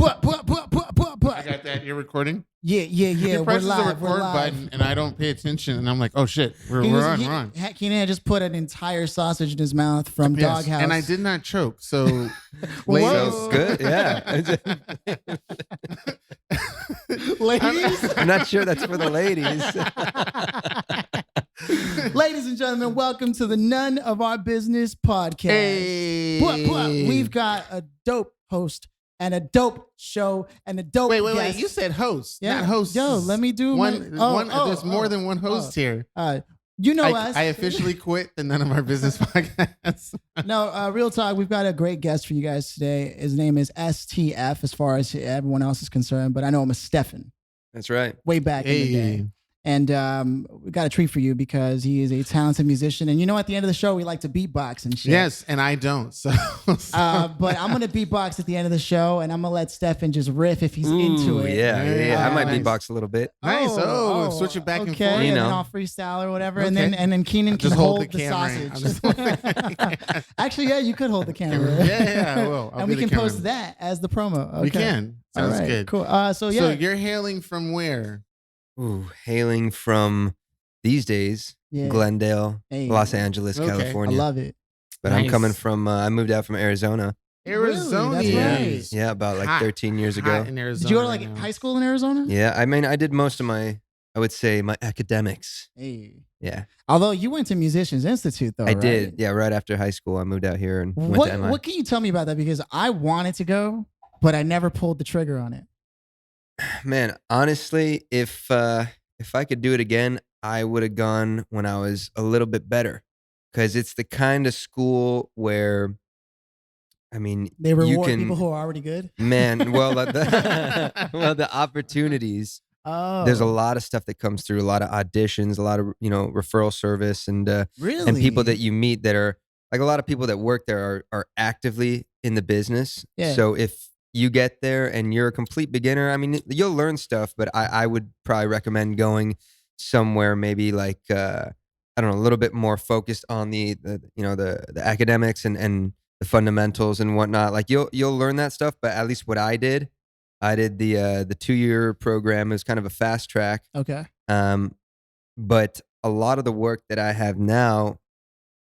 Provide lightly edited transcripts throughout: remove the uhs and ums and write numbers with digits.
I got that. You're recording? Yeah. He We're presses the live. record button, and I don't pay attention, and I'm like, oh shit, we're on. Kenan just put an entire sausage in his mouth from Yes, Doghouse, and I did not choke. So, ladies, So good, yeah. ladies, I'm not sure that's for the ladies. ladies and gentlemen, welcome to the None of Our Business podcast. Hey. We've got a dope host and a dope show and a dope Wait. guest. You said host, Yeah. not host. Yo, let me do one. There's more than one host here. You know us. I officially quit the None of Our Business podcast. No, real talk. We've got a great guest for you guys today. His name is STF, as far as everyone else is concerned, but I know him as Stefan. That's right. Way back in the day. And we got a treat for you because he is a talented musician. And you know, at the end of the show, we like to beatbox and shit. Yes, and I don't. So. But I'm going to beatbox at the end of the show, and I'm going to let Stefan just riff if he's into it. Yeah. I might Nice. beatbox a little bit. Nice. Switch it back and forth. Okay, You and know. then I'll freestyle or whatever. Okay. And then Kenan can Just hold the camera. sausage. Actually, yeah, you could hold the camera. Yeah, I will. And we can post that as the promo. Okay. We can. Sounds good. Cool. So So you're hailing from where? Ooh, hailing from these days, Yeah. Glendale, Hey. Los Angeles, Okay. I California. love it. But I'm Nice. coming from, I moved out from Arizona. Arizona. Really? That's right. Yeah, about like Hot. 13 years Hot ago. in Arizona Did you go to right like now. high school in Arizona? Yeah, I mean, I did most of my, I would say, my academics. Hey. Yeah, Although you went to Musicians Institute, though, I right? did. Yeah, right after high school, I moved out here and went to MI. What can you tell me about that? Because I wanted to go, but I never pulled the trigger on it. Man, honestly, if I could do it again, I would have gone when I was a little bit better, because it's the kind of school where, I mean, They you reward can, people who are already good. man. Well, the opportunities. Oh, There's a lot of stuff that comes through, a lot of auditions, a lot of referral service, and really and people that you meet that are like, a lot of people that work there are actively in the business. Yeah. So if you get there and you're a complete beginner, I mean, you'll learn stuff, but I would probably recommend going somewhere maybe like I don't know, a little bit more focused on the academics and the fundamentals and whatnot. Like you'll learn that stuff, but at least what I did the 2-year program. It was kind of a fast track. Okay. But a lot of the work that I have now,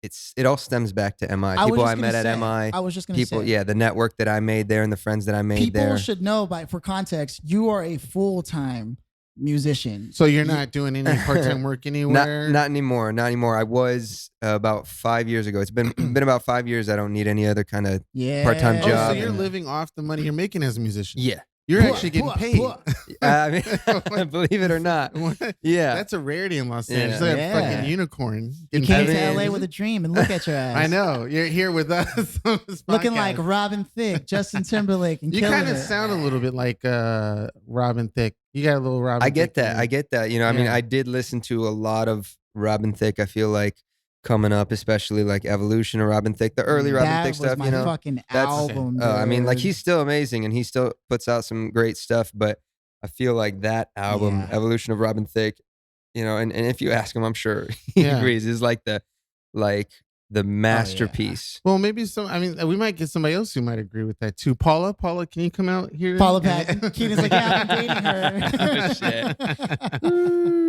it all stems back to MI. People I met at MI. I was just going to say. People, yeah, the network that I made there and the friends that I made there. People should know, for context, you are a full-time musician. So you're not doing any part-time work anywhere? Not anymore. Not anymore. I was about 5 years ago. It's been about 5 years. I don't need any other kind of part-time Oh, job. so you're living off the money you're making as a musician? Yeah. You're actually getting paid. I mean, believe it or not. Yeah. That's a rarity in Los Yeah. Angeles. Like Yeah. a fucking unicorn. You getting came paid. to LA with a dream and look at your ass. I know. You're here with us on this Looking podcast. like Robin Thicke, Justin Timberlake, and You killing kind of it. sound a little bit like Robin Thicke. You got a little Robin I get Thicke in that. you. I get that. I mean, Yeah. I did listen to a lot of Robin Thicke. I feel like coming up, especially like Evolution of Robin Thicke, the early Robin that Thicke was stuff, my fucking album. I mean, like dude. he's still amazing and he still puts out some great stuff, but I feel like that album, Yeah. Evolution of Robin Thicke, and if you ask him, I'm sure he Yeah. agrees, is like the masterpiece. Well, maybe we might get somebody else who might agree with that too. Paula, can you come out here? Paula Patton. Keenan's like, yeah, I've been dating her. Shit.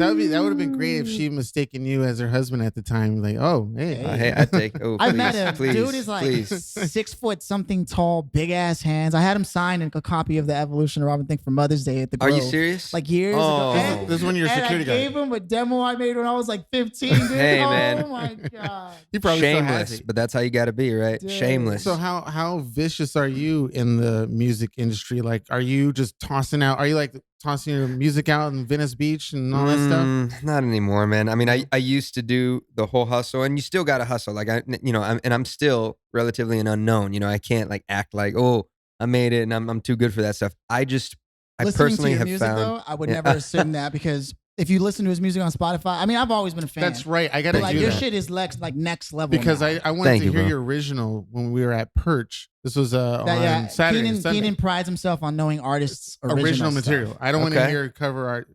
That would have been great if she mistaken you as her husband at the time. Like, oh, hey. Hey, I take. Oh, I please, met him. Please, Dude is like please. 6 foot something tall, big ass hands. I had him sign a copy of the Evolution of Robin Thicke for Mother's Day at the Are Grove. you serious? Like years Oh. ago. And- This is when you're a and security I guy. gave him a demo I made when I was like 15, dude. Hey, oh man. my God. He probably still has Shameless, it. but that's how you got to be, right? Dude. Shameless. So how vicious are you in the music industry? Like, are you just tossing out? Are you like tossing your music out in Venice Beach and all that stuff? Not anymore, man. I mean, I used to do the whole hustle, and you still got to hustle. Like I'm still relatively an unknown. I can't like act like, oh, I made it, and I'm too good for that stuff. I Listening personally to your have music, found. though, I would Yeah. never assume that because if you listen to his music on Spotify, I mean, I've always been a fan. That's right. I got to But like do your that. shit is like next level. Because now. I wanted Thank to you, hear bro. your original when we were at Perch. This was on Saturday. and Sunday. Keenan prides himself on knowing artists' original stuff. material. I don't want to Okay. hear cover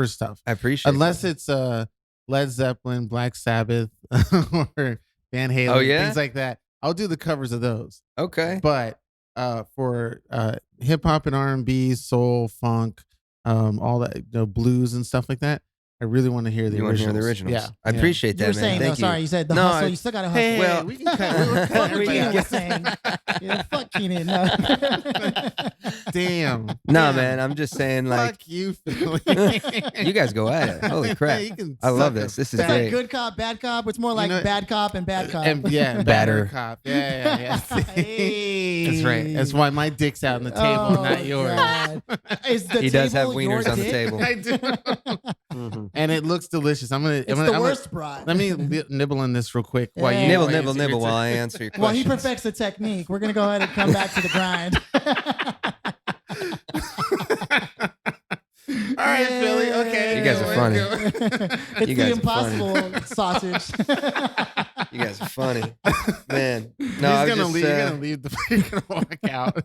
stuff I appreciate unless that. it's Led Zeppelin, Black Sabbath, or Van Halen, Oh, yeah? things like that. I'll do the covers of those. Okay. But for hip hop and R&B, soul, funk, all that, blues and stuff like that. I really want to hear the You want to hear originals. the originals? Yeah, I appreciate You that, were man. saying, Thank though, you. sorry, you said the No, hustle. You still got to hustle. Hey, Well, we can cut. Fuck what we Keenan can- was saying. Yeah, fuck Keenan. No. Damn. No, Damn. man. I'm just saying, like, Fuck you, Philly. you guys go at it. Holy crap! Yeah, you can I love suck this. a This is It's great. like good cop, bad cop. It's more like know- bad cop and bad cop. And yeah, Batter. batter cop. Yeah. Hey. That's right. That's why my dick's out on the table, Oh, not yours. God. Is the He does have table your wieners on the dick? table. I do. Mhm. And it looks delicious. It's the worst brat. Let me nibble on this real quick. While Yeah. you Nibble, while you nibble, answer your nibble turn. while I answer your Well, he questions. perfects the technique. We're gonna go ahead and come back to the grind. All right, Philly. Okay. You guys are funny. It's You the guys are impossible sausage. You guys are funny, man. No, He's I was gonna just. leave. You're gonna leave you're gonna walk out.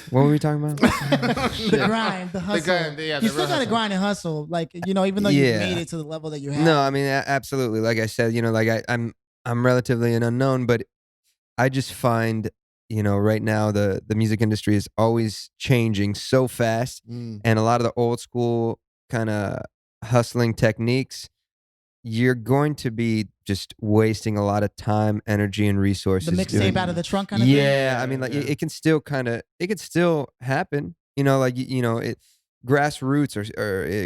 What were we talking about? The grind, the hustle. grind, yeah, you the still real got to hustle. grind and hustle. Like, even though you Yeah. made it to the level that you have. No, I mean, absolutely. Like I said, like I'm relatively an unknown, but I just find, right now the music industry is always changing so fast, Mm. and a lot of the old school kind of hustling techniques, you're going to be just wasting a lot of time, energy, and resources. the doing- mixtape out of the trunk kind of thing. Yeah, I mean, like Yeah. it can still it could still happen. Grassroots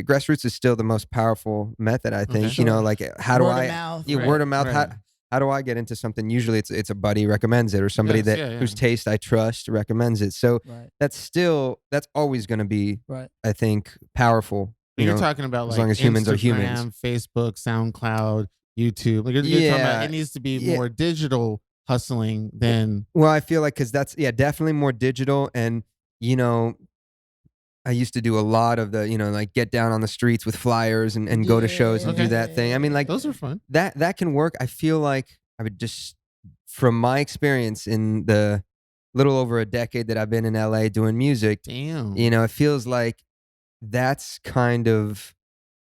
grassroots is still the most powerful method. I think. Sure. Like how do Word of I? mouth. Yeah, Right, word of mouth. right. How do I get into something? Usually, it's a buddy recommends it, or somebody Yes, that yeah, yeah. whose taste I trust recommends it. So Right, that's always going to be, right. I think, powerful. But you're talking about as like long as humans are Instagram, humans. Facebook, SoundCloud, YouTube. Like you're talking Yeah. about it needs to be Yeah. more digital hustling than Well, I feel like because that's definitely more digital, and I used to do a lot of the like get down on the streets with flyers and go to shows and do Okay. that thing. I mean, like those are fun. that can work. I feel like I would just, from my experience in the little over a decade that I've been in LA doing music, Damn. it feels like that's kind of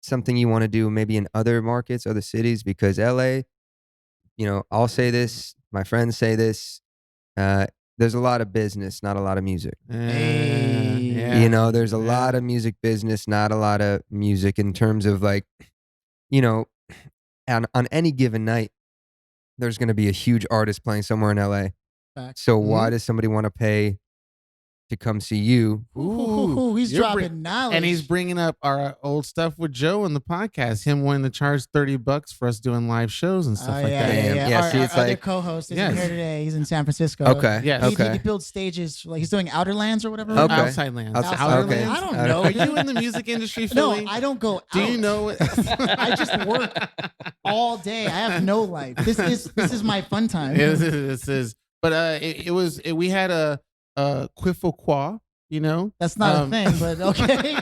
something you want to do maybe in other markets, other cities, because LA, I'll say this, my friends say this, there's a lot of business, not a lot of music. Hey. Yeah. There's a lot of music business, not a lot of music in terms of like, on any given night, there's going to be a huge artist playing somewhere in LA. Facts. So why does somebody want to pay to come see you? Ooh, he's you're dropping knowledge. And he's bringing up our old stuff with Joe in the podcast. Him wanting to charge $30 for us doing live shows and stuff like yeah, that. Damn. Yeah, Yeah, Our, see, it's our other like- co-host isn't Yes. here today. He's in San Francisco. Okay. Yes. He, Okay. he builds stages. Like he's doing Outer Lands or whatever. Okay. Outside lands. Outside- Outer okay. lands? I don't Outer- know. Are you in the music industry, No, Philly? I don't go out. Do you know it? I just work all day. I have no life. This is my fun time. This is. But we had a QUIFEL QUA, That's not Um, a thing, but okay.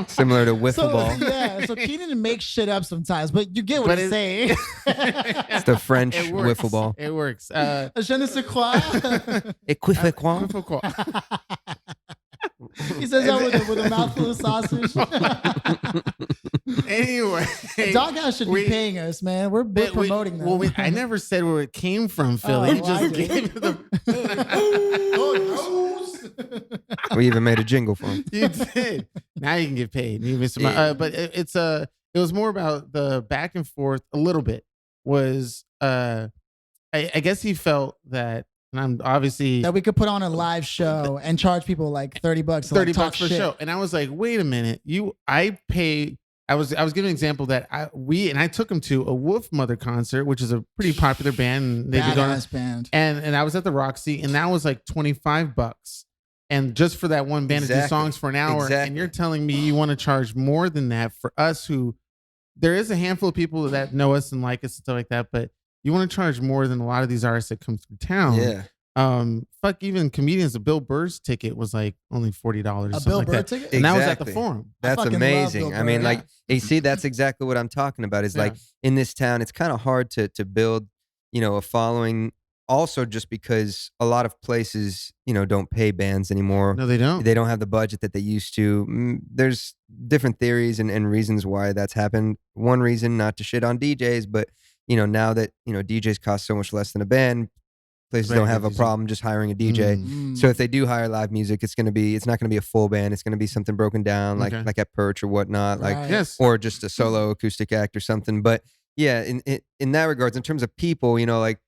Similar to wiffle ball. Yeah, so Keenan makes shit up sometimes, but you get what But he's saying. It's the French It works. wiffle ball. It works. Je ne sais quoi. QUIFEL QUA? QUIFEL QUA. He says that with a mouthful of sausage. Anyway, Doghouse should be we- paying us, man. We're promoting them. Well, I never said where it came from, Philly. well, I Just did. gave the. We even made a jingle for him. You did. Now you can get paid. You missed my, Yeah. but it was more about the back and forth a little bit. Was I guess he felt that, and I'm obviously That we could put on a live show and charge people like $30 to like, $30 talk for a shit. show, and I was like, wait a minute, I pay. I was giving an example that I took him to a Wolf Mother concert, which is a pretty popular band. And they've been going, Badass band. and I was at the Roxy, and that was like $25, and just for that one band to do Exactly. songs for an hour. Exactly. And you're telling me you want to charge more than that for us, who there is a handful of people that know us and like us and stuff like that, but you want to charge more than a lot of these artists that come through town. Yeah. Fuck, even comedians. A Bill Burr's ticket was like only $40. A something Bill like Burr that. ticket? And that was at the Exactly. Forum. That's fucking love amazing. Bill I mean, Burr. like, you see, that's exactly what I'm talking about. Is like Yeah. in this town, it's kind of hard to build, a following. Also, just because a lot of places, don't pay bands anymore. No, they don't. They don't have the budget that they used to. There's different theories and reasons why that's happened. One reason, not to shit on DJs, but now that DJs cost so much less than a band, places Very don't good have a DJ. problem just hiring a DJ. Mm. So if they do hire live music, it's not gonna be a full band. It's gonna be something broken down, like Okay. like at Perch or whatnot, like Right. Yes. or just a solo acoustic act or something. But yeah, in that regards, in terms of people, you know, like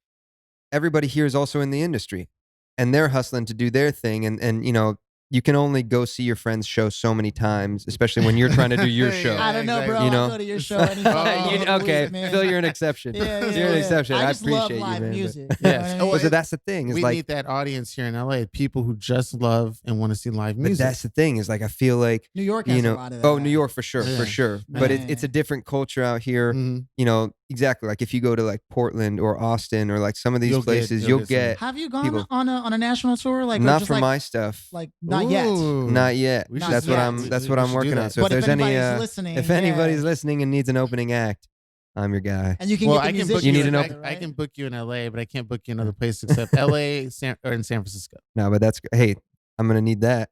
everybody here is also in the industry, and they're hustling to do their thing, and you know. You can only go see your friend's show so many times, especially when you're trying to do your show. I don't know, bro. You know? I go to your show any fucking day of the Okay, week, man. Phil, you're an exception. You're an exception. I just love appreciate you, live man. music. But, you know Yes. what I Oh, mean? but so that's the thing. Is We like, need that audience here in LA. People who just love and want to see live but music. that's the thing. Is like I feel like New York has you know. a lot of that. Oh, New York for sure, Yeah. for sure. But it's a Man. different culture out here. Mhm. You know exactly. Like if you go to like Portland or Austin or like some of these You'll get- places, you'll you'll get get Have you gone people. on a national tour? Like or not just for like, my stuff. like not yet. Ooh. Not yet. We should That's do what that. I'm. That's We what I'm should do working that. on. So But if if there's any, anybody's listening, if yeah. anybody's listening and needs an opening act, I'm your guy. and you can Well, get the I can book musicians You need you. to know- together, I right? can book you in LA, but I can't book you in other places except LA or in San Francisco. No, but that's hey. I'm gonna need that.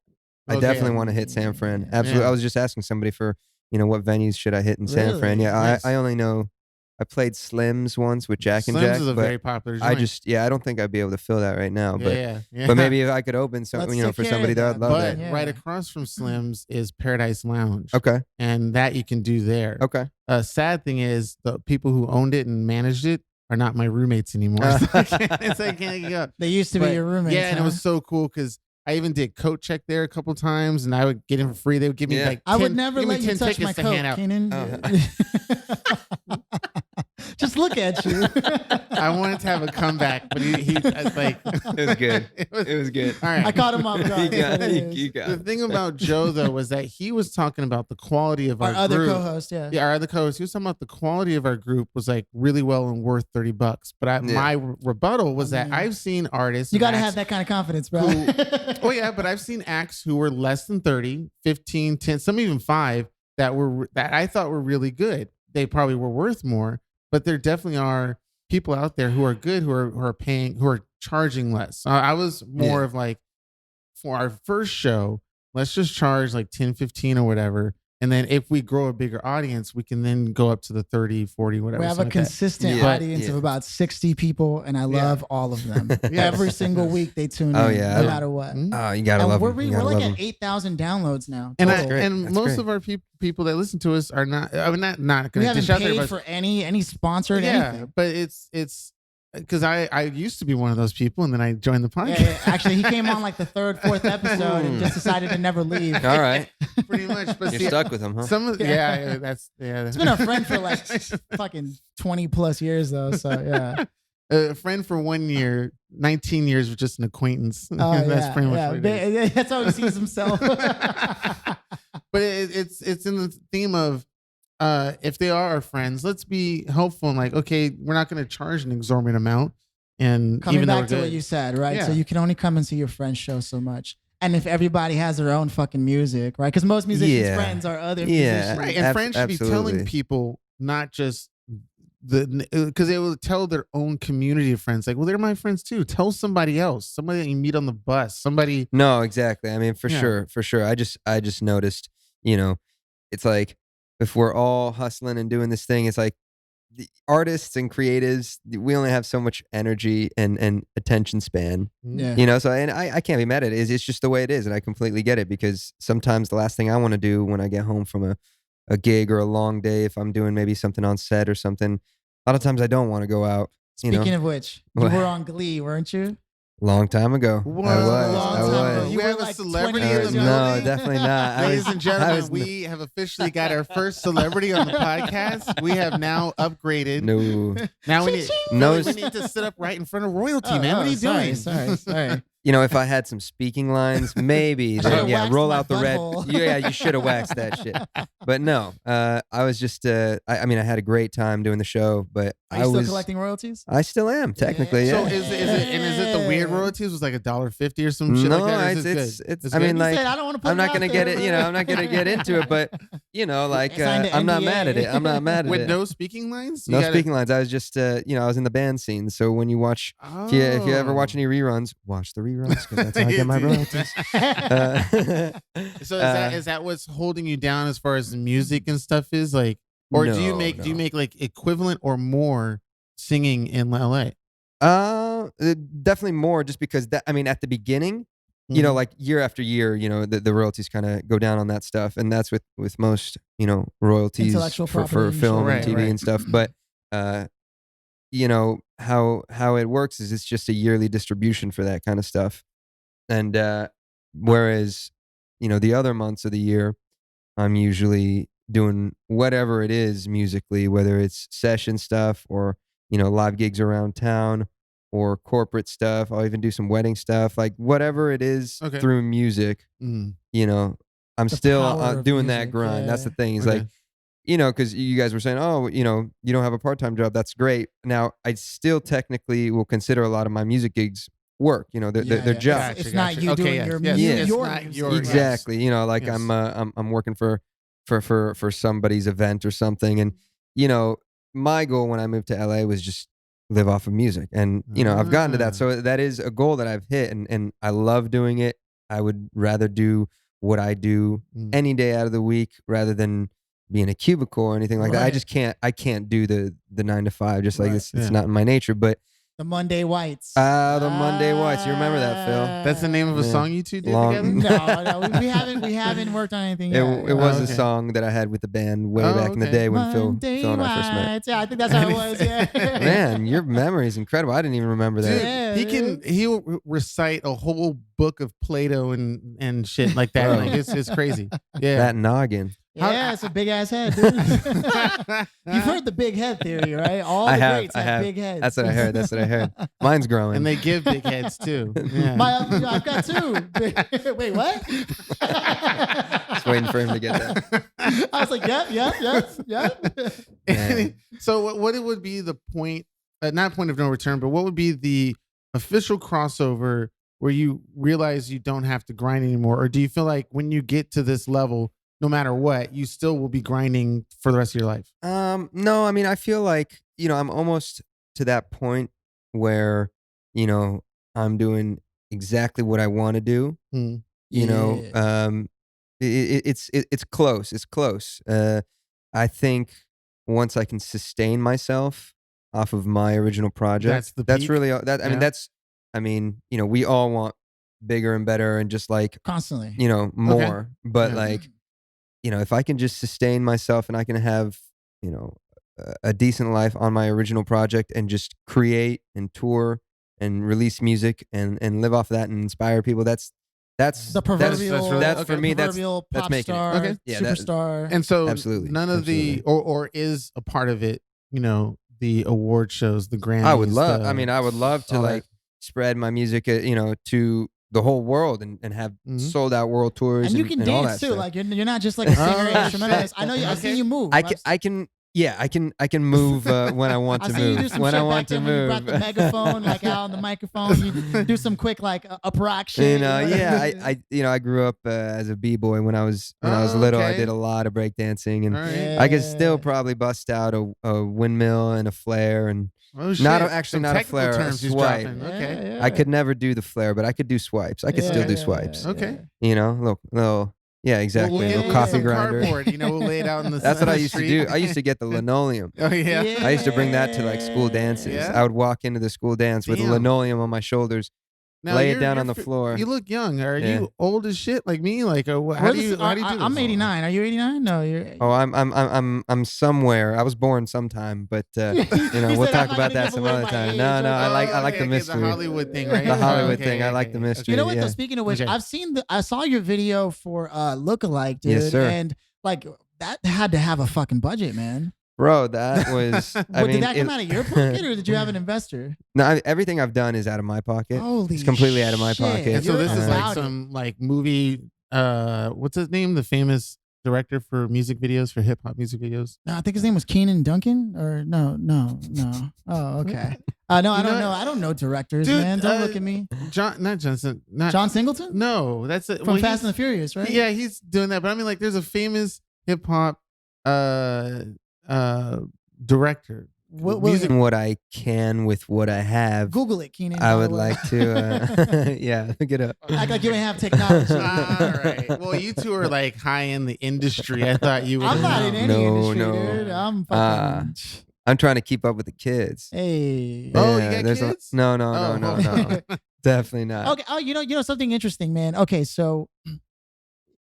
I Okay. definitely want to hit San Fran. Absolutely. Yeah. I was just asking somebody for what venues should I hit in San Fran. Really? Yeah, Nice. I only know. I played Slims once with Jack and Slims Jack, is a but very popular joint. I don't think I'd be able to fill that right now. But yeah. but maybe if I could open some, Let's for take care somebody of there, that, I'd love But that. Yeah. right across from Slims is Paradise Lounge. Okay. And that you can do there. Okay. Sad thing is the people who owned it and managed it are not my roommates anymore. So I can't go. They used to be But, your roommates. Yeah, and it huh? was so cool because I even did coat check there a couple times, and I would get in for free. They would give me Yeah. like 10, I would never give me let you 10 touch my tickets to coat, hand out. Keenan. Just look at you. I wanted to have a comeback, but he like It was good. it was, It was good. all right. I caught him off guard. You got That's what it. it You is. got The it. thing about Joe though was that he was talking about the quality of Our our other group. co-host, yeah. Yeah, our other co-host. He was talking about the quality of our group was like really well and worth $30. But my rebuttal was that mean, I've seen artists. You got to and have acts that kind of confidence, bro. Oh yeah, but I've seen acts who were less than 30, 15, 10, some even 5 that I thought were really good. They probably were worth more, but there definitely are people out there who are good, who are paying, who are charging less. I was more of like, for our first show, let's just charge like 10, 15 or whatever. And then if we grow a bigger audience, we can then go up to the 30, 40, whatever. We have a something like that. consistent Yeah. audience of Yeah. about 60 people, and I love all of them. Yes. Every single week they tune Oh, in, yeah. no matter what. Mhm. Oh, you gotta And love we're, them. You we're gotta like love at them. 8,000 downloads now. And total. and That's most great. of our people that listen to us are not. I mean, not we going to haven't dish out there, paid but for any sponsored yeah, anything. but it's because I used to be one of those people, and then I joined the podcast. Yeah, actually, he came on like the third, fourth episode and just decided to never leave. All right. Pretty much. But You're see, stuck with them, huh? some of that's It's been a friend for like fucking 20 plus years though. So yeah. a friend for 1 year, 19 years was just an acquaintance. Oh, That's yeah, pretty much yeah. what it is. That's how he sees himself. But it's in the theme of if they are our friends, let's be helpful and like, okay, we're not going to charge an exorbitant amount. And Coming even though back to we're what good- you said, right? Yeah. So you can only come and see your friend's show so much. And if everybody has their own fucking music, right? Because most musicians' Yeah. friends are other Yeah. musicians. right, and friends should be telling absolutely. people not just because they will tell their own community of friends like, well, they're my friends too. Tell somebody else, somebody that you meet on the bus, somebody. No, exactly. I mean, for Yeah. sure, for sure. I just noticed, it's like if we're all hustling and doing this thing, it's like the artists and creatives, we only have so much energy and attention span, Yeah. So and I can't be mad at it. It's just the way it is. And I completely get it because sometimes the last thing I want to do when I get home from a gig or a long day, if I'm doing maybe something on set or something, a lot of times I don't want to go out. Speaking of which, you What? were on Glee, weren't you? Long time ago. Whoa. I Long time ago. was. You We were have a like celebrity 20 in years the old. No, building. definitely not. Ladies and gentlemen, was- we have officially got our first celebrity on the podcast. We have now upgraded. No. Now we need, No. we need to sit up right in front of royalty, Oh, man. What are you sorry, doing? Sorry. If I had some speaking lines, maybe should've then, waxed roll my out the red. butthole. Yeah, you should have waxed that shit. But no, I was just. I had a great time doing the show, but Are you still collecting royalties? I still am technically. So Yeah. is it the weird royalties? Was like $1.50 or some shit No, like that? Or is it's. it It's. good? I mean, good? like, said, I don't want to put I'm not gonna out get there, it. I'm not gonna get into it. But like, Signed an I'm not NDA. mad at it. I'm not mad at with it. no speaking lines. You No gotta- speaking lines. I was just, I was in the band scene. So when you watch, if you ever watch any reruns, watch the reruns because that's how I get my royalties. So is that what's holding you down as far as the music and stuff is like, or do you No, make no. like equivalent or more singing in LA? Definitely more, just because that, I mean, at the beginning, you know, like year after year, you know, the royalties kind of go down on that stuff, and that's with most, you know, royalties Intellectual for property, film and sure. TV Right. and stuff. But you know how it works is it's just a yearly distribution for that kind of stuff, and whereas, you know, the other months of the year, I'm usually doing whatever it is musically, whether it's session stuff or, you know, live gigs around town or corporate stuff. I'll even do some wedding stuff, like whatever it is Okay. through music. Mm. You know, I'm The still power of doing that music, grind. That's the yeah. thing. It's Okay. like, you know, because you guys were saying, oh, you know, you don't have a part-time job. That's great. Now, I still technically will consider a lot of my music gigs work. You know, they're jobs. It's not you Okay, doing yes, your yes, music. it's Your not music. your- Exactly. You know, like Yes. I'm working for somebody's event or something, and you know, my goal when I moved to LA was just live off of music, and you know, I've gotten to that. So that is a goal that I've hit, and I love doing it. I would rather do what I do any day out of the week rather than be in a cubicle or anything like that. I Right. just can't. I can't do the 9 to 5. Just like Right. it's Yeah. not in my nature. But The Monday Whites. the Monday Whites. You remember that, Phil? That's the name of a Yeah. song you two did Long- together? No, we haven't worked on anything yet. It was okay. a song that I had with the band way Oh, back in the okay. day when Monday Phil and I first met. Whites. Yeah, I think that's how it was. Yeah. Man, your memory is incredible. I didn't even remember that. Dude, Yeah, he'll recite a whole book of Plato and shit like that. Bro. Like it's crazy. Yeah. That noggin. Yeah, it's a big ass head, dude. You've heard the big head theory, right? All the I have, greats I have have. big heads. That's what I heard. That's what I heard. Mine's growing. and they give big heads too. Yeah. I've got two. Wait, what? Just waiting for him to get that. I was like, yep. So what it would be the point, not point of no return, but what would be the official crossover where you realize you don't have to grind anymore? Or do you feel like when you get to this level, no matter what, you still will be grinding for the rest of your life? No, I mean, I feel like, you know, I'm almost to that point where, you know, I'm doing exactly what I want to do. Mm. You know, it's close. It's close. I think once I can sustain myself off of my original project, that's peak? really that. I mean, I mean, you know, we all want bigger and better and just like, Constantly. you know, more. But Yeah. like, you know, if I can just sustain myself and I can have, you know, a decent life on my original project and just create and tour and release music and live off of that and inspire people, that's The proverbial, that's for me, that's proverbial that's pop making it. star, Okay. Yeah, that- superstar. And so Absolutely. none of the or is a part of it, you know, the award shows, the Grammys. I would love. the- I mean, I would love to all that. like spread my music, you know, to the whole world and have Mhm. sold out world tours and you can all dance that too. stuff. Like you're not just like a singer Oh, instrumentalist. shit. I know you. I've Okay. seen you move. I can move when I want I to see you do move. some When shit I back want to then when you brought move. the megaphone like out on the microphone. You do some quick like upper rock shit. You know, yeah, I grew up as a b-boy when I was Oh, little. I okay. did a lot of breakdancing, and All right. I could still probably bust out a windmill and a flare, and Oh, shit. not actually Some not a technical flare, a terms he's swipe. dropping. Okay. I could never do the flare, but I could do swipes. I could still do swipes. Okay. You know, little yeah, exactly. We'll a get little you coffee some grinder. cardboard, you know, we'll lay it out in the That's what on I the used to street. do. I used to get the linoleum. Oh yeah. Yeah. I used to bring that to like school dances. Yeah? I would walk into the school dance with a Damn. linoleum on my shoulders, lay it down on the floor. You look young. Are Yeah. you old as shit like me? Like, how Where's do you this- do this? I'm 89. Are you 89? No, you're. Oh, I'm somewhere. I was born sometime, but you know, He we'll said, "I'm talk not about gonna that give some away other my time. age." No, I like okay, the okay, mystery. The Hollywood thing, right? The Hollywood Okay, thing. I like okay, the okay. mystery. You know what? Yeah. Though, speaking of which, Okay. I've seen I saw your video for Lookalike, dude. Yes, sir. And like that had to have a fucking budget, man. Bro, that was. I But mean, did that come out of your pocket or did you have an investor? No, everything I've done is out of my pocket. Holy It's completely out of my shit. pocket. And so You're this is about like it. some like movie. What's his name? The famous director for music videos, for hip hop music videos. No, I think his name was Duncan or no. Oh, okay. No, I You don't know know. what? I don't know directors, Dude, man. Don't look at me. Not Johnson. Not John Singleton No, that's it. from Fast and the Furious, right? Yeah, he's doing that. But I mean, like, there's a famous hip hop director. What, Music- What I can with what I have. Google it, Keenan. I by would the way. like to. Yeah, look it up. Act like you didn't have technology. All right. Well, you two are like high in the industry. I thought you would. I'm not in any No, industry, no. dude. I'm fucking. I'm trying to keep up with the kids. Hey. Oh, you got there's kids? No, Oh. no. Definitely not. Okay. Oh, you know something interesting, man. Okay, so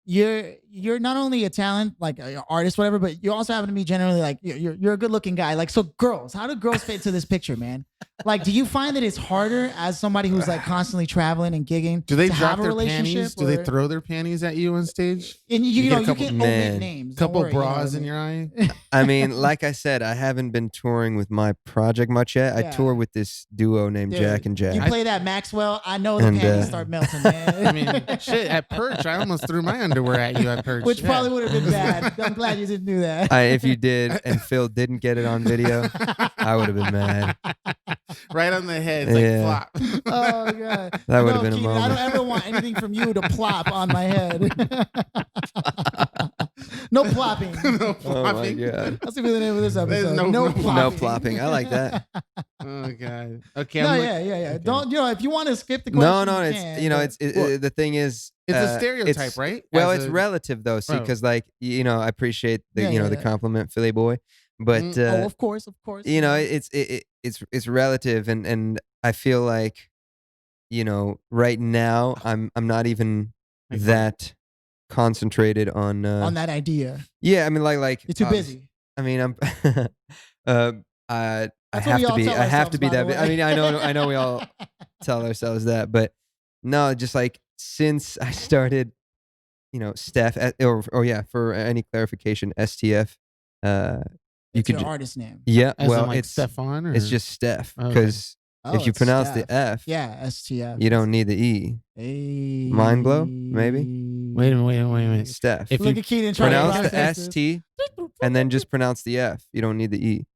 you're not only a talent, like an artist, whatever, but you also happen to be generally like you're a good looking guy. Like, so girls, how do girls fit into this picture, man? Like, do you find that it's harder as somebody who's like constantly traveling and gigging? Do they to drop have a their relationship? panties? Do they throw their panties at you on stage? And You you get know a couple- you can't Man. omit names. Couple Don't worry, bras you in know your eye? what I mean? I mean, like I said, I haven't been touring with my project much yet. Yeah. I tour with this duo named Dude, Jack and Jack. You play that Maxwell, I know the And, panties uh, start melting, man. I mean, shit, at Perch, I almost threw my underwear at you at Perch. Which Yeah. probably would have been bad. I'm glad you didn't do that. If you did and Phil didn't get it on video, I would have been mad. Right on the head. It's Yeah. like flop. Oh god, That would have been a Keaton, I moment. don't ever want anything from you to plop on my head. No plopping. No Oh my flopping. god. That's gonna be the name of this episode. no- No, no- plopping. No plopping. I like that. Oh god. Okay. No, I'm yeah. Okay. Don't if you want to skip the question? No, you it's can, you know, but- it's the thing is It's a stereotype, right? Well, As it's a- relative though, see, Oh. because like you know, I appreciate the Yeah, the yeah. compliment, Philly boy, but oh, of course. you know, it's relative, and I feel like you know, right now I'm not even Like, that concentrated on that idea. yeah, I mean like You're too busy. I mean I'm I That's what have we to all be tell I have to be ourselves, that by the I way. mean I know we all tell ourselves that, but no, just like since I started, you know, Steph or yeah, for any clarification, STF, you It's could your artist name. yeah, As well in, like, it's Stefan, or? it's just Steph Okay. because Oh, if you it's pronounce Steph. the F, Yeah, STF. you don't need the E. Hey. Mind blow, maybe? Wait a minute. Steph. If Look you at Keaton trying Pronounce to the process this. ST and then just pronounce the F. You don't need the E.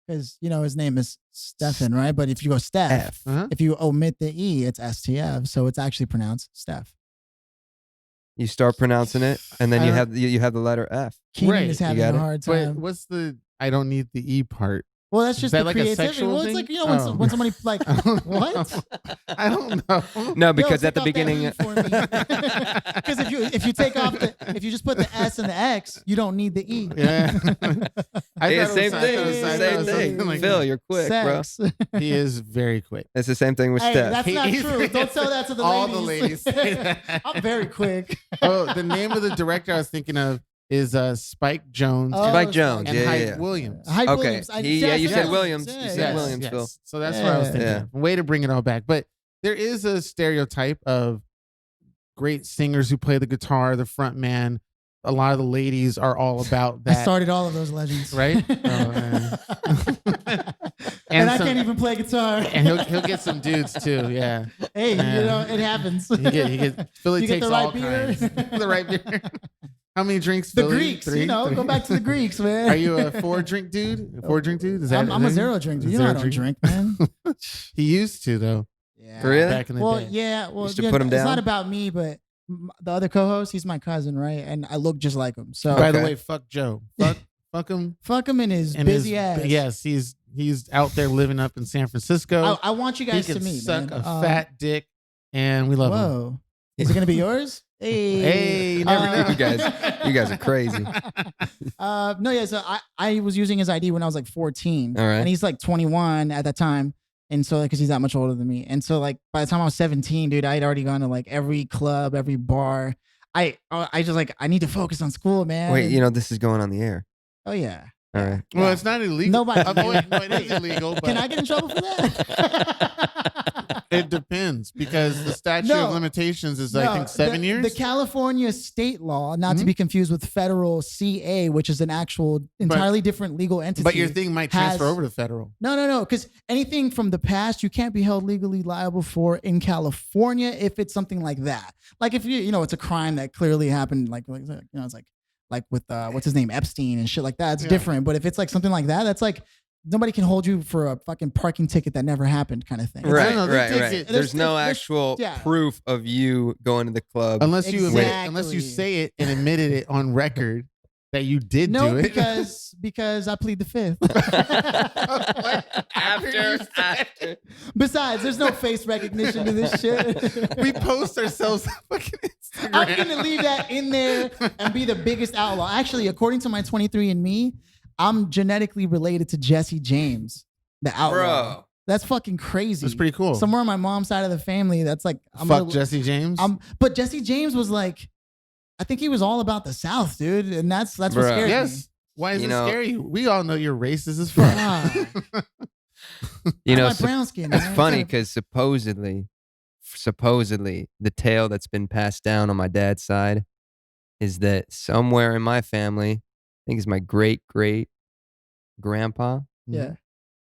Because you know his name is Stefan, right? But if you go Steph, F. Uh-huh. if you omit the E, it's STF. So it's actually pronounced Steph. You start pronouncing it, and then I you don't- have you have the letter F. Keaton Right, is you having got a it? hard But time. what's the I don't need the E part? Well, that's Is just that the like a creativity. sexual Well, it's thing? like, you know, Oh. when somebody like, I don't what? know. I don't know. No, because Yo, at the take off that beginning, E for me. Because if you take off if you just put the S and the X, you don't need the E. Yeah. I yeah, thought it same was- I thing, thought it was- I thought it same was thing. something like Phil, that. you're quick, Sex. He is very quick. It's the same thing with Hey, Steph. that's not He's- true. Don't tell that to the All ladies. the ladies say that. I'm very quick. Oh, the name of the director I was thinking of is Spike Jones Oh, Spike Jones, and yeah, Hype yeah, yeah. Williams. Hype Okay. Williams. Yeah, you said Williams. Yeah, You said yeah. Williams, Phil. So that's what I was thinking. Yeah. Of. Way to bring it all back. But there is a stereotype of great singers who play the guitar, the front man. A lot of the ladies are all about I that. started all of those legends. Right? Oh, man. and I some- can't even play guitar. And he'll get some dudes too. Yeah. Hey, Yeah. you know, it happens. He get Philly You get takes the right all beer? kinds. The right beer. How many drinks? The Philly? Greeks, Three? you know, Three? go back to the Greeks, man. Are you a 4-drink dude? A 4-drink dude? Is that I'm a zero drink. You know I don't drink, man. He used to though. Yeah. For real? Back in the Well, day. yeah. Well, Used to yeah, put him it's down? not about me, but the other co-host, he's my cousin, right? And I look just like him. So By the Okay. way, fuck Joe. Fuck him. fuck him in his And busy his- ass. Yes, he's out there living up in San Francisco. I want you He guys can to meet, suck man. a fat dick, and we love him. Whoa. Is it gonna be yours? Hey, Hey, you never know. You guys are crazy. No, yeah. So I was using his ID when I was like 14, All right. and he's like 21 at that time, and so because he's that much older than me, and so like by the time I was 17, dude, I'd already gone to like every club, every bar. I just like I need to focus on school, man. Wait, you know this is going on the air. Oh yeah. All right. Well, Yeah. it's not illegal. Nobody- Well, it is illegal. But Can I get in trouble for that? It depends because the statute No. of limitations is I think 7 years. The California state law, not to Mhm. be confused with federal CA, which is an actual entirely different legal entity. But your thing might transfer has- over to federal. No, because anything from the past you can't be held legally liable for in California if it's something like that. Like if you know it's a crime that clearly happened, like you know it's like with what's his name, Epstein and shit like that. It's Yeah. different. But if it's like something like that, that's like nobody can hold you for a fucking parking ticket that never happened, kind of thing. It's Right, no, they right, take right. it- There's no there's- actual yeah. proof of you going to the club. Unless you Exactly. say it and admitted it on record that you did No, do it. because I plead the fifth. after. Besides, there's no face recognition to this shit. We post ourselves on fucking Instagram. I'm gonna leave that in there and be the biggest outlaw. Actually, according to my 23andMe, I'm genetically related to Jesse James, the outlaw. Bro. That's fucking crazy. That's pretty cool. Somewhere on my mom's side of the family, that's like Fuck Jesse James. But Jesse James was like, I think he was all about the South, dude, and that's what Bruh. scared me. Yes. Why is it scary? We all know you're racist as Ah. fuck. You know, my brown skin. it's man. funny because supposedly, the tale that's been passed down on my dad's side is that somewhere in my family, I think it's my great grandpa, Yeah.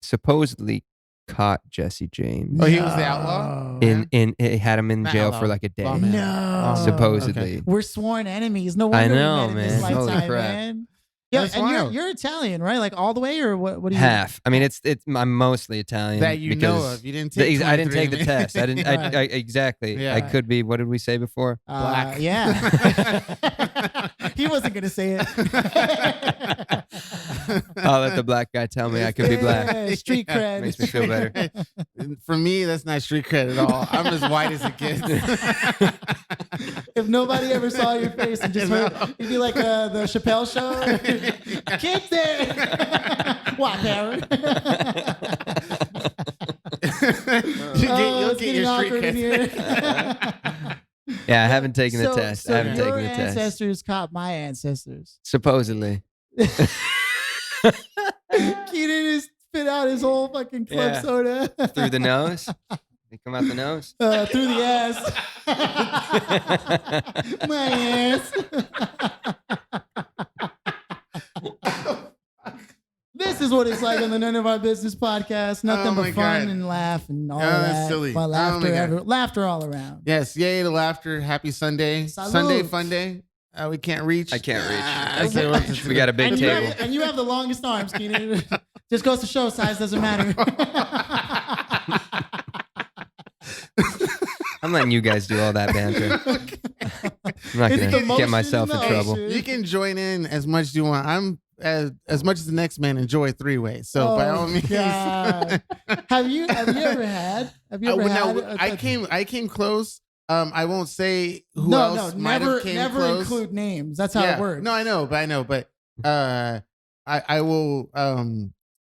supposedly caught Jesse James. Oh, he was the outlaw? It had him in Not jail outlaw. for like a day. Lawman. No. Supposedly. Okay. We're sworn enemies. No I wonder know, we met in this man. Holy lifetime, crap. man. Yeah, That's and wild. you're Italian, right? Like all the way, or what? What do you? Half. I mean, I'm mostly Italian. That you know because of. You didn't take I didn't take the 23andMe. test. I didn't. Right. I exactly. Yeah. I could be. What did we say before? Black. Yeah. He wasn't gonna say it. I'll let the black guy tell me I could be black. Yeah, street cred. Makes me feel better. For me, that's not street cred at all. I'm as white as it gets. If nobody ever saw your face and just heard, you'd be like the Chappelle Show. Kick there. What, Harry? You'll get your street cred. Yeah, I haven't taken the test. So I haven't your taken the test. ancestors caught my ancestors. Supposedly. Keenan just spit out his whole fucking club Yeah. soda. Through the nose? They come out the nose? Through the ass. My ass. This is what it's like on the None of Our Business podcast. Nothing Oh but my fun God. and laugh and all that's that. silly. Fun, Oh laughter, my God. laughter all around. Yes, yay to laughter. Happy Sunday. Salud. Sunday fun day. We can't reach. I can't reach. I say what to We got a big And table. you have the longest arms, Keenan. Just goes to show size doesn't matter. I'm letting you guys do all that banter. I'm not It's going the to motion, get myself in no, trouble. shit. You can join in as much as you want. I'm as much as the next man enjoy three-way. So by all means. God. Have you ever had? Have you ever had? No, I came close. I won't say who No, else no, might never, have came never close. include names. That's how it works. No, I know, but I will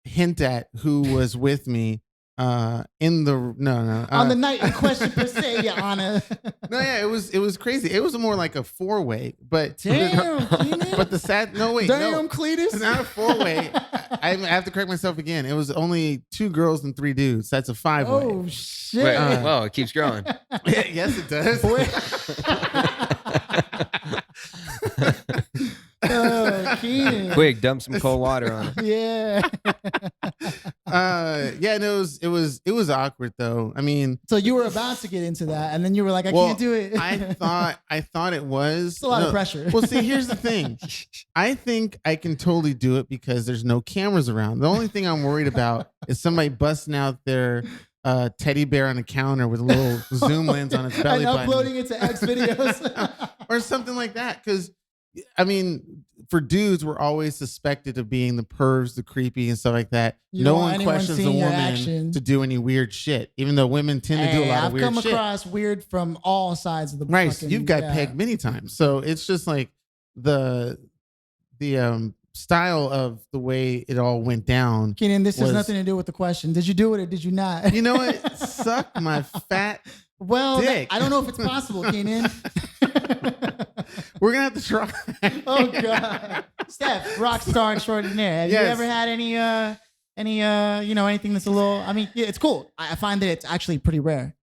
hint at who was with me in the on the night in question per se, Your Honor. no, yeah, it was crazy. It was more like a four-way, but Damn, Keenan. but the sad no, Cletus. it's not a four-way. I have to correct myself again. It was only 2 girls and 3 dudes. That's a 5-way. Oh shit! Wait, whoa, it keeps growing. Yes, it does. Oh, Keenan. Quick, dump some cold water on it. Yeah. Yeah, no, it was awkward though. I mean, So you were about to get into that, and then you were like, "I well, can't do it." I thought it was It's a lot of pressure. Well, see, here's the thing. I think I can totally do it because there's no cameras around. The only thing I'm worried about is somebody busting out their teddy bear on a counter with a little zoom lens on its belly and button. uploading it to X videos. Or something like that. Because, I mean, for dudes, we're always suspected of being the pervs, the creepy, and stuff like that. You No don't want one anyone questions a seeing your woman action. to do any weird shit, even though women tend to do a lot of I've weird come shit. across weird from all sides of the Right, fucking, you've got yeah. pegged many times, so it's just like the style of the way it all went down. Keenan, this has was- nothing to do with the question. Did you do it or did you not? You know what? Suck my fat. Well, dick. I don't know if it's possible, Keenan. We're gonna have to try. Oh God, Steph, rock star extraordinaire. Have Yes. you ever had any anything that's a little? I mean, yeah, it's cool. I find that it's actually pretty rare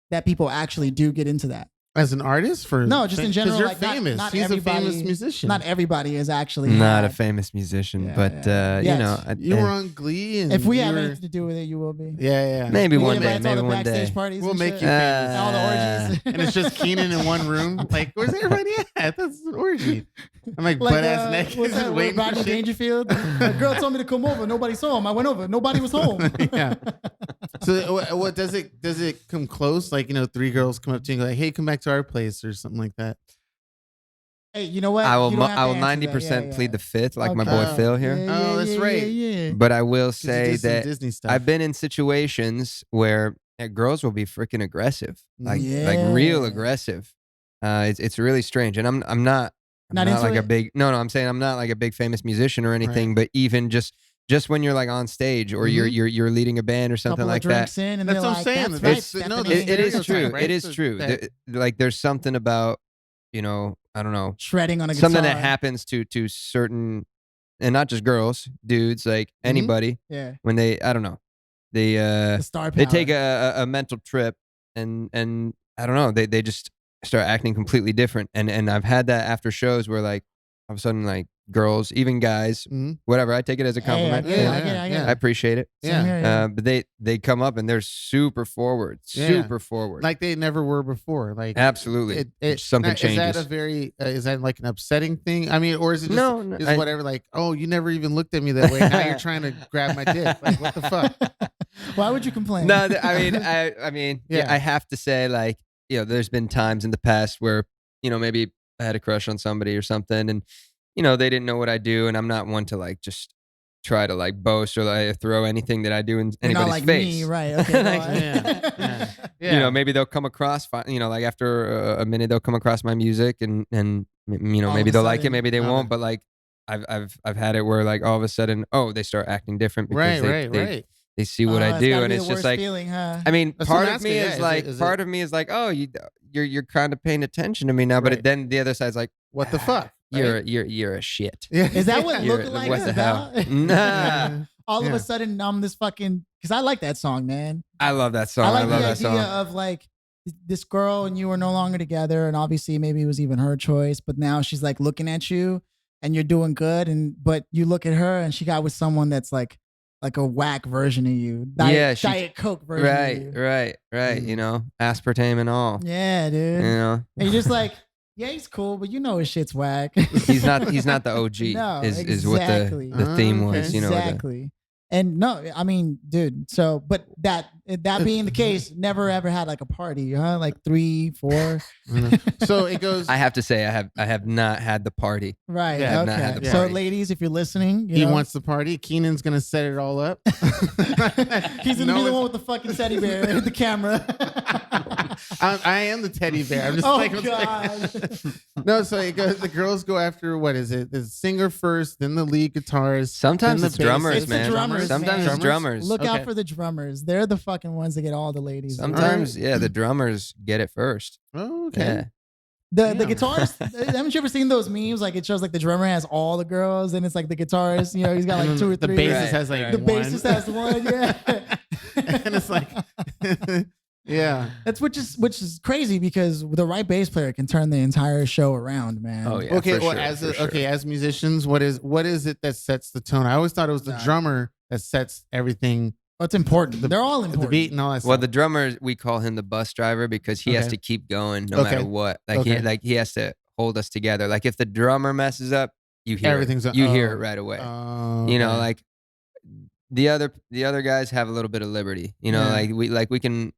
that people actually do get into that. As an artist, for No, just in general. because you're like, not- famous. Not He's a everybody- famous musician. Not everybody is actually Not a had- famous musician, Yeah, but yeah. you Yes. know, You were on Glee, and If we you have were- anything to do with it, you will be. yeah. maybe You one get day, invited to all maybe the one backstage day. parties We'll and make shit. you famous. all the orgies. And it's just Keenan in one room. Like, where's everybody at? That's an orgy. I'm like, butt ass naked, what's just that, waiting for Rodney shit. Dangerfield? The girl told me to come over. Nobody saw him. I went over. Nobody was home. Yeah. So what does it come close? Like, 3 girls come up to you and go like, hey, come back to our place or something like that. Hey, you know what? I will. You don't have to I will answer that. 90% Yeah, plead the fifth, like my Okay. boy Phil here. Oh, that's right. Yeah. But I will 'Cause you say did some that Disney stuff. I've been in situations where girls will be freaking aggressive, like Yeah. real aggressive. It's really strange, and I'm Not I'm into like it? a big I'm saying I'm not like a big famous musician or anything, but even just when you're like on stage or you're leading a band or something Couple like of that. drinks in, and That's they're what I'm like, saying. "That's It's- right, no, Stephanie." It is stereotype, true. right? It is So true. that- Like there's something about, you know, I don't know, Shredding on a guitar. something that happens to certain, and not just girls, dudes, like anybody, Yeah, when they, I don't know, they the star power. they take a mental trip, and I don't know, they just start acting completely different, and I've had that after shows where like all of a sudden like girls, even guys, whatever, I take it as a compliment. Hey, I get it. I appreciate it. Same here, yeah. But they come up and they're super forward, like they never were before. Like absolutely, something now, changes. Is that a very is that like an upsetting thing? I mean, or is it just, No, just whatever? Like, oh, you never even looked at me that way. Now you're trying to grab my dick. Like, what the fuck? Why would you complain? No, I mean, I have to say, like, you know, there's been times in the past where, you know, maybe I had a crush on somebody or something, and you know, they didn't know what I do, and I'm not one to like just try to like boast or like throw anything that I do in You're anybody's not like face. me, right? Okay, Yeah. You know, maybe they'll come across, you know, like after a minute, they'll come across my music, and you know, All maybe of a they'll like it, sudden, maybe they won't, but like I've had it where like all of a sudden, oh, they start acting different because right. they see what I it's do, gotta and be it's the just worst like, feeling, huh? I mean, That's part what I'm of me asking, is yeah, like, is part of me is like, oh, you're kind of paying attention to me now, but Right. then the other side's like, What the fuck? you're a shit. Yeah. Is that what You're- lookalike what is the hell? about? Nah. All of Yeah. a sudden, I'm this fucking because I like that song, man. I love that song. I like love the that idea song. of like this girl and you are no longer together, and obviously maybe it was even her choice, but now she's like looking at you and you're doing good, but you look at her and she got with someone that's like a whack version of you, Diet Coke version of you. Right. You know, aspartame and all. Yeah, dude. You know, And you're just like, yeah, he's cool, but you know his shit's whack. he's not the OG. No, is what exactly. the theme Okay. was. You know, Exactly. And no, I mean, dude. So, but that being the case, never ever had like a party, huh? Like 3, 4. So it goes. I have to say, I have not had the party. Right. Yeah, I've not had Okay. the So, party. ladies, if you're listening, He wants the party. Keenan's gonna set it all up. He's gonna be the one with the fucking teddy bear, the camera. I am the teddy bear. I'm just Oh, like, God. No, so it goes. The girls go after what is it? The singer first, then the lead guitarist. Sometimes then it's the drummers, bassist. It's the man. drummers, Sometimes man. it's drummers. Look out Okay. for the drummers. They're the fucking ones that get all the ladies. Sometimes, yeah, the drummers get it first. Oh, okay. Yeah. The Damn. guitarist, haven't you ever seen those memes? Like it shows like the drummer has all the girls, and it's like the guitarist, you know, he's got like 2 or 3. The bassist Right, has like right. The one. bassist has one, yeah. And it's like, yeah. That's which is crazy because the right bass player can turn the entire show around, man. Oh yeah. Okay. for Well, sure, for sure. as musicians, what is it that sets the tone? I always thought it was the Nah. drummer that sets everything, Oh, it's important. They're all important. the beat and all that Well, stuff. the drummer, we call him the bus driver because he has Okay. to keep going no Okay. matter what. Like Okay. he has to hold us together. Like if the drummer messes up, you hear Everything's it. You hear it right away. You know, okay. like the other guys have a little bit of liberty. You know, Yeah. we can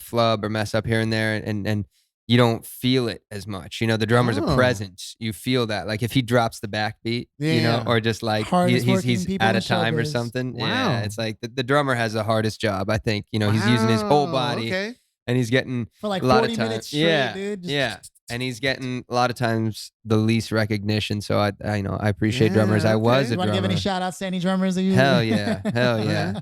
flub or mess up here and there, and you don't feel it as much. You know, the drummer's a Oh. presence. You feel that. Like if he drops the backbeat, you know, Yeah. or just like Hardest working he's people out in of time or showbiz. something. Wow. Yeah, it's like the drummer has the hardest job. I think. You know, he's using his whole Wow, body, Okay. and he's getting For like a lot 40 of time. minutes straight, Yeah, dude. Just- yeah. And he's getting a lot of times the least recognition. So I you know, I appreciate Yeah, drummers. I okay. was a You want to drummer. give any shout outs to any drummers that you? Hell yeah. Hell yeah.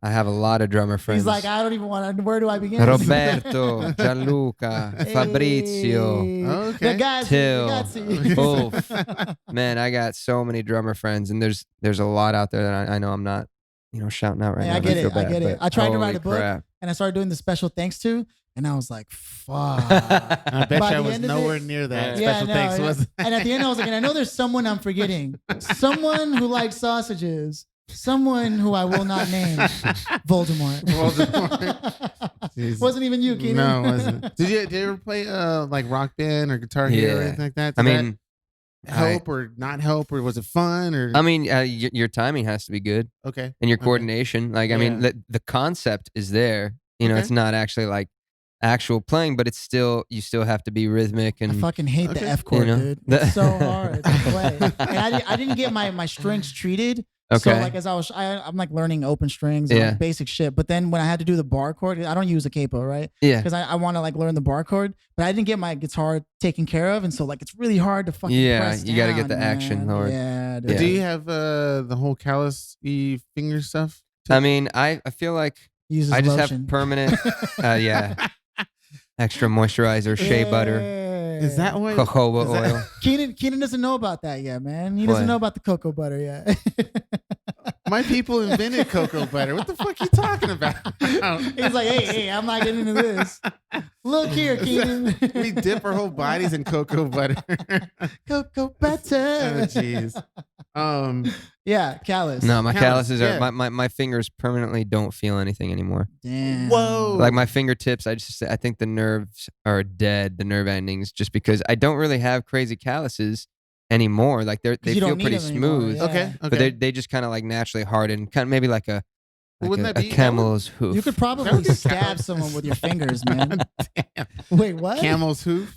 I have a lot of drummer friends. He's like, I don't even want to. Where do I begin? Roberto, Gianluca, Fabrizio, Okay. The guys. Till. Ragazzi. Oof. Man, I got so many drummer friends, and there's a lot out there that I know I'm not, you know, shouting out right Yeah, now. I get feel it. I bad, get it. but I tried to holy write a book. crap. And I started doing the special thanks to, and I was like, fuck. I bet By you I the was end of nowhere it- near that. Yeah, Special no, thanks yeah. was. And at the end, I was like, and I know there's someone I'm forgetting. Someone who likes sausages. Someone who I will not name. Voldemort. Jeez. Wasn't even you, Keenan. No, it wasn't. Did you ever play like Rock Band or Guitar Hero or Yeah. anything like that? I Did mean, that help or not help, or was it fun? Or your timing has to be good, okay, and your Okay. coordination. Like, I mean, the concept is there. You know, Okay. it's not actually like actual playing, but it's still, you still have to be rhythmic I and fucking hate the Okay. F chord, You know? dude. It's so hard to play. And I didn't get my strings treated So Okay. like as I'm like learning open strings and Yeah. like basic shit. But then when I had to do the bar chord, I don't use a capo, right? Yeah. Because I want to like learn the bar chord, but I didn't get my guitar taken care of, and so like it's really hard to fucking press You got to get the down, action, man. Lord. Yeah, But dude. do you have the whole callus-y finger stuff? I mean, I feel like Uses I just lotion. have permanent, extra moisturizer, shea butter, Is that what? jojoba is that- oil. Keenan doesn't know about that yet, man. He doesn't What? know about the cocoa butter yet. My people invented cocoa butter. What the fuck are you talking about? He's like, hey, I'm not getting into this. Look here, Keenan. We dip our whole bodies in cocoa butter. Cocoa Oh butter. jeez. Yeah, callus. No, my Callus, calluses yeah. are my fingers permanently don't feel anything anymore. Damn. Whoa. Like my fingertips, I think the nerves are dead, the nerve endings, just because I don't really have crazy calluses anymore. Like they You feel don't need pretty them anymore, smooth, yeah. Okay. but they just kind of like naturally harden, kind of maybe like a Wouldn't that be- camel's hoof. You could That probably would be stab callus. someone with your fingers, man. Damn. Wait, what? Camel's hoof.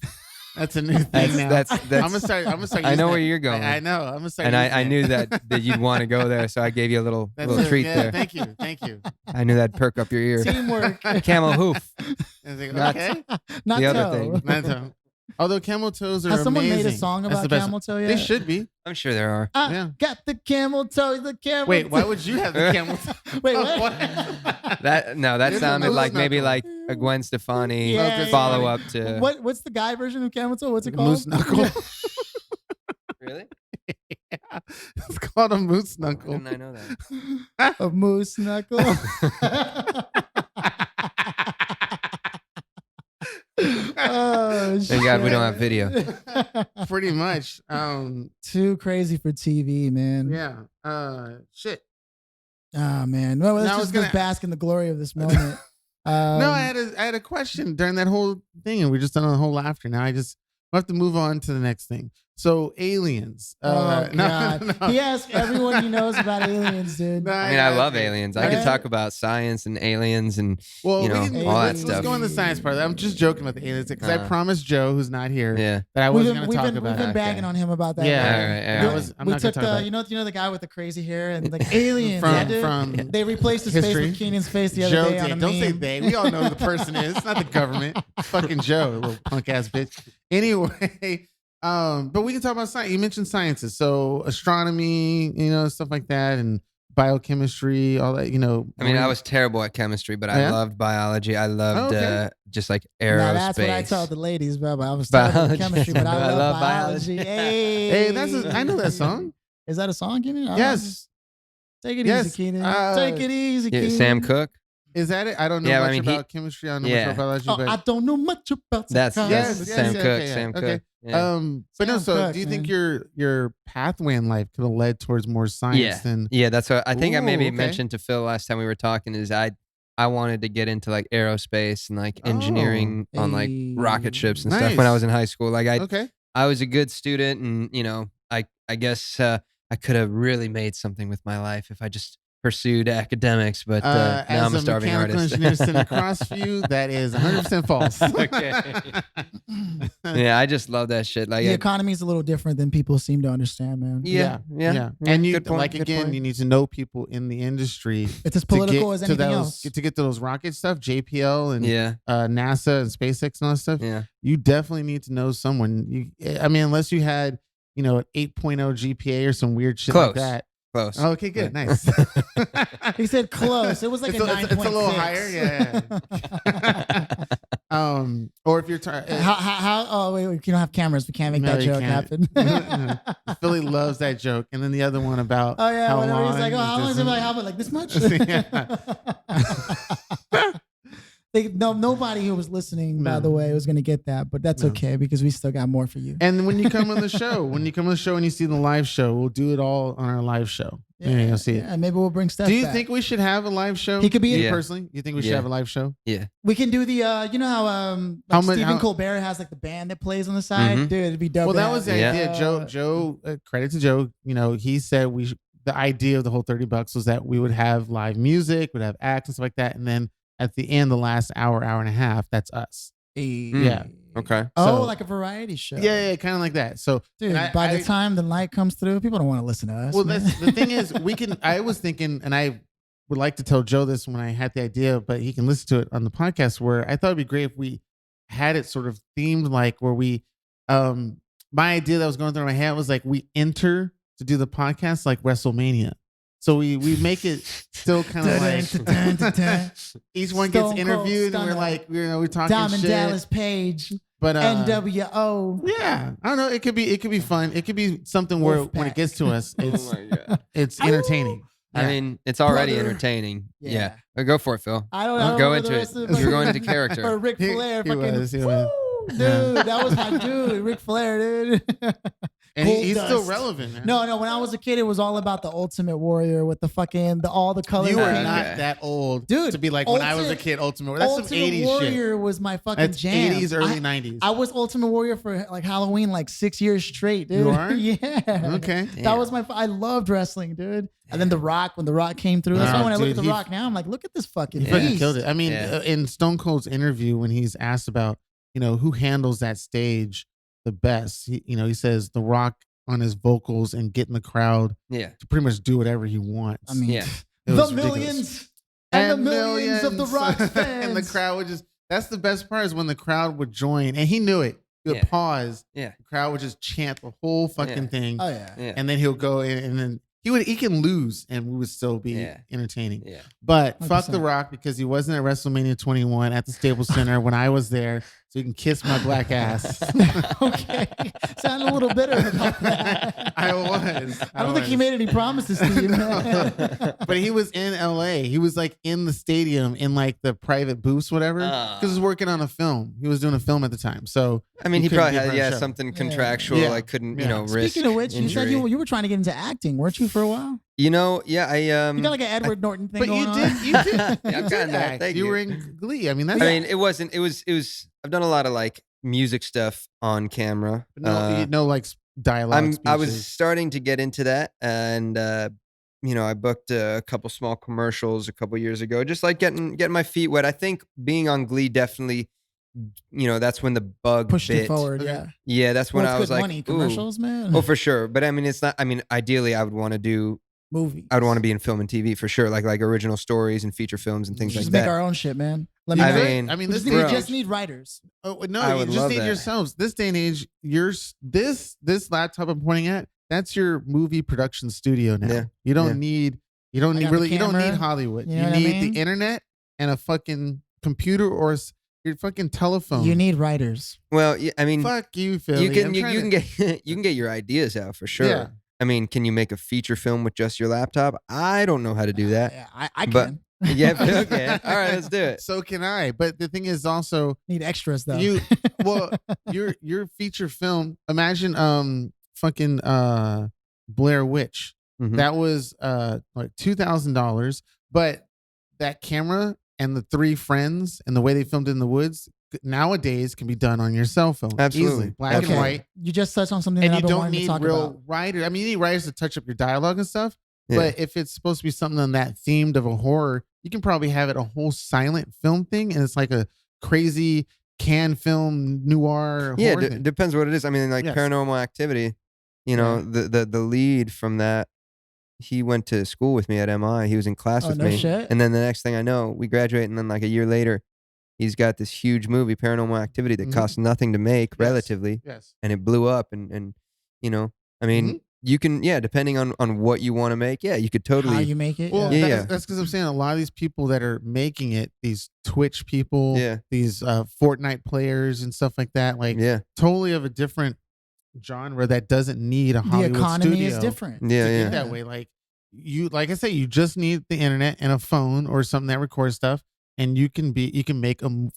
That's a new thing That's now. that's I'm that's. gonna start. I using know that. where you're going. I know. I'm gonna start. And using I it. knew that you'd want to go there, so I gave you a little That's treat yeah, there. Thank you. Thank you. I knew that'd perk up your ear. Teamwork. Camel hoof. I was like, Not- okay. Not The other toe. thing. Not toe. Although camel toes are Has someone amazing. made a song That's the about best. camel toe yet? They should be. I'm sure there are. I Yeah. got the camel toe, the camel Wait, why toe. would you have the camel toe? Wait, what? That You're sounded the like moose maybe knuckle. like a Gwen Stefani Yeah, follow yeah. up to. What's the guy version of camel toe? What's it called? Moose knuckle. Really? Yeah. It's called a moose Why knuckle. didn't I know that? A moose knuckle. Oh, Thank God we shit. don't have video. Pretty much. Too crazy for TV, man. Yeah. Shit. Oh man. Well, let's Now I was just gonna- bask in the glory of this moment. No, I had a question during that whole thing, and we just done a whole laughter. Now we'll have to move on to the next thing. So aliens. Oh no, god. no. He asked everyone he knows about aliens, dude. No, I mean, I love aliens. I Yeah. could talk about science and aliens and Well, you know, we can, all that let's stuff. go on the science part. I'm just joking about the aliens because I promised Joe, who's not here, yeah. that I We've wasn't been, going to talk we've about been it. bagging on him about that. Yeah, right? All right, I all was- right. I'm we not going took to talk the about you know the guy with the crazy hair and like aliens from, yeah, dude. from They replaced his history. face with Keenan's face the other Joe day on a did. Don't say meme. they. We all know who the person is. It's not the government. Fucking Joe, little punk ass bitch. Anyway, but we can talk about science. You mentioned sciences, so astronomy, stuff like that, and biochemistry, all that. I mean, I was terrible at chemistry, but I Yeah? loved biology. I loved okay. just like aerospace. Now that's what I tell the ladies, bro. I was terrible at Biology. chemistry, but I I love love biology. biology. Hey, I know that song. Is that a song, Keenan? Yes. Take it Yes. easy, Keenan. Uh, Take it easy, Yeah, Keenan. Sam Cooke. Is that it? I don't know Yeah, I much mean, about chemistry. I don't know yeah. much about biology, Oh, but I don't know much about That's psychology. Yes, Sam yes, Cooke. okay, yeah, Sam okay. Cooke. Yeah. but no. Sam So, Cooke, do you think man. your pathway in life could have led towards more science Yeah. than? Yeah, that's what I think. I Ooh, maybe okay. mentioned to Phil last time we were talking. Is I wanted to get into like aerospace and like engineering on like rocket ships and stuff when I Nice. was in high school. Like Okay. I was a good student, and I guess I could have really made something with my life if I just pursued academics. But now As I'm a starving mechanical artist. engineer sitting across from you, that is 100% false. Okay. Yeah, I just love that shit. Like, The economy is a little different than people seem to understand, man. yeah. And you Good point, like good again, point. you need to know people in the industry It's as to political get as to anything those else. to get to those rocket stuff, JPL and Yeah, NASA and SpaceX and all that stuff. yeah. You definitely need to know someone. I mean, unless you had an 8.0 GPA or some weird shit like Close. that. Close. Okay, good, Yeah. nice. He said close. It was like It's a 9.6. it's a little higher, yeah. Or if you're how? Oh wait, you don't have cameras. We can't make No, that you joke can't. happen. Philly loves that joke, and then the other one about Oh yeah, how whenever he's long like, oh, how long is this it? is- Like, how about like this much? Yeah. Nobody who was listening, by No. the way, was gonna get that, but that's No. okay because we still got more for you. And when you come on the show, and you see the live show, we'll do it all on our live show. Yeah, you'll see it. Yeah, maybe we'll bring Steph Do you back. think we should have a live show? He could be- You Yeah. personally. You think we should Yeah. have a live show? Yeah. we can do the you know how How like much- Stephen how- Colbert has like the band that plays on the side? Mhm. Dude, it'd be dope. Well, to that have- was the Yeah. idea. Joe, credit to Joe. He said the idea of the whole $30 was that we would have live music, would have acts and stuff like that, and then at the end, the last hour and a half, that's us. Yeah. Okay. Oh, So- like a variety show. Yeah, kind of like that. So, Dude, and by the time the light comes through, people don't want to listen to us. well, man. that's the thing is, I was thinking, and I would like to tell Joe this when I had the idea, but he can listen to it on the podcast. Where I thought it'd be great if we had it sort of themed, like where we, my idea that was going through my head was like we enter to do the podcast like WrestleMania. So we make it still kind of like each one gets Stone interviewed, Cold and we're Stunner. like, we're talking Diamond shit. Dallas Page, But NWO. yeah, I don't know. It could be fun. It could be something where Wolfpack. when it gets to us, it's Oh my God. it's entertaining. I mean, it's already Brother. entertaining. Yeah. Yeah. Go for it, Phil. I don't know. Go the into it. rest of the You're going fucking- into character. Or Ric Flair. He fucking, was. woo, dude, Yeah. that was my dude. Ric Flair, dude. And Gold he's still dust. relevant, man. No. When I was a kid, it was all about the Ultimate Warrior with the fucking all the colors. You were painted. not Okay. that old, Dude, to be like when I was a Ultimate- kid. Ultimate. That's some Ultimate 80s shit. Warrior was my fucking That's jam. 80s, early I, 90s. I was Ultimate Warrior for like Halloween, like 6 years straight, dude. You are? Yeah. Okay. That was my. I loved wrestling, dude. And then The Rock, when The Rock came through, that's Nah, why when I look dude, at The he- Rock now, I'm like, look at this fucking He fucking beast. killed it. I mean, Yeah. in Stone Cold's interview, when he's asked about, who handles that stage the best, he says The Rock on his vocals and getting the crowd Yeah. to pretty much do whatever he wants. I mean, Yeah. It the was millions ridiculous. and the millions of The Rock fans. And the crowd would just, that's the best part is when the crowd would join, and he knew it. He would Yeah. pause. Yeah. The crowd would just chant the whole fucking Yeah. thing. Oh yeah. Yeah. And then he'll go in, and then he can lose and we would still be Yeah. entertaining. Yeah. But fuck 100%. The Rock because he wasn't at WrestleMania 21 at the Staples Center when I was there, so he can kiss my black ass. Okay. Sound a little bitter about that. I was. I don't think he made any promises to you, man. But he was in LA. He was like in the stadium in like the private booths, whatever, because he was working on a film. He was doing a film at the time. So I mean, he couldn't probably be a had part of the show. something contractual, Yeah. like couldn't Yeah. risk. Speaking of which, you said injury. you were trying to get into acting, weren't you, for a while? Yeah, I You got like an Edward Norton thing But going you on. did. You did. I'm you did kinda- act. thank You you. were in Glee. I mean, that's. I mean, it wasn't. It was. I've done a lot of like music stuff on camera. no, like dialogue. I was speeches. starting to get into that, and I booked a couple small commercials a couple years ago, just like getting my feet wet. I think being on Glee definitely, that's when the bug Pushed bit. it forward, Okay. yeah. Yeah, that's when Well, I it's was good like, money. ooh. Commercials, man. Oh, for sure. But I mean, it's not. I mean, ideally, I would want to do. Movies. I would want to be in film and TV for sure, like original stories and feature films and things Just like make that. our own shit, man. Let me I know. mean, I mean, we this just day need, and just age. need writers. Oh no, I you would just love need that. yourselves. This day and age, this laptop I'm pointing at, that's your movie production studio now. Yeah. You don't Yeah. need you don't I need got the really you don't need camera. Hollywood. You You, know what I need mean? the internet and a fucking computer or your fucking telephone. You need writers. Well, yeah, I mean, Fuck you, Philly. you can I'm you, trying you can to- get you can get your ideas out for sure. Yeah. I mean, can you make a feature film with just your laptop? I don't know how to do that. Yeah, I But- can. Yeah, okay. All right, let's do it. So can I. But the thing is also Need extras though. you well your feature film. Imagine fucking Blair Witch. Mhm. That was like $2,000, but that camera and the three friends and the way they filmed it in the woods nowadays can be done on your cell phone. Absolutely. Easily, black Okay. and white. You just touched on something And that you I've been don't wanting to need talk real about. writers. I mean, you need writers to touch up your dialogue and stuff. Yeah. But if it's supposed to be something on that themed of a horror, you can probably have it a whole silent film thing, and it's like a crazy can film noir. Yeah, horror thing. depends what it is. I mean, like Yes. Paranormal Activity. The lead from that, he went to school with me at MI. He was in class Oh, with no me, shit. and then the next thing I know, we graduate, and then like a year later, he's got this huge movie, Paranormal Activity, that Mhm. costs nothing to make Yes. relatively, Yes. and it blew up. And I mean, Mm-hmm. you can, depending on what you want to make, you could How totally, you make it? Well, Yeah, that's, yeah. that's because I'm saying a lot of these people that are making it, these Twitch people, Yeah. these Fortnite players and stuff like that, like yeah, totally of a different genre that doesn't need a the Hollywood economy studio is different. to yeah, get yeah. that way. Like I say, you just need the internet and a phone or something that records stuff, and you can make a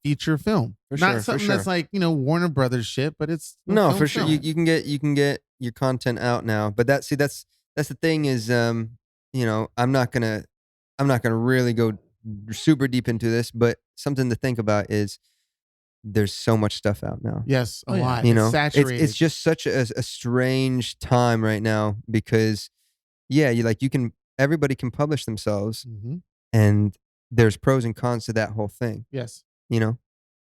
feature film. For Not sure, for something that's sure. like Warner Brothers shit, but it's a No, film for sure. film. You can get your content out now, but that's the thing is, I'm not gonna really go super deep into this, but something to think about is there's so much stuff out now. Yes, a Oh, yeah. lot. You It's know, saturated. it's just such a strange time right now because, everybody can publish themselves, Mhm. and there's pros and cons to that whole thing. Yes. You know,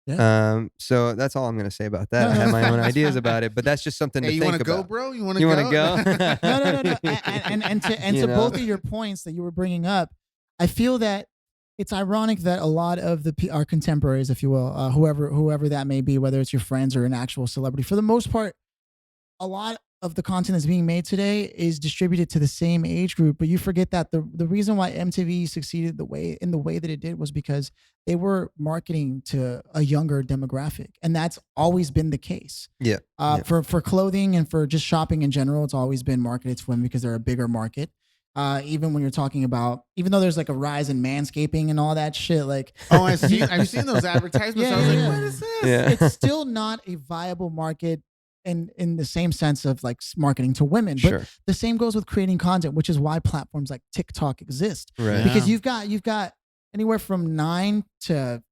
So that's all I'm gonna say about that. I have my own ideas about it, but that's just something Hey, to you think want to go, about. bro? You want You to want to go? No. And You to know? both of your points that you were bringing up, I feel that it's ironic that a lot of our contemporaries, if you will, whoever that may be, whether it's your friends or an actual celebrity, for the most part, a lot of the content that's being made today is distributed to the same age group. But you forget that the reason why MTV succeeded in the way that it did was because they were marketing to a younger demographic, and that's always been the case. Yeah. For clothing and for just shopping in general, it's always been marketed to women because they're a bigger market. Even when you're talking about, even though there's like a rise in manscaping and all that shit, like I've seen those advertisements. I was like, what is this? Yeah. it's still not a viable market in the same sense of like marketing to women. But Sure. the same goes with creating content, which is why platforms like TikTok exist. Right. Because Yeah. you've got anywhere from 9 to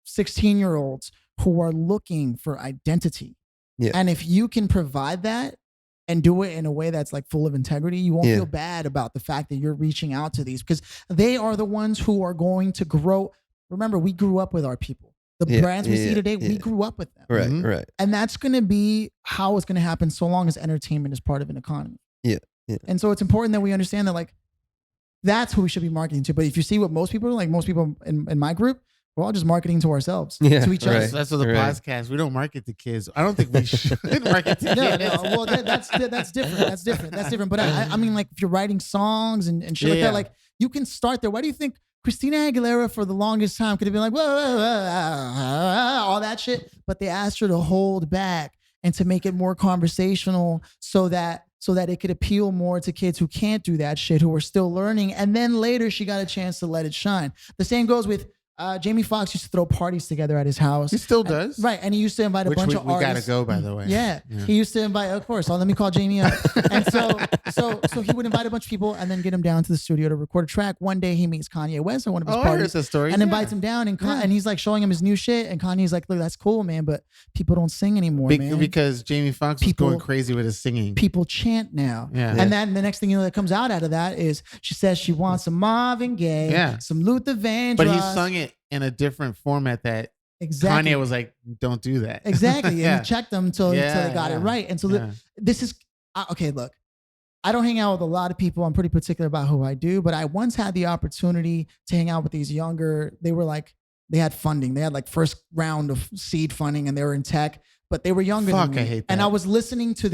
16-year-olds who are looking for identity. Yeah. And if you can provide that and do it in a way that's like full of integrity, you won't Yeah. feel bad about the fact that you're reaching out to these, because they are the ones who are going to grow. Remember, we grew up with our people. The Yeah, brands we see yeah, today, we yeah. grew up with them. Right. Mhm. Right. And that's going to be how it's going to happen so long as entertainment is part of an economy. Yeah, yeah. And so it's important that we understand that like that's who we should be marketing to. But if you see what most people are, like most people in my group, we're all just marketing to ourselves, Yeah, to each right. other. That's what the Right. podcast. We don't market to kids. I don't think we should market to No, kids. well, that's different. That's different. But I mean, like if you're writing songs and shit like Yeah. that, like you can start there. Why do you think Christina Aguilera for the longest time could have been like, whoa, whoa, whoa, all that shit, but they asked her to hold back and to make it more conversational so that it could appeal more to kids who can't do that shit, who are still learning. And then later she got a chance to let it shine. The same goes with Jamie Foxx used to throw parties together at his house. He still does. Right. And he used to invite a Which bunch we of gotta artists. go, by the way. Yeah. He used to invite, of course. So let me call Jamie up. And so he would invite a bunch of people and then get him down to the studio to record a track. One day he meets Kanye West at one of his Oh, I heard parties the story. and invites him down, and he's like showing him his new shit. And Kanye's like, look, that's cool, man, but people don't sing anymore, man. Because Jamie Foxx was People- going crazy with his singing. People chant now. Yeah. And then the next thing you know that comes out of that is she says she wants some Marvin Gaye, Yeah. some Luther Vandross. But he sung it in a different format that exactly. Kanye was like, don't do that. Exactly. Yeah. And he checked them until they got it yeah. right. And so Yeah. this is, okay, look, I don't hang out with a lot of people. I'm pretty particular about who I do, but I once had the opportunity to hang out with these younger, they were like, they had funding. They had like first round of seed funding and they were in tech, but they were younger Fuck, than me. I hate And that. I was listening to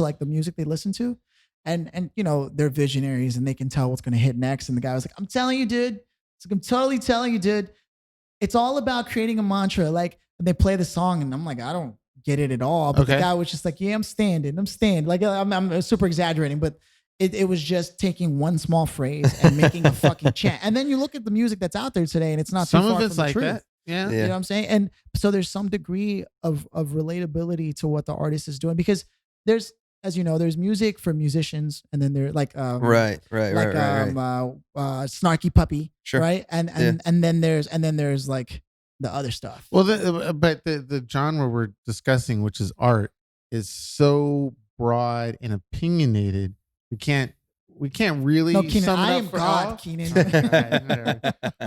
like the music they listen to. And you know, they're visionaries and they can tell what's going to hit next. And the guy was like, I'm telling you, dude. It's like, I'm totally telling you, dude. It's all about creating a mantra. Like they play the song and I'm like, I don't get it at all. But the Okay. guy was just like, yeah, I'm standing. Like I'm super exaggerating, but it was just taking one small phrase and making a fucking chant. And then you look at the music that's out there today and it's not too Some far of it's from the like truth. that. Yeah. You know what I'm saying? And so there's some degree of relatability to what the artist is doing, because there's, as you know, there's music for musicians, and then they're like Right. Snarky Puppy, Sure. right? And then there's like the other stuff. Well, but the genre we're discussing, which is art, is so broad and opinionated. We can't really No, Keenan, sum it I up am for God, all. Keenan. Whatever.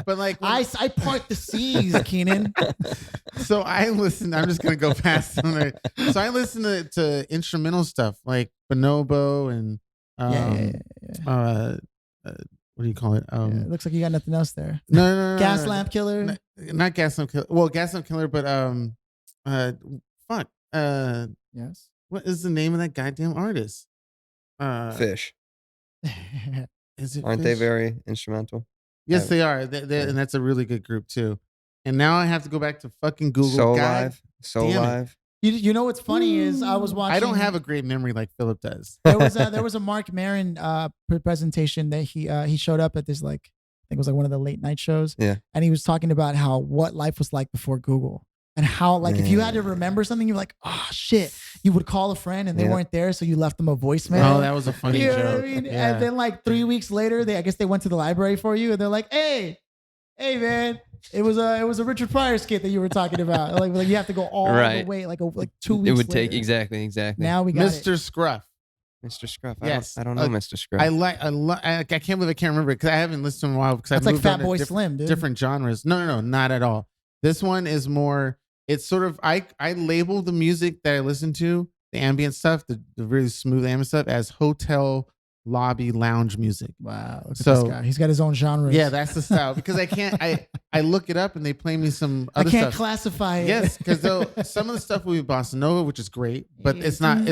But like, I part the seas, Keenan. so I listen. I'm just gonna go past on it. So I listen to instrumental stuff like Bonobo and what do you call it? It looks like you got nothing else there. No, Gas no. Lamp Killer. Not Gas Lamp Killer. Well, Gas Lamp Killer, but fuck. Yes. What is the name of that goddamn artist? Fish. Is it Aren't they Fish? very instrumental? Yes, they are. And that's a really good group too. And now I have to go back to fucking Google. So God Live. So damn it. Live. You know what's funny is I was watching. I don't have a great memory like Philip does. there was a Mark Maron presentation that he showed up at this, like, I think it was like one of the late night shows. Yeah. And he was talking about what life was like before Google, and how like if you had to remember something, you're like, oh shit, you would call a friend and they weren't there, so you left them a voicemail. Oh, that was a funny You know joke. what I mean? Yeah. And then like 3 weeks later, I guess they went to the library for you, and they're like, hey man, it was a Richard Pryor skit that you were talking about. like you have to go all the Right. way like 2 weeks. It would take later. exactly. Now we got Mr. Scruff. Mr. Scruff. Yes. I don't know Mr. Scruff. I can't believe I can't remember it because I haven't listened to him in a while because I've It's like moved on Fat to Boy Slim, dude. different genres. No, not at all. This one is more. It's sort of I label the music that I listen to, the ambient stuff, the really smooth ambient stuff, as hotel lobby lounge music. Wow. Look at So- this guy. He's got his own genres. Yeah, that's the style because I can't. I look it up and they play me some I other can't stuff. classify it. Yes, because some of the stuff will be bossa nova, which is great, but it's not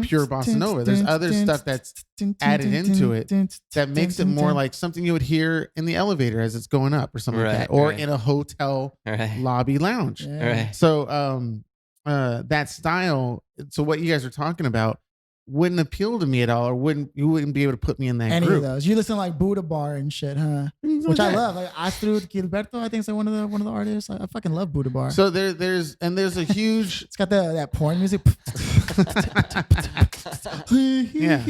pure bossa nova. There's other stuff that's added into it that makes it more like something you would hear in the elevator as it's going up or something like that, or in a hotel lobby lounge. Yeah. So that style. So what you guys are talking about wouldn't appeal to me at all, or you wouldn't be able to put me in that Any group. of those. You listen to like Buddha Bar and shit, huh? Which I love. Like Astrid Gilberto, I think is like one of the artists. I fucking love Buddha Bar. So there's a huge. It's got that porn music. Yeah.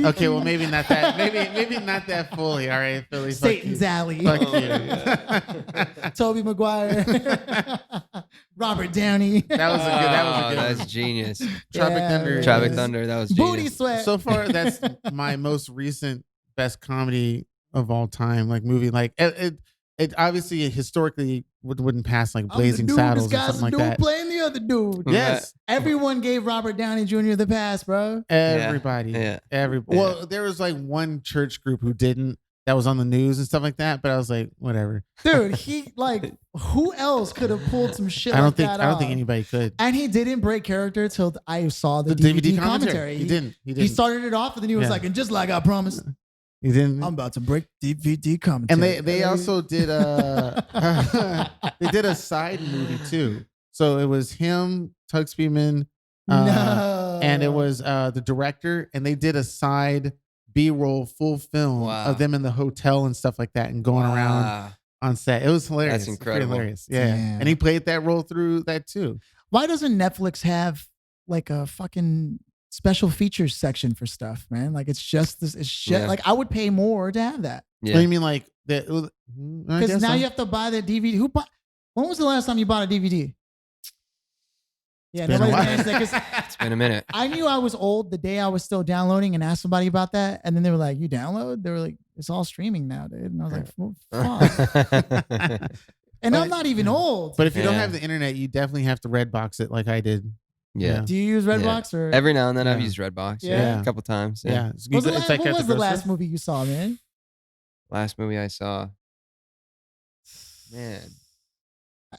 Okay, well maybe not that. Maybe not that fully. All right, Philly. Satan's Alley. Fuck you. Toby Maguire. Robert Downey. That was a good. That's genius. Tropic Thunder. Tropic Thunder. That was Booty genius. Sweat. So far, that's my most recent best comedy of all time. Like movie, like it obviously historically wouldn't pass like Blazing Saddles or something like that. Playing the other dude. Yes, Everyone gave Robert Downey Jr. the pass, bro. everybody. Yeah. Well, there was like one church group who didn't. That was on the news and stuff like that. But I was like, whatever. Dude, he like who else could have pulled some shit I don't like think that I don't off? think anybody could. And he didn't break character till I saw the The DVD commentary. He didn't. He started it off and then he was like, and just like I promised, He didn't. I'm about to break DVD commentary. And they also did they did a side movie too. So it was him, Tug Speedman, no. and it was the director, and they did a side B-roll full film of them in the hotel and stuff like that, and going around on set. It was hilarious. That's incredible. Pretty hilarious. Yeah. Damn. And he played that role through that too. Why doesn't Netflix have like a fucking special features section for stuff, man? Like it's just this. It's shit. Yeah. Like I would pay more to have that. Yeah. What do you mean, like that? Because now you have to buy the DVD. When was the last time you bought a DVD? Yeah, been a nobody's while. gonna answer that 'cause It's been a minute. I knew I was old the day I was still downloading and asked somebody about that. And then they were like, you download? They were like, it's all streaming now, dude. And I was like, well, fuck. And I'm not even old. But if you don't Yeah. have the internet, you definitely have to Redbox it like I did. Yeah. Do you use Redbox or? Every now and then I've Yeah. used Redbox. Yeah. Yeah. A couple times. Yeah. Yeah. What was the last movie you saw, man? Last movie I saw. Man.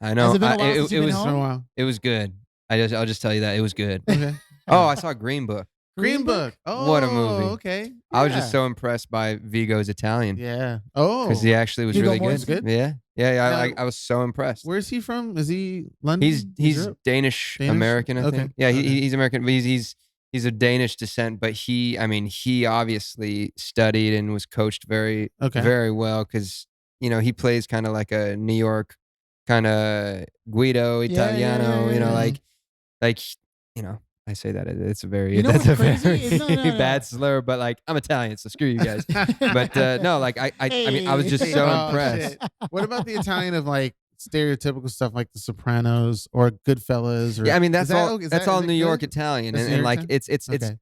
I Has know. it been a while It, since it you've been was home? For a while. it was good. I'll just tell you that it was good. Okay. Oh, I saw Green Book. Green Book. Oh, What a movie. Okay. I was Yeah. just so impressed by Vigo's Italian. Yeah. Oh. Because he actually was Viggo really Mortensen? good. Good? Yeah. Yeah. Now, I was so impressed. Where's he from? Is he London? He's Europe? Danish, Danish? American, I Okay. think. Yeah, Okay. he's American, but he's of Danish descent. But he obviously studied and was coached very well because he plays kind of like a New York kind of Guido Italiano. I say that it's a very You know that's a what's crazy? very No. bad slur, but like I'm Italian, so screw you guys. But no, like I mean I was just so Oh, impressed. shit. What about the Italian of like stereotypical stuff like The Sopranos or Goodfellas? Or, Yeah, I mean is that's all. is That's that- all is it New York good? Italian, That's and, New and York like Italian? it's Okay.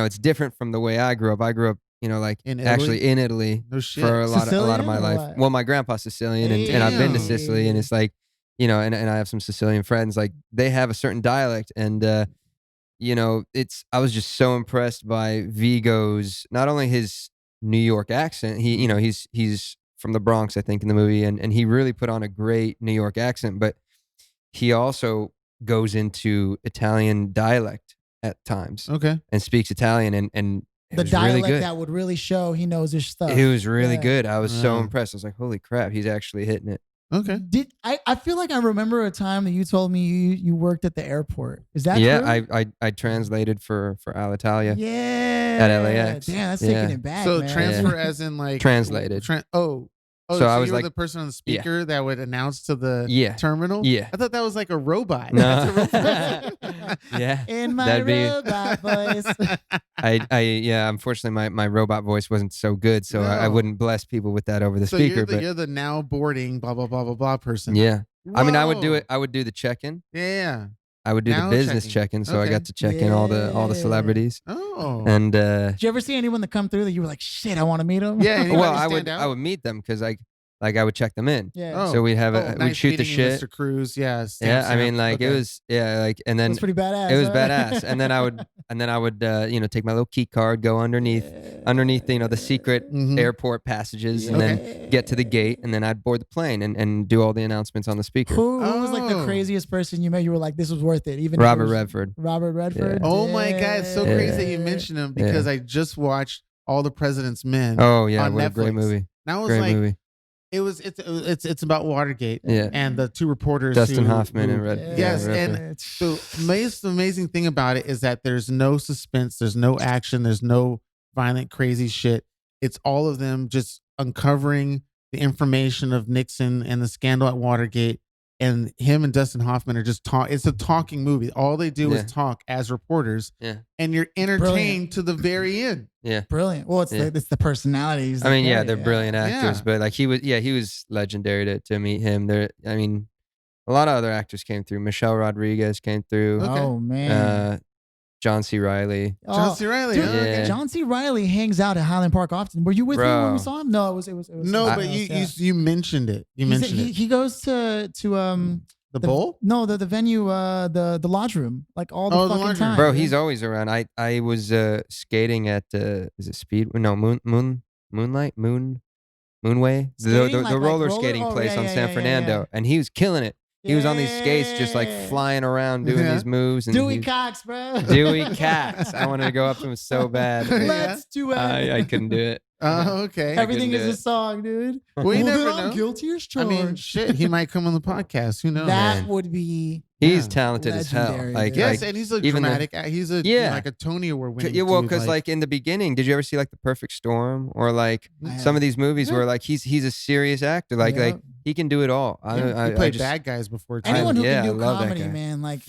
it's different from the way I grew up. I grew up, like In Italy? actually in Italy No shit. for a lot of Sicilian my or life. what? Well, my grandpa's Sicilian, and I've been to Damn. Sicily, and it's like and I have some Sicilian friends. Like they have a certain dialect, and I was just so impressed by Vigo's not only his New York accent. He's from the Bronx, I think, in the movie, and he really put on a great New York accent, but he also goes into Italian dialect at times Okay. and speaks Italian, and it The was dialect really good. that would really show he knows his stuff. It was really Yeah. good. I was so Wow. impressed. I was like, holy crap, he's actually hitting it. Okay. I feel like I remember a time that you told me you worked at the airport. Is that Yeah, true? I translated for Alitalia. Yeah. At LAX. Damn, that's Yeah. taking it back. So man. transfer as in like Translated. So I was you were like- the person on the speaker that would announce to the Yeah. terminal? Yeah. I thought that was like a robot. No. That's a robot. Yeah. In my That'd be- robot voice. Unfortunately my robot voice wasn't so good, so I No. wouldn't bless people with that over the So speaker. you're the now boarding blah blah blah blah blah person. Yeah. I mean, I would do Whoa. it. I would do the check-in. Yeah. I would do Now the business checking. check-in, so I Okay. got to check in all the Yeah. celebrities. Oh. And Did you ever see anyone that come through that you were like, shit, I want to meet him? Yeah, anybody well, stand I out? would meet them because like like I would check them in. Yeah. So we'd have nice we'd shoot the meeting you, shit. Mr. Cruz. Yeah. Yeah, I mean, like it was, like, and then That's pretty badass. it was right? badass. And then I would, take my little key card, go underneath, the secret airport passages, and then get to the gate, and then I'd board the plane and do all the announcements on the speaker. Who was like the Oh. craziest person you met? You were like, this was worth it. Even if it Robert was- Redford. Robert Redford. Oh my God, it's so crazy that you Yeah. mentioned him because I just watched All the President's Men. Oh yeah, on what a great Netflix. movie. And I was Great like, movie. it's about Watergate. Yeah. And the two reporters, Dustin who- Hoffman who- and Red. Yes, Redford. and the most amazing thing about it is that there's no suspense, there's no action, there's no violent, crazy shit. It's all of them just uncovering the information of Nixon and the scandal at Watergate. And him and Dustin Hoffman are just talk. It's a talking movie. All they do Yeah. is talk as reporters. Yeah. And you're entertained to the very end. Brilliant. Well, it's the personalities. I mean, that they're carry, brilliant actors, Yeah. but like he was legendary to meet him. I mean, a lot of other actors came through. Michelle Rodriguez came through. Okay. Oh man. John C. Reilly. John C. Reilly. Dude, huh? Yeah. John C. Reilly hangs out at Highland Park often. Were you with him when Bro. we saw him? No, it was. No, something but else, you mentioned it. You He's- mentioned it. He goes to The bowl? No, the venue, the lodge room, like all the Oh, the fucking lodge room. time. Bro, yeah. he's always around. I was skating at is it Speed? No, Moonway, Skating, the like roller roller? skating Oh, place yeah, on yeah, San yeah, Fernando, yeah. and he was killing it. He was on these skates, just like Yeah. flying around doing Yeah. these moves. And Dewey he- Cox, bro. Dewey Cox. I wanted to go up to him so bad. Yeah. Let's do it. I couldn't do it. Oh, okay. Everything couldn't is do a it. song, dude. Well, you Well, never then I'm know. guilty as I charged. mean, shit, he might come on the podcast. Who knows? that Man. would be He's Yeah. talented as hell. Legendary, Like, dude. Yes, like and he's a even the- dramatic. He's a Yeah. like a Tony Award winning. yeah, well, dude, because like in the beginning, did you ever see like The Perfect Storm or like I some have- of these movies Yeah. where like he's a serious actor, like Yep. he can do it all. he I played just, bad guys before. Too. anyone who yeah, can I do love that comedy, guy. man, like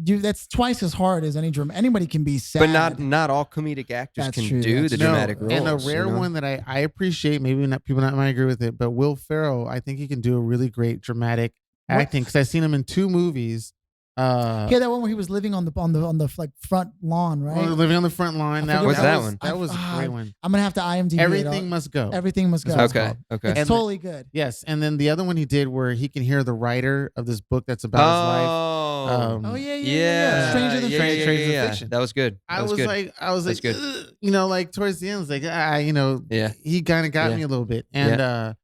dude, that's twice as hard as anybody can be sad. but not all comedic actors That's can true, do that's the true. dramatic roles. And a you rare know? one that I appreciate, maybe not people not might agree with it, but Will Ferrell, I think he can do a really great dramatic What- acting because I've seen him in 2 movies. Yeah, that one where he was living on the like front lawn, right? Living on the front line. I That, forget What's that that was, one? That was a Ah, great one. I'm gonna have to IMDb it. Everything must go. Everything must go. That's what it's Okay, called. okay. It's And- totally good. Yes, and then the other one he did where he can hear the writer of this book that's about his life. Oh, Oh yeah, yeah, Stranger than yeah, Fiction. yeah, Stranger yeah, Than yeah. Fiction. That was good. That I was good. like, That's good. like towards the end, it's like, Yeah. he kind of got Yeah. me a little bit, and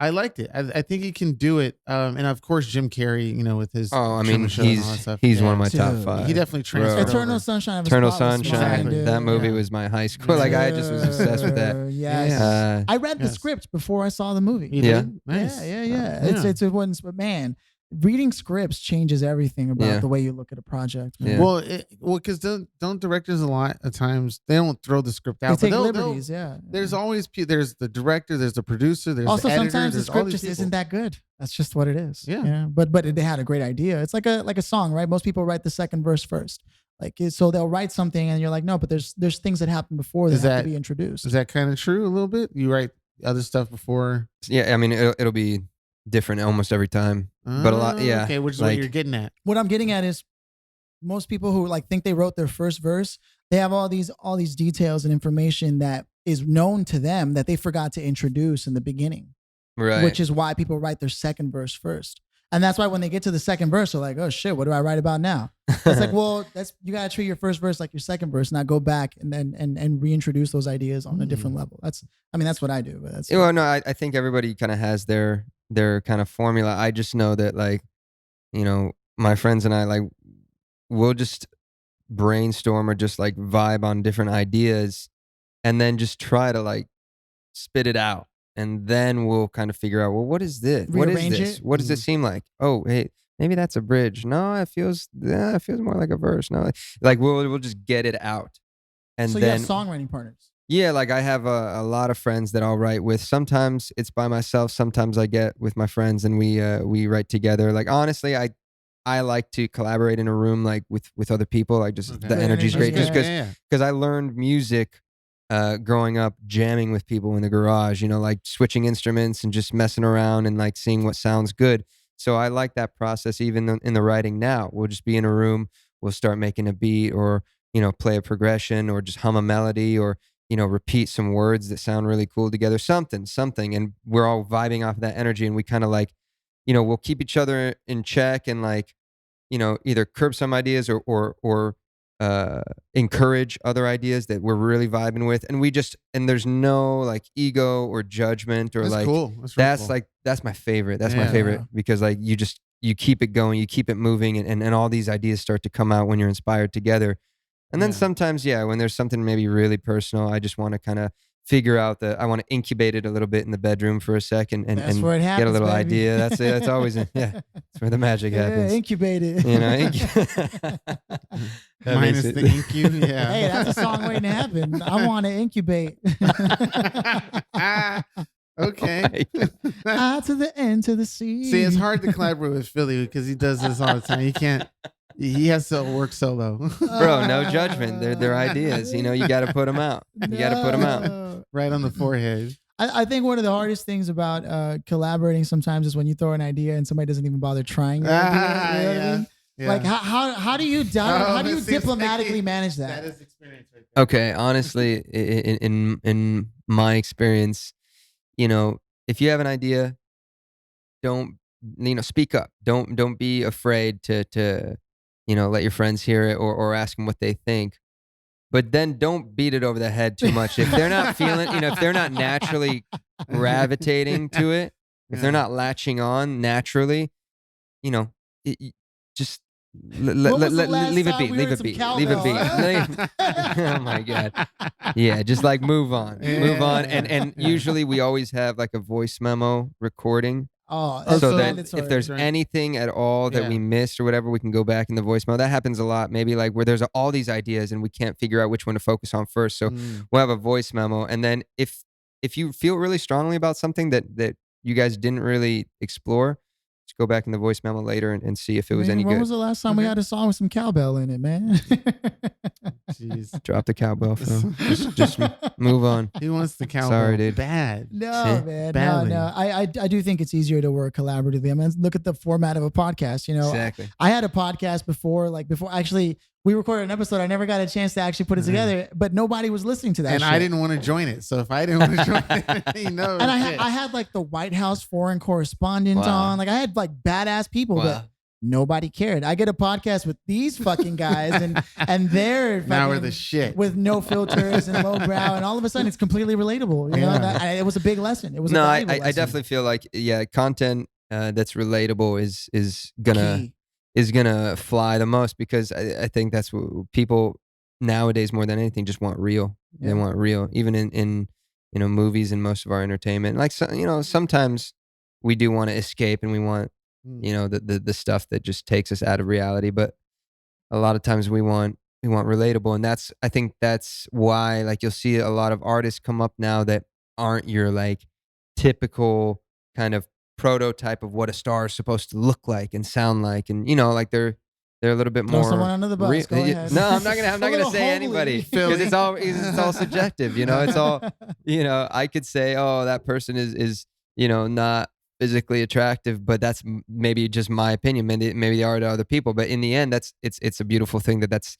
I liked it. I think he can do it. And of course, Jim Carrey, with his Oh, I Truman mean, Show and all that stuff. he's Yeah. one of my top Dude. 5. He definitely transferred. Bro. Eternal over. Sunshine of a Eternal Spotless Mind, Sunshine. dude. That movie Yeah. was my high school. Like I just was obsessed with that. Yes. Yeah. I read the Yes. script before I saw the movie. You Yeah. did? Nice. Yeah. It's it wasn't, but man, reading scripts changes everything about Yeah. the way you look at a project. Man. Yeah. Well, because don't directors a lot of times they don't throw the script They out, take but liberties. Yeah. there's always there's the director, there's the producer, there's Also, the editor, sometimes the there's all script these just people. isn't that good. That's just what it is. Yeah. But they had a great idea. It's like a song, right? Most people write the second verse first. So they'll write something and you're like, no, but there's things that happen before that Is have that- to be introduced. Is that kind of true a little bit? You write other stuff before, Yeah, I mean, it'll be different almost every time. But a lot- yeah, Okay, which is what like- you're getting at. What I'm getting at is most people who think they wrote their first verse, they have all these details and information that is known to them that they forgot to introduce in the beginning, Right. which is why people write their second verse first. And that's why when they get to the second verse, they're like, oh shit, what do I write about now? It's like, well, you gotta treat your first verse like your second verse, not go back and then and reintroduce those ideas on a different level. That's what I do. But that's Well, no, I think everybody kind of has their kind of formula. I just know that my friends and I we'll just brainstorm or just vibe on different ideas and then just try to spit it out. And then we'll kind of figure out, well, what is this? What is Rearrange this? it? What does this seem like? Oh, hey, maybe that's a bridge. No, it feels more like a verse. No, we'll just get it out. And so then you have songwriting partners. yeah, I have a lot of friends that I'll write with. Sometimes it's by myself. Sometimes I get with my friends and we write together. Honestly, I like to collaborate in a room with other people. The Good energy's great. energy, Just yeah. because I learned music growing up, jamming with people in the garage. Switching instruments and just messing around and seeing what sounds good. So I like that process. Even in the writing now, we'll just be in a room. We'll start making a beat or play a progression or just hum a melody or repeat some words that sound really cool together, something, and we're all vibing off of that energy, and we kind of like, we'll keep each other in check and like, either curb some ideas or encourage other ideas that we're really vibing with, and there's no like ego or judgment or That's like cool. That's really cool. like that's my favorite. That's my Yeah. favorite because like you keep it going, you keep it moving, and all these ideas start to come out when you're inspired together. And then Yeah. sometimes, when there's something maybe really personal, I just want to kind of figure out I want to incubate it a little bit in the bedroom for a second and That's where it happens, get a little baby. idea. That's it. That's always, that's where the magic happens. Incubated. That Minus makes it- the incu. Yeah. Hey, that's a song waiting to happen. I want to incubate. Okay. I to the end to the sea. See, it's hard to collaborate with Philly because he does this all the time. He can't. He has to work solo. Bro, no judgment. They're ideas. You got to put them out. You got to put them out. No. Right on the forehead. I think one of the hardest things about collaborating sometimes is when you throw an idea and somebody doesn't even bother trying your idea. You know what I mean? Yeah. Like how do you it seems diplomatically like manage That that? is experience right there. Okay, honestly, in my experience, if you have an idea, don't speak up. Don't be afraid to let your friends hear it or ask them what they think. But then don't beat it over the head too much. If they're not feeling, if they're not naturally gravitating to it, if they're not latching on naturally, just When was the last leave it time be. we Leave heard it be. some Leave it be. cowbell? Oh my God. Yeah, just like move on. Move on. And usually we always have like a voice memo recording. Oh, So so that mandatory. if there's right. anything at all that Yeah. we missed or whatever, we can go back in the voicemail. That happens a lot. Maybe like where there's all these ideas and we can't figure out which one to focus on first. So we'll have a voice memo. And then if you feel really strongly about something that you guys didn't really explore, just go back in the voice memo later and see if it was any when good. was the last time we Okay. had a song with some cowbell in it, man? Jeez. Drop the cowbell, Phil. just move on. He wants the cowbell Sorry, dude. bad. No, See? man. Badly. No. I do think it's easier to work collaboratively. I mean, look at the format of a podcast. Exactly. I had a podcast before actually we recorded an episode. I never got a chance to actually put it together, but nobody was listening to that. And shit. I didn't want to join it. So if I didn't want to join it, he knows. And shit. I had like the White House foreign correspondent Wow. on. Like I had like badass people, Wow. but nobody cared. I get a podcast with these fucking guys, and they're Now we're fucking the shit. with no filters and low brow, and all of a sudden it's completely relatable. You know, Yeah. it was a big lesson. It was No, a I valuable lesson. definitely feel like content that's relatable is gonna Key. is gonna fly the most because I think that's what people nowadays more than anything just want real. Yeah. They want real, even in movies and most of our entertainment. Like sometimes we do want to escape and we want the stuff that just takes us out of reality, but a lot of times we want relatable, and I think that's why like you'll see a lot of artists come up now that aren't your like typical kind of prototype of what a star is supposed to look like and sound like, and like they're a little bit Throw more someone under the bus. Go ahead. No, I'm not gonna A little say homely. anybody Philly. because it's all subjective. It's all I could say, oh, that person is not physically attractive, but that's maybe just my opinion. Maybe they are to other people, but in the end, it's a beautiful thing that's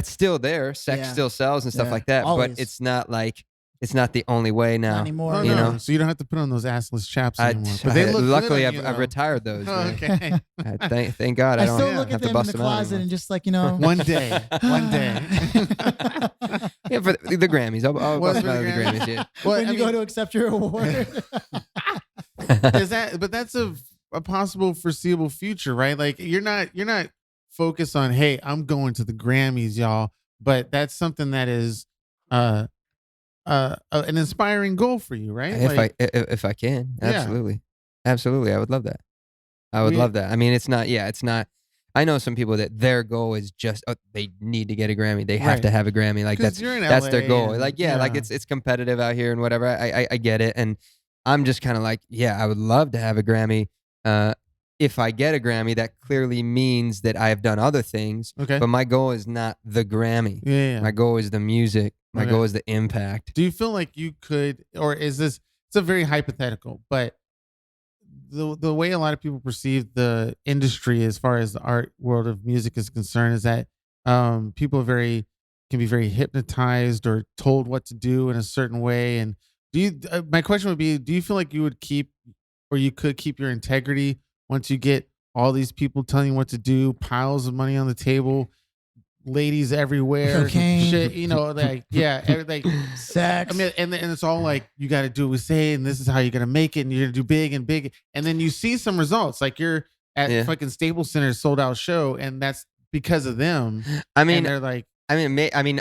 still there. Sex Yeah. still sells and stuff Yeah. like that, Always. but it's not like it's not the only way Not now. anymore. Oh, you no. know? So you don't have to put on those assless chaps anymore. But they look luckily good on you, I've though. retired those. Oh, man. okay. Thank God I I don't still yeah. look have at to them in bust the them out closet anymore. and just like One day. One day. Yeah, for the Grammys. I'll Was bust for them out the of the Grammys? Grammys. Yeah. Well, when I you go mean, to accept your award. but that's a possible foreseeable future, right? Like you're not focused on, hey, I'm going to the Grammys, y'all. But that's something that is an inspiring goal for you, right? If I can, Yeah. absolutely, I would love that. I would We- love that. I mean, it's not. I know some people that their goal is just they need to get a Grammy. They have Right. to have a Grammy. Like 'Cause you're in that's their LA goal. and- Like like it's competitive out here and whatever. I get it, and I'm just kind of like, yeah, I would love to have a Grammy. If I get a Grammy, that clearly means that I have done other things. Okay. But my goal is not the Grammy. Yeah. My goal is the music. My Okay. goal is the impact. Do you feel like you could, or is this? It's a very hypothetical, but the way a lot of people perceive the industry as far as the art world of music is concerned is that people are very can be very hypnotized or told what to do in a certain way. And do you? My question would be: do you feel like you would keep, or you could keep your integrity once you get all these people telling you what to do, piles of money on the table, ladies everywhere, Cocaine. shit, like like Sex. I mean, and it's all like you got to do what we say, and this is how you're gonna make it, and you're gonna do big and big, and then you see some results, like you're at Yeah. fucking Staples Center sold out show, and that's because of them. I mean, and they're like,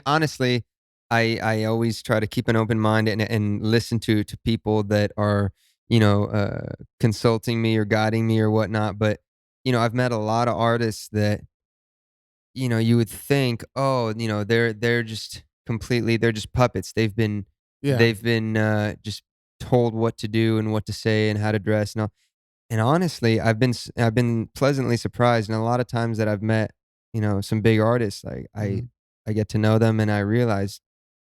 honestly, I always try to keep an open mind and listen to people that are, consulting me or guiding me or whatnot. But, I've met a lot of artists that, you would think, oh, they're just they're just puppets. They've been just told what to do and what to say and how to dress and all. And honestly, I've been pleasantly surprised. And a lot of times that I've met, some big artists, like I get to know them and I realize,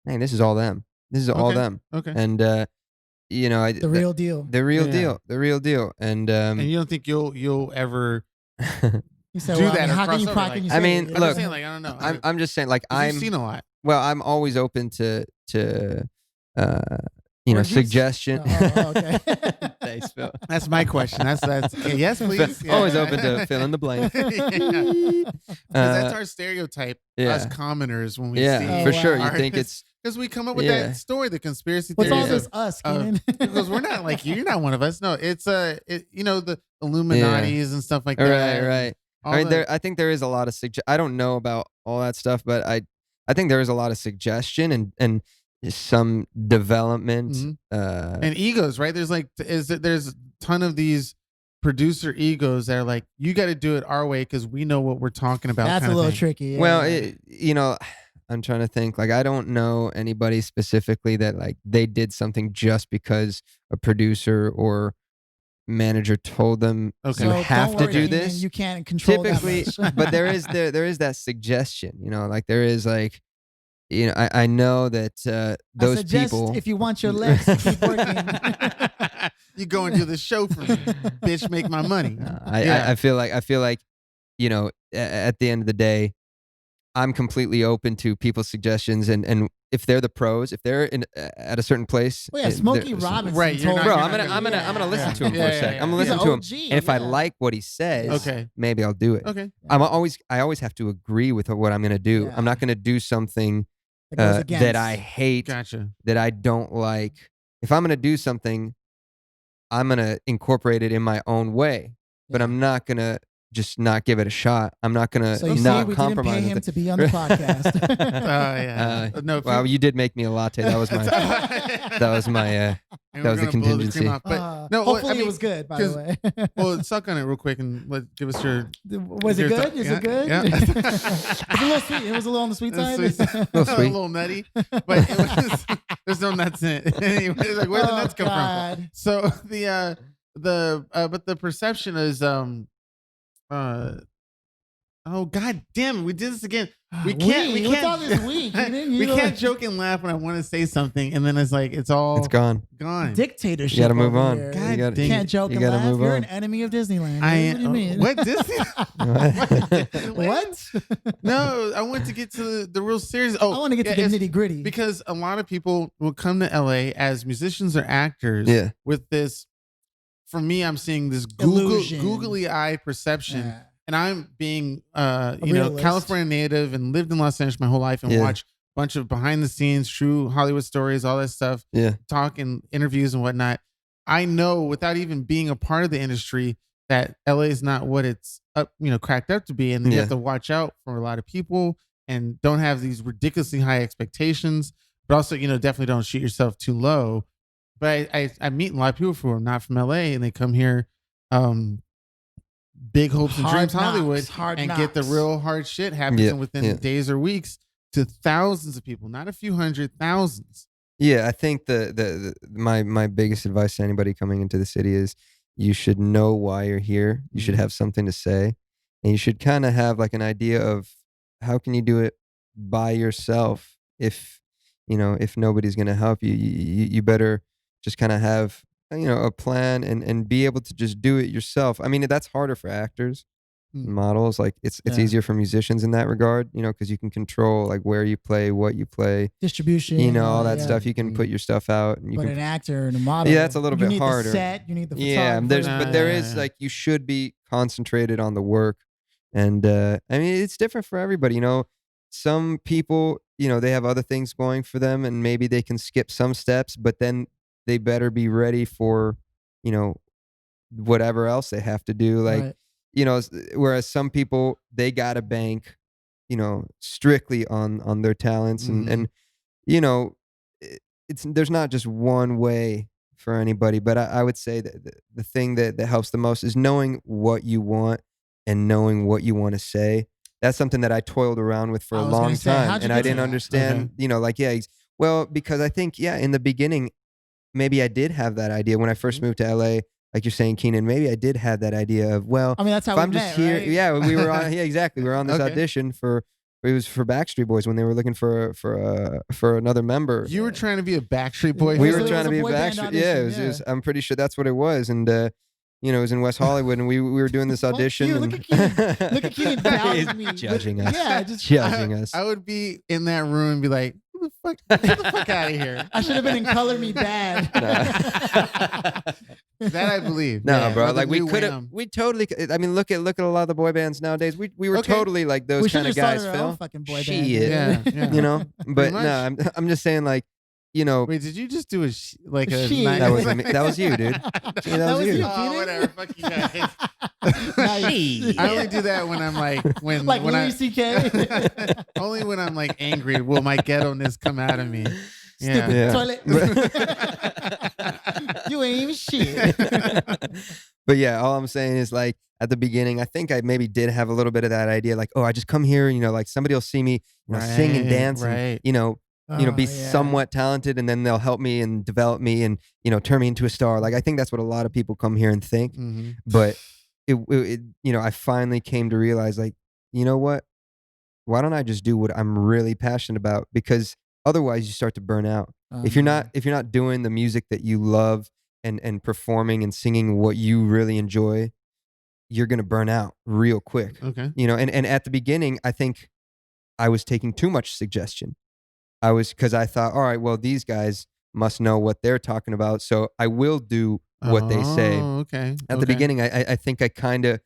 man, this is all them. This is all them. Okay. And the real deal. The real deal. The real deal. And you don't think you'll ever You said, do that or how can you cross over, proc- like- you I say mean, it? I'm look, just saying, like, I don't know. I'm just saying, like, I've seen a lot. well, I'm always open to Orgies? suggestion. Oh, okay. Thanks, Phil. That's my question. That's okay, yes, please. Yeah. Always open to fill in the blank. Yeah. 'Cause that's our stereotype, us yeah. commoners, when we Yeah, see for wow. sure. You art. think it's Because we come up with Yeah. that story, the conspiracy What's theories. all this us, Cianan? Because we're not like you. You're not one of us. No, it's the Illuminatis and stuff like that. right. All I mean, the- I think there is a lot of I don't know about all that stuff, but I think there is a lot of suggestion and some development. Mhm. And egos, right? There's there's a ton of these producer egos that are like, you got to do it our way because we know what we're talking about. That's a kinda little thing. tricky. Yeah. Well, I'm trying to think. Like, I don't know anybody specifically that like they did something just because a producer or manager told them Okay. you So have don't to worry, do Cianan, this. You can't control Typically, that much. but there is that suggestion. Like there is like, I know that I those suggest people. if you want your legs to keep working. You go and do the show for me, bitch. Make my money. I feel like at the end of the day, I'm completely open to people's suggestions and if they're the pros, if they're at a certain place. Well, yeah, Smokey Robinson. Right, you're told not- Bro, me- I'm gonna listen to him for Yeah, a yeah, sec. yeah. I'm gonna He's listen an to him. OG, And if I yeah. like what he says, Okay. maybe I'll do it. Okay. I always have to agree with what I'm gonna do. Yeah. I'm not gonna do something It goes against. that I hate, Gotcha. that I don't like. If I'm gonna do something, I'm gonna incorporate it in my own way. But Yeah. I'm not gonna just not give it a shot. I'm not gonna So you see, not we didn't compromise pay him with to it. be on the podcast. Yeah. No. Wow, you did make me a latte. That was my. that was my. And that we're was the gonna blow contingency. cream off, but no, hopefully I mean, it was good. By the way, well, suck on it real quick and give us your. was it your good? Is yeah, it good? Yeah. It's a little sweet. It was a little on the sweet side. It's sweet. Little A sweet. little nutty, but it was, there's no nuts in it. Anyway, it's like, where the Oh, nuts come from? God. So but the perception is oh god damn it, we did this again. We can't What's all this week? we can't joke and laugh when I want to say something and then it's like it's all It's gone. gone. Dictatorship. You gotta move over on. here. God You gotta- dang Can't it. joke You and gotta laugh. move You're on. an enemy of Disneyland. I What do you mean? What Disney? What? No, I want to get to the real serious. Oh, I want to get to yeah, the it's nitty gritty. because a lot of people will come to LA as musicians or actors Yeah. with this. For me, I'm seeing this Illusion. googly eye perception. Yeah. And I'm being, realist. California native and lived in Los Angeles my whole life and Yeah. watched a bunch of behind the scenes, true Hollywood stories, all that stuff, Yeah. talking interviews and whatnot. I know without even being a part of the industry that LA is not what it's cracked up to be. And you Yeah. have to watch out for a lot of people and don't have these ridiculously high expectations, but also, definitely don't shoot yourself too low. But I meet a lot of people who are not from LA and they come here, big hopes and Hard dreams Hollywood knocks, hard and get the knocks. real hard shit happens Yeah, within yeah. days or weeks to thousands of people, not a few hundred, thousands. Yeah, I think my biggest advice to anybody coming into the city is you should know why you're here. You should have something to say, and you should kind of have like an idea of how can you do it by yourself. If nobody's gonna help you, you better just kind of have a plan and be able to just do it yourself. I mean, that's harder for actors, models. Like it's Yeah. easier for musicians in that regard, you know, because you can control like where you play, what you play, Distribution, you know, all that yeah. stuff. You can put your stuff out, and you But can. an actor and a model, Yeah, that's a little you bit need harder. The set, you need the Yeah, photographer. but there is like you should be concentrated on the work, and I mean it's different for everybody. You know, some people, you know, they have other things going for them, and maybe they can skip some steps, but then they better be ready for, you know, whatever else they have to do. Like, Right. you know, whereas some people they gotta bank, you know, strictly on their talents, and you know, it's there's not just one way for anybody, but I would say that the thing that helps the most is knowing what you want and knowing what you want to say. That's something that I toiled around with for I a was gonna long say, time, how'd you and get I to didn't that? understand. Okay. You know, like well, because I think in the beginning, maybe I did have that idea when I first moved to LA. Like you're saying, Keenan, maybe I did have that idea of, well, I mean, that's how if we I'm just met, here, right? yeah, we were on, yeah, exactly, we were on this Okay. audition for. It was for Backstreet Boys when they were looking for another member. You were trying to be a Backstreet Boy. We So were it was trying to a be a boy band Backstreet. Yeah, it audition, was. I'm pretty sure that's what it was, and you know, it was in West Hollywood, and we were doing this Fuck audition. you, and look at Keenan doubting me. Judging us. Yeah, just judging us. I would be in that room and be like, "Who the fuck? Get the fuck out of here!" I should have been in Color Me Bad. That I believe. No, Yeah, bro. or the Like we new could have. Wham. We totally. I mean, look at a lot of the boy bands nowadays. We were Okay. totally like those We kind should of have guys, started our own Phil. fucking boy band. Shit. Yeah, yeah. You know, but much. no, I'm just saying, like, you know, Wait, did you just do a like a Shit. nice- that wasn't me. That was you, dude. Yeah, that was you. Oh, Keenan? whatever. Fuck you guys. Nice. I only do that when I'm like when Like when Louis C.K. only when I'm like angry will my ghetto-ness come out of me. Stupid Yeah. toilet. You ain't even shit. But yeah, all I'm saying is like at the beginning, I think I maybe did have a little bit of that idea, like, oh, I just come here, you know, like somebody will see me, you know, sing and Right, dance, and, right. you know, be yeah. somewhat talented, and then they'll help me and develop me, and you know, turn me into a star. Like I think that's what a lot of people come here and think. Mhm. But it you know, I finally came to realize, like, you know what? Why don't I just do what I'm really passionate about? Because otherwise, you start to burn out. If you're not doing the music that you love and performing and singing what you really enjoy, you're gonna burn out real quick. Okay. You know, and at the beginning, I think I was taking too much suggestion. Because I thought, all right, well, these guys must know what they're talking about, so I will do what they say. Oh, okay. At the beginning, I think I kind of,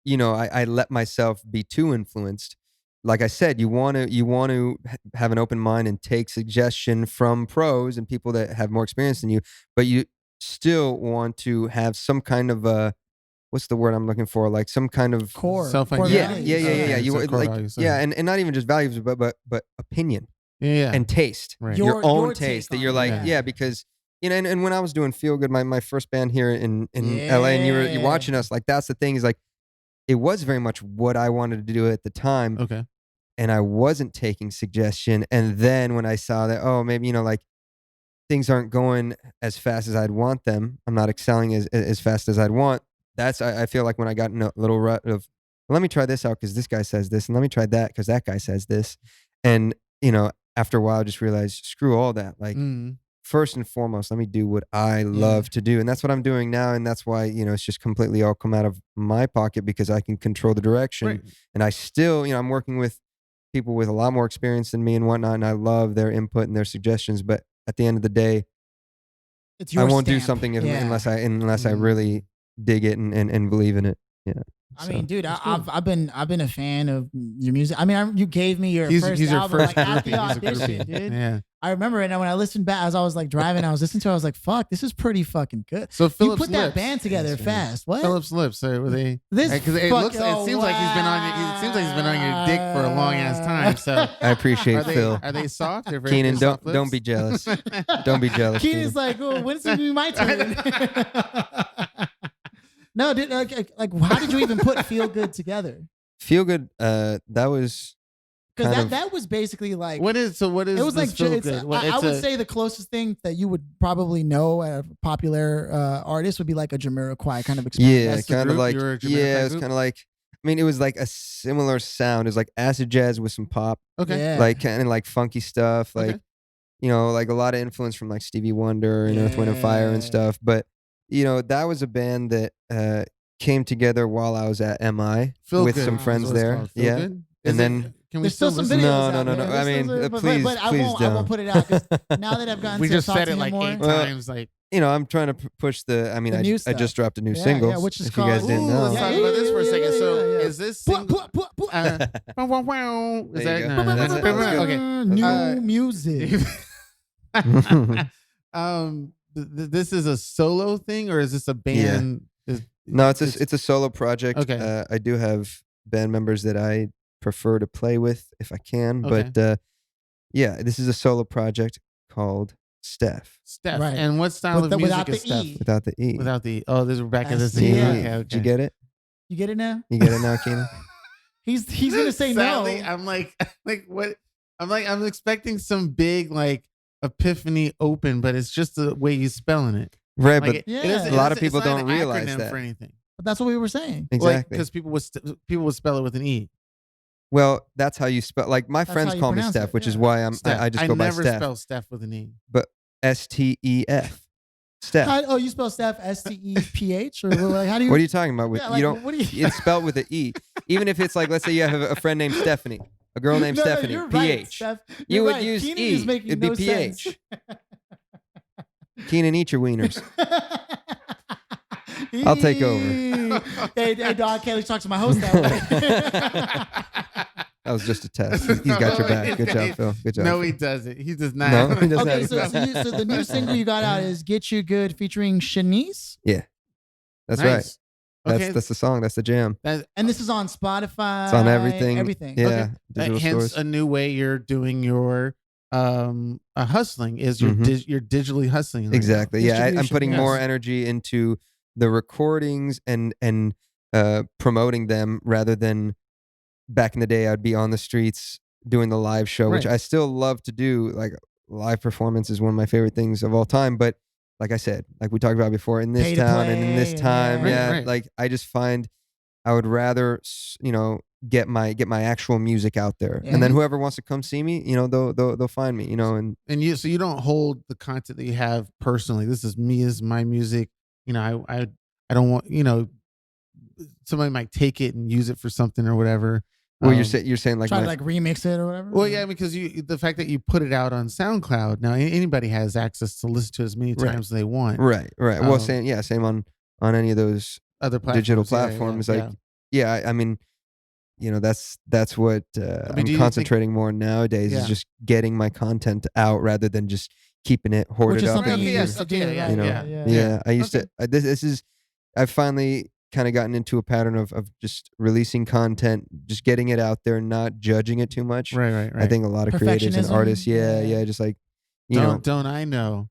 you know, I let myself be too influenced. Like I said, you want to have an open mind and take suggestion from pros and people that have more experience than you, but you still want to have some kind of what's the word I'm looking for? Like some kind of core. Self-identity. yeah, values. yeah, yeah, yeah, yeah. Okay, You so would, core like values, yeah, okay. and not even just values, but opinion Yeah. and taste. Right. Your Your own take taste that on you're it, like, yeah. yeah, because you know, and when I was doing Feel Good, my first band here in LA, and you're Yeah. watching us, like that's the thing is like, it was very much what I wanted to do at the time, Okay. and I wasn't taking suggestion. And then when I saw that, oh, maybe, you know, like things aren't going as fast as I'd want them, I'm not excelling as fast as I'd want. That's I feel like when I got in a little rut of, let me try this out because this guy says this, and let me try that because that guy says this, and you know, after a while, I just realized, screw all that. Like, first and foremost, let me do what I love to do. And that's what I'm doing now. And that's why, you know, it's just completely all come out of my pocket because I can control the direction. Right. And I still, you know, I'm working with people with a lot more experience than me and whatnot. And I love their input and their suggestions. But at the end of the day, It's your I won't do stamp. something Yeah. unless I really dig it and believe in it. Yeah. I So, mean, dude, That's cool. I've been a fan of your music. I mean, you gave me your He's first your album first like at the groupie. He's a audition, groupie. dude. Yeah. I remember it, and when I listened back, as I was like driving, I was listening to it, I was like, "Fuck, this is pretty fucking good." So You Philip's put that Lips. band together fast. What? Philip's Lips. So were they? This Because it fuck- looks. oh, It seems like he's been on. It seems like he's been on your dick for a long ass time. So I appreciate are they? Phil. Are they soft? They're very Keenan, soft don't lips? be jealous. Don't be jealous. Keenan's like, "Oh, when's it gonna be my turn?" No, dude. Like, how did you even put "Feel Good" together? Feel Good. That was Because kind of- that was basically like What is? So what is? it was this like Feel it's, Good? I would say the closest thing that you would probably know a popular artist would be like a Jamiroquai kind of experience. yeah, That's the kind of group? like You were a Jamiroquai yeah, it was group? kind of like. I mean, it was like a similar sound. It was like acid jazz with some pop, Okay. Yeah. like kind of like funky stuff, like Okay. you know, like a lot of influence from like Stevie Wonder and Earth, Wind and Fire and Yeah. stuff. But you know, that was a band that came together while I was at MI Feel with Good some is friends what it's there. called. Feel Yeah. Good? And Is then it, can we There's still some listen? videos. No, out no, no, there. no. There's I mean, still- please, but I please won't. I won't don't. put it out because now that I've gotten We to just talk said to it him like more, 8 Well, times. Like, I'm trying to push the. I mean, The new I stuff. just dropped a new Yeah, single. yeah, which is if you guys called- didn't ooh, know. let's talk about this for a second. So, yeah. is this single? Wow, wow. Is There that you no, go. that's That's okay? New music. This is a solo thing, or is this a band? No, it's a solo project. Okay. I do have band members that I prefer to play with if I can, Okay. but yeah, this is a solo project called Steph Steph. Right. And what style of music without is the Steph? E. without the E. Without the this is back at this. STF. Yeah. Okay, Did you get it? You get it now? You get it now, Keenan? He's gonna say Sadly, no. I'm like what? I'm expecting some big like epiphany open, but it's just the way you spelling it. Right, Like, but Yeah. isn't- A lot of it's people not don't an realize acronym that. for anything. But that's what we were saying. exactly. Because people would spell it with an E. Well, that's how you spell. Like my That's friends how you call me pronounce Steph, it, which is yeah. why Steph. I just go by never Steph. spell Steph with an E. But STEF, Steph. Oh, you spell Steph STEPH or like how do you? What are you talking about? With Yeah, you like, don't. what do you? It's spelled with an E. Even if it's like, let's say you have a friend named Stephanie, a girl named No, Stephanie, you're PH. right, Steph. You You're would right. use Keenan E. is making It'd be no PH. sense. Keenan, eat your wieners. I'll take over. Hey, dog, can't talk to my host that way. That was just a test. He's got your back. Good job, Phil. Good job. No, he doesn't. He does not. No, he doesn't. Okay, so the new single you got out is "Get You Good" featuring Shanice, That's right. Nice. Okay. That's the song. That's the jam. and this is on Spotify. It's on everything. Everything. Yeah. Okay. Digital Hence, stores. a new way you're doing your hustling is you're Mhm. you're digitally hustling. right now. Exactly. Yeah. I'm Distribution, putting more yes. energy into the recordings and promoting them rather than back in the day I'd be on the streets doing the live show, which Right. I still love to do. Like live performance is one of my favorite things of all time. But like I said, like we talked about before, in this Pay to town and in play this and time, yeah. Right. like I just find I would rather get my actual music out there, Yeah. and then whoever wants to come see me, they'll find me, and And you don't hold the content that you have personally. This is me, this is my music. I don't want, somebody might take it and use it for something or whatever. well, you're saying like Try my, to like remix it or whatever. Well, yeah, because the fact that you put it out on SoundCloud now, anybody has access to listen to it as many Right. times as they want. right. Well, Um, same on any of those Other platforms, digital yeah, platforms. yeah, Like, I mean, that's what I'm do you concentrating more nowadays Yeah. is just getting my content out rather than just keeping it hoarded Which is up. something in you here. used to do. Okay, Right? you know, yeah. I used Okay. to. This is. I've finally kind of gotten into a pattern of just releasing content, just getting it out there, not judging it too much. Right. I think a lot of creatives and Perfectionism? artists, Yeah. just like you know, Don't I know?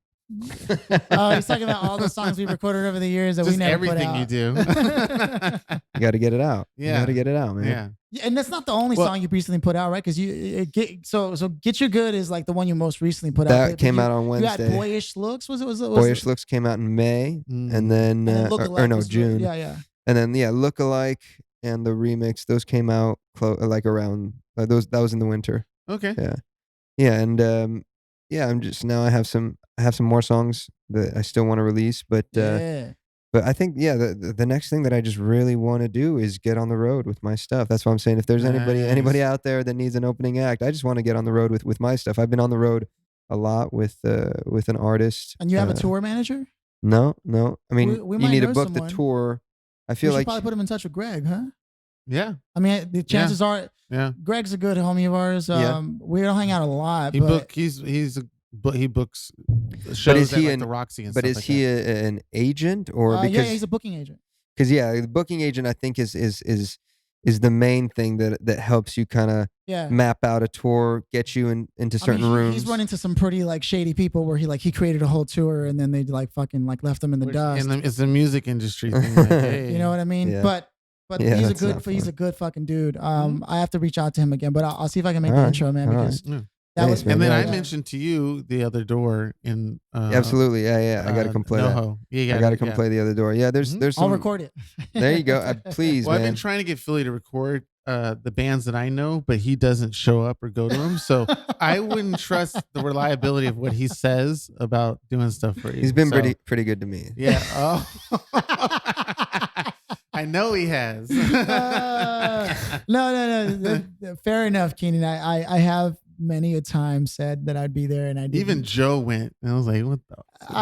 Oh, he's talking about all the songs we recorded over the years that we Just never put everything you out. do. you got to get it out. You Yeah. got to get it out, man. Yeah. Yeah, and that's not the only Well- song you recently put out, right? Because Get You Good is like the one you most recently put out. That But came you, out on You Wednesday. had Boyish Looks. Was it? Boyish Looks came out in May, Mm. and then Look or Alike no, was- June. Yeah. And then Look Alike and the remix, those came out like around that was in the winter. Okay. Yeah, and I'm just now I have some more songs that I still want to release, but Yeah. but I think the next thing that I just really want to do is get on the road with my stuff. That's what I'm saying. If there's anybody Nice. out there that needs an opening act, I just want to get on the road with my stuff. I've been on the road a lot with an artist. And you have a tour manager? No. I mean, We you might need to know book someone. the tour. I We feel should like probably put him in touch with Greg, huh? Yeah. I mean, the chances are Yeah. Greg's a good homie of ours. Yeah. We don't hang out a lot, He but he books shows is at he like an- the Roxy and but stuff is like he that. an agent or yeah, because he's a booking agent. because the booking agent I think is the main thing that helps you kind of Yeah. map out a tour, get you into I certain mean, rooms. He's run into some pretty like shady people where he created a whole tour and then they like fucking like left him in the dust. And it's the music industry thing. Like, hey. You know what I mean? Yeah. But Yeah, he's a that's good not he's fun. a good fucking dude. I have to reach out to him again, but I'll see if I can make All the right, intro, man, all because Yeah. that Thanks, was man. And then I yeah. mentioned to you the other door in Absolutely, yeah. I got to come play that. NoHo. You I got to come play the other door. Yeah, there's Mhm. there's I'll some. record it. There you go. Please, Well, I've man. been trying to get Philly to record the bands that I know, but he doesn't show up or go to them. So I wouldn't trust the reliability of what he says about doing stuff for you. He's been So, pretty good to me. Yeah. Oh. I know he has. No. Fair enough, Keenan. I have many a time said that I'd be there, and I didn't. Even Joe went, and I was like, "What the?"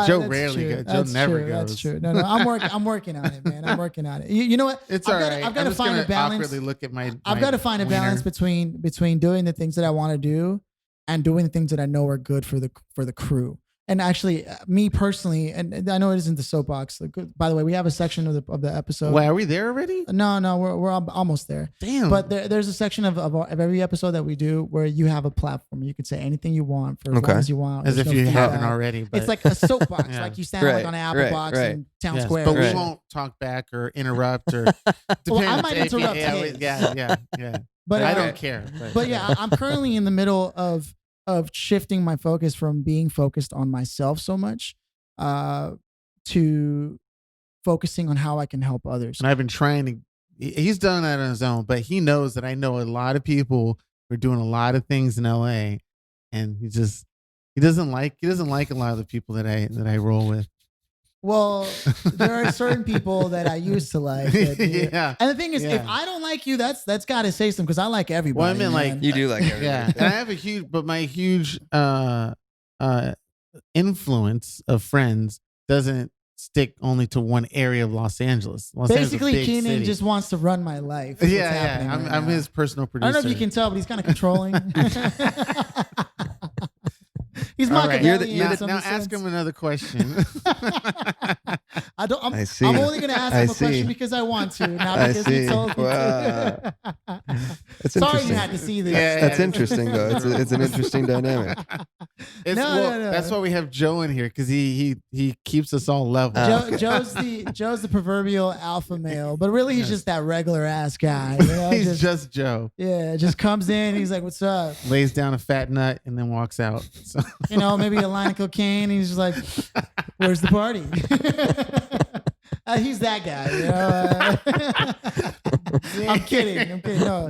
Joe rarely goes. Joe never goes. That's true. No, I'm working on it, man. I'm working on it. You know what? It's all right. I've got to find a balance. Awkwardly look at I've got to find a balance between doing the things that I want to do and doing the things that I know are good for the crew. And actually, me personally, and I know it isn't the soapbox. By the way, we have a section of the episode. Wait, are we there already? No, we're almost there. Damn. But there's a section of every episode that we do where you have a platform. You can say anything you want for as long as you want. As if you haven't already. But it's like a soapbox, like you stand like on an Apple box in Town Square. But we won't talk back or interrupt or. Well, I might interrupt. Yeah. But I don't care. But yeah, I'm currently in the middle of shifting my focus from being focused on myself so much to focusing on how I can help others. And I've been trying to, he's done that on his own, but he knows that I know a lot of people who are doing a lot of things in LA, and he doesn't like a lot of the people that I roll with. Well, there are certain people that I used to like. Yeah. And the thing is, if I don't like you, that's got to say something, because I like everybody. Well, I mean, like you do like everybody. Yeah. And I have my huge influence of friends doesn't stick only to one area of Los Angeles. Basically, Keenan just wants to run my life. Yeah. I'm his personal producer. I don't know if you can tell, but he's kind of controlling. He's Machiavellian. Right. Now ask him another question. I'm only going to ask him a question because I want to, not because he told me to. That's Sorry you had to see this. That's interesting, though. It's an interesting dynamic. No. That's why we have Joe in here, because he keeps us all level. Joe's the proverbial alpha male, but really he's just that regular ass guy. You know? He's just Joe. Yeah, just comes in. He's like, "What's up?" Lays down a fat nut and then walks out. So. You know, maybe a line of cocaine. And he's just like, "Where's the party?" He's that guy. You know? I'm kidding. No.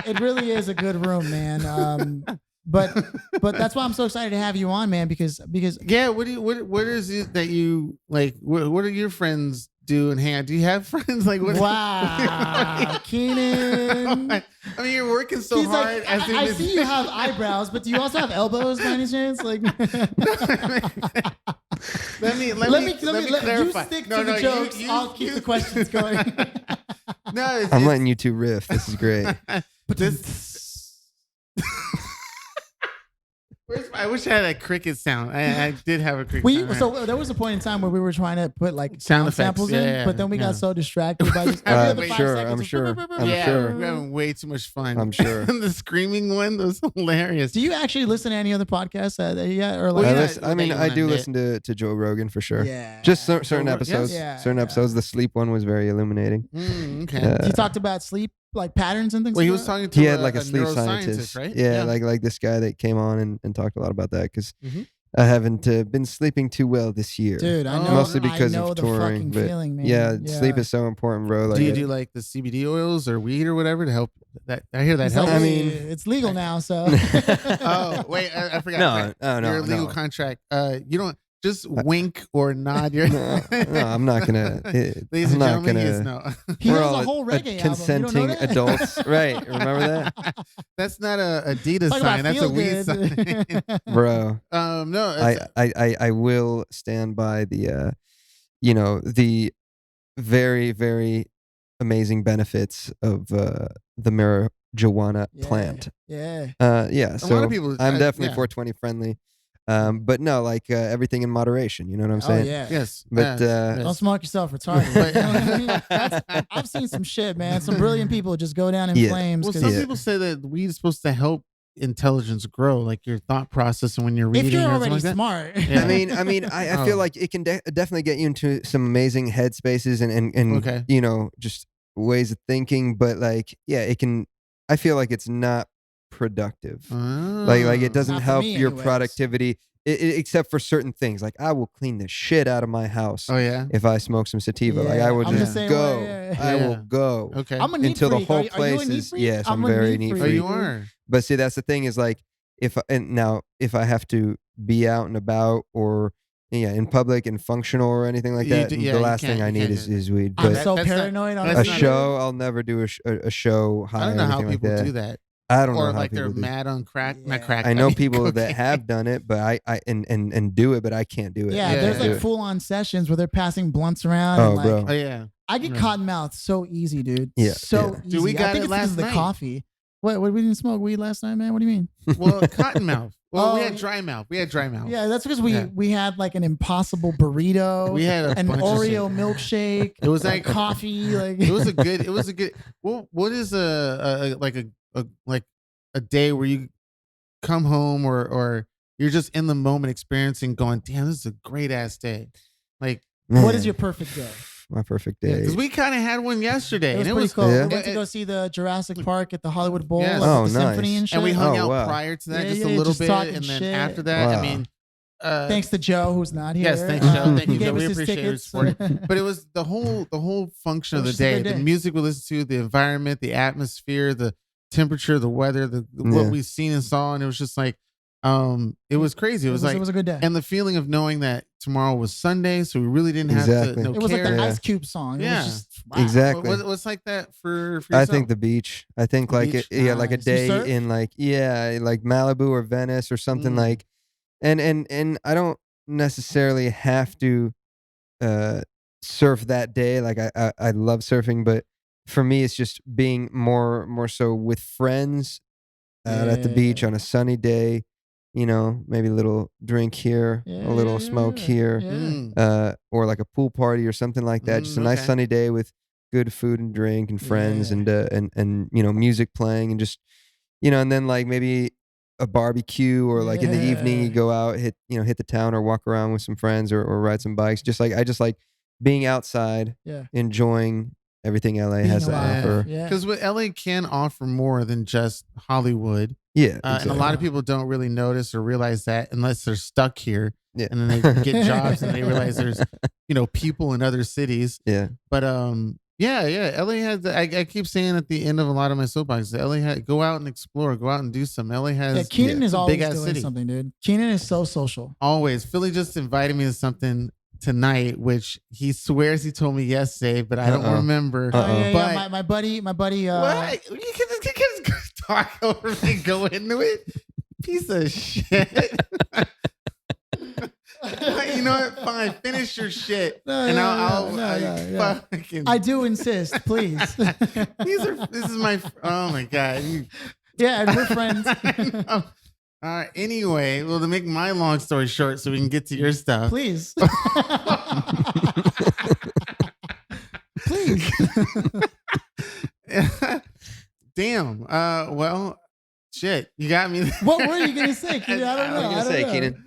It really is a good room, man. But that's why I'm so excited to have you on, man. Because yeah. What is it that you like? What are your friends do and hang out? Do you have friends like what? Wow, Keenan. I mean, you're working so hard. Like, I see you have eyebrows, but do you also have elbows by any chance? Like, let me clarify. You stick to the jokes. I'll keep the questions going. No, I'm letting you two riff. This is great. But I wish I had a cricket sound. I did have a cricket sound. So there was a point in time where we were trying to put like sound samples in, but then we got so distracted by just I'm sure. We're having way too much fun. I'm sure. The screaming one was hilarious. Do you actually listen to any other podcasts? Or like, I do listen to Joe Rogan for sure. Yeah. Just certain episodes. Yes. Certain episodes. The sleep one was very illuminating. Okay. He talked about sleep, like patterns and things. Well, he was talking to he had like a sleep scientist, right? Yeah, like this guy that came on and talked a lot about that, because I haven't been sleeping too well this year. Dude, I know. Mostly because of touring. But feeling, man. Yeah, sleep is so important, bro. Like, do you do like the CBD oils or weed or whatever to help? That I hear that helps. I mean, it's legal now, so. Oh wait, I forgot. No, your legal contract. You don't. Just wink or nod your. No, I'm not gonna. Ladies and gentlemen, he is no. He has a whole reggae consenting album. Adults, right? Remember that? That's not a Adidas sign. That's a weed sign, bro. No, I will stand by the, the very, very amazing benefits of the marijuana plant. Yeah. So a lot of people, I'm definitely 420 friendly. But no, like everything in moderation. You know what I'm saying? Yeah. Yes. But don't smoke yourself retarded. I've seen some shit, man. Some brilliant people just go down in flames. Well, some people say that weed is supposed to help intelligence grow, like your thought process, and when you're reading. If you're already like smart. Yeah. I feel like it can definitely get you into some amazing headspaces and just ways of thinking. But like, yeah, it can. I feel like it's not productive. Like it doesn't help your productivity except for certain things. Like I will clean the shit out of my house. Oh yeah. If I smoke some sativa, like I will just go. I will go. Okay. I'm a neat until freak. the whole place is. Yes, I'm very neat freak. Oh, you are. But see, that's the thing is like if I have to be out and about or in public and functional or anything like You that, do- yeah, the you last thing can't- I you need can't do is weed. I'm But so that's not- paranoid on that's a not- show, I'll never do a show high I don't or know how anything people like that. do that. I don't know Or how like they're people do. mad on crack, not Yeah. crack. I know mean, people that cocaine. have done it, but I do it, but I can't do it. Yeah, I Yeah, there's can't do like it. full on sessions where they're passing blunts around. Oh, and like, bro. Oh yeah. I get Yeah. cotton mouth so easy, dude. Yeah, So yeah. easy. Dude, we got I think it it's because last of the night. coffee. What we didn't smoke weed last night, man? What do you mean? Well, cotton mouth. Well, we Oh, had dry mouth. We had dry mouth. Yeah, that's because Yeah. we had like an impossible burrito, We had an bunch of shit. Oreo milkshake. It was like coffee. Like It was a good. Well, what is a day where you come home or you're just in the moment experiencing, going, damn, this is a great ass day. Like, what Man, is your perfect day? my perfect day? because we kind of had one yesterday, It was and pretty cool. Yeah. We went to go see the Jurassic Park at the Hollywood Bowl, Yes. like, Oh, with the nice. symphony and shit. and we hung Oh, out wow. prior to that Yeah, just yeah, a little just bit, talking and then shit. after that, I Wow. mean, Thanks to Joe, who's not here. Yes, thanks, Joe. Thank He you, gave Joe. us We his appreciate your tickets. support. But it was the whole function It of the was just a day, good the day. music we listened to, the environment, the atmosphere, the temperature, the weather, what Yeah. we've seen and saw, and it was just like, it was crazy. It was like, it was a good day. and the feeling of knowing that tomorrow was Sunday, so we really didn't have Exactly. to. No It was like care. the Yeah. Ice Cube song. It Yeah. was just, wow. Exactly. What's like that for I yourself? think the beach. I think The like beach? like a Nice. You day surf? in like Malibu or Venice or something Mm. like, and I don't necessarily have to surf that day. Like I love surfing, but for me it's just being more so with friends out at the beach Yeah. on a sunny day. You know, maybe a little drink here, a little smoke here, Yeah. Mm. or like a pool party or something like that. Just a nice Okay. sunny day with good food and drink and friends Yeah. and you know, music playing and just, you know, and then like maybe a barbecue or like in the evening Yeah. you go out, hit the town or walk around with some friends or ride some bikes. I just like being outside, Yeah. enjoying everything LA Being has to alive. offer. Yeah. Because what LA can offer more than just Hollywood. Yeah. And a lot of people don't really notice or realize that unless they're stuck here, Yeah. and then they get jobs and they realize there's, people in other cities. Yeah. But yeah, LA has. I keep saying at the end of a lot of my soapboxes, LA has, go out and explore, go out and do some. LA has. Yeah, Keenan is it's a always big-ass doing city. something, dude. Keenan is so social. Always. Philly just invited me to something tonight, which he swears he told me yesterday, but I don't Uh-oh. remember. Uh-oh. Yeah, But my buddy. what? You can just talk over me, go into it. Piece of shit. You know what? Fine. Finish your shit. No, And no, I'll no, no. fucking. I do insist, please. This is my. Oh my God. Yeah, and we're friends. All right. Anyway, well, to make my long story short, so we can get to your stuff. Please. Please. Damn. Well, shit. You got me. What were you gonna say, Keenan? I don't know. What were you gonna say, Keenan?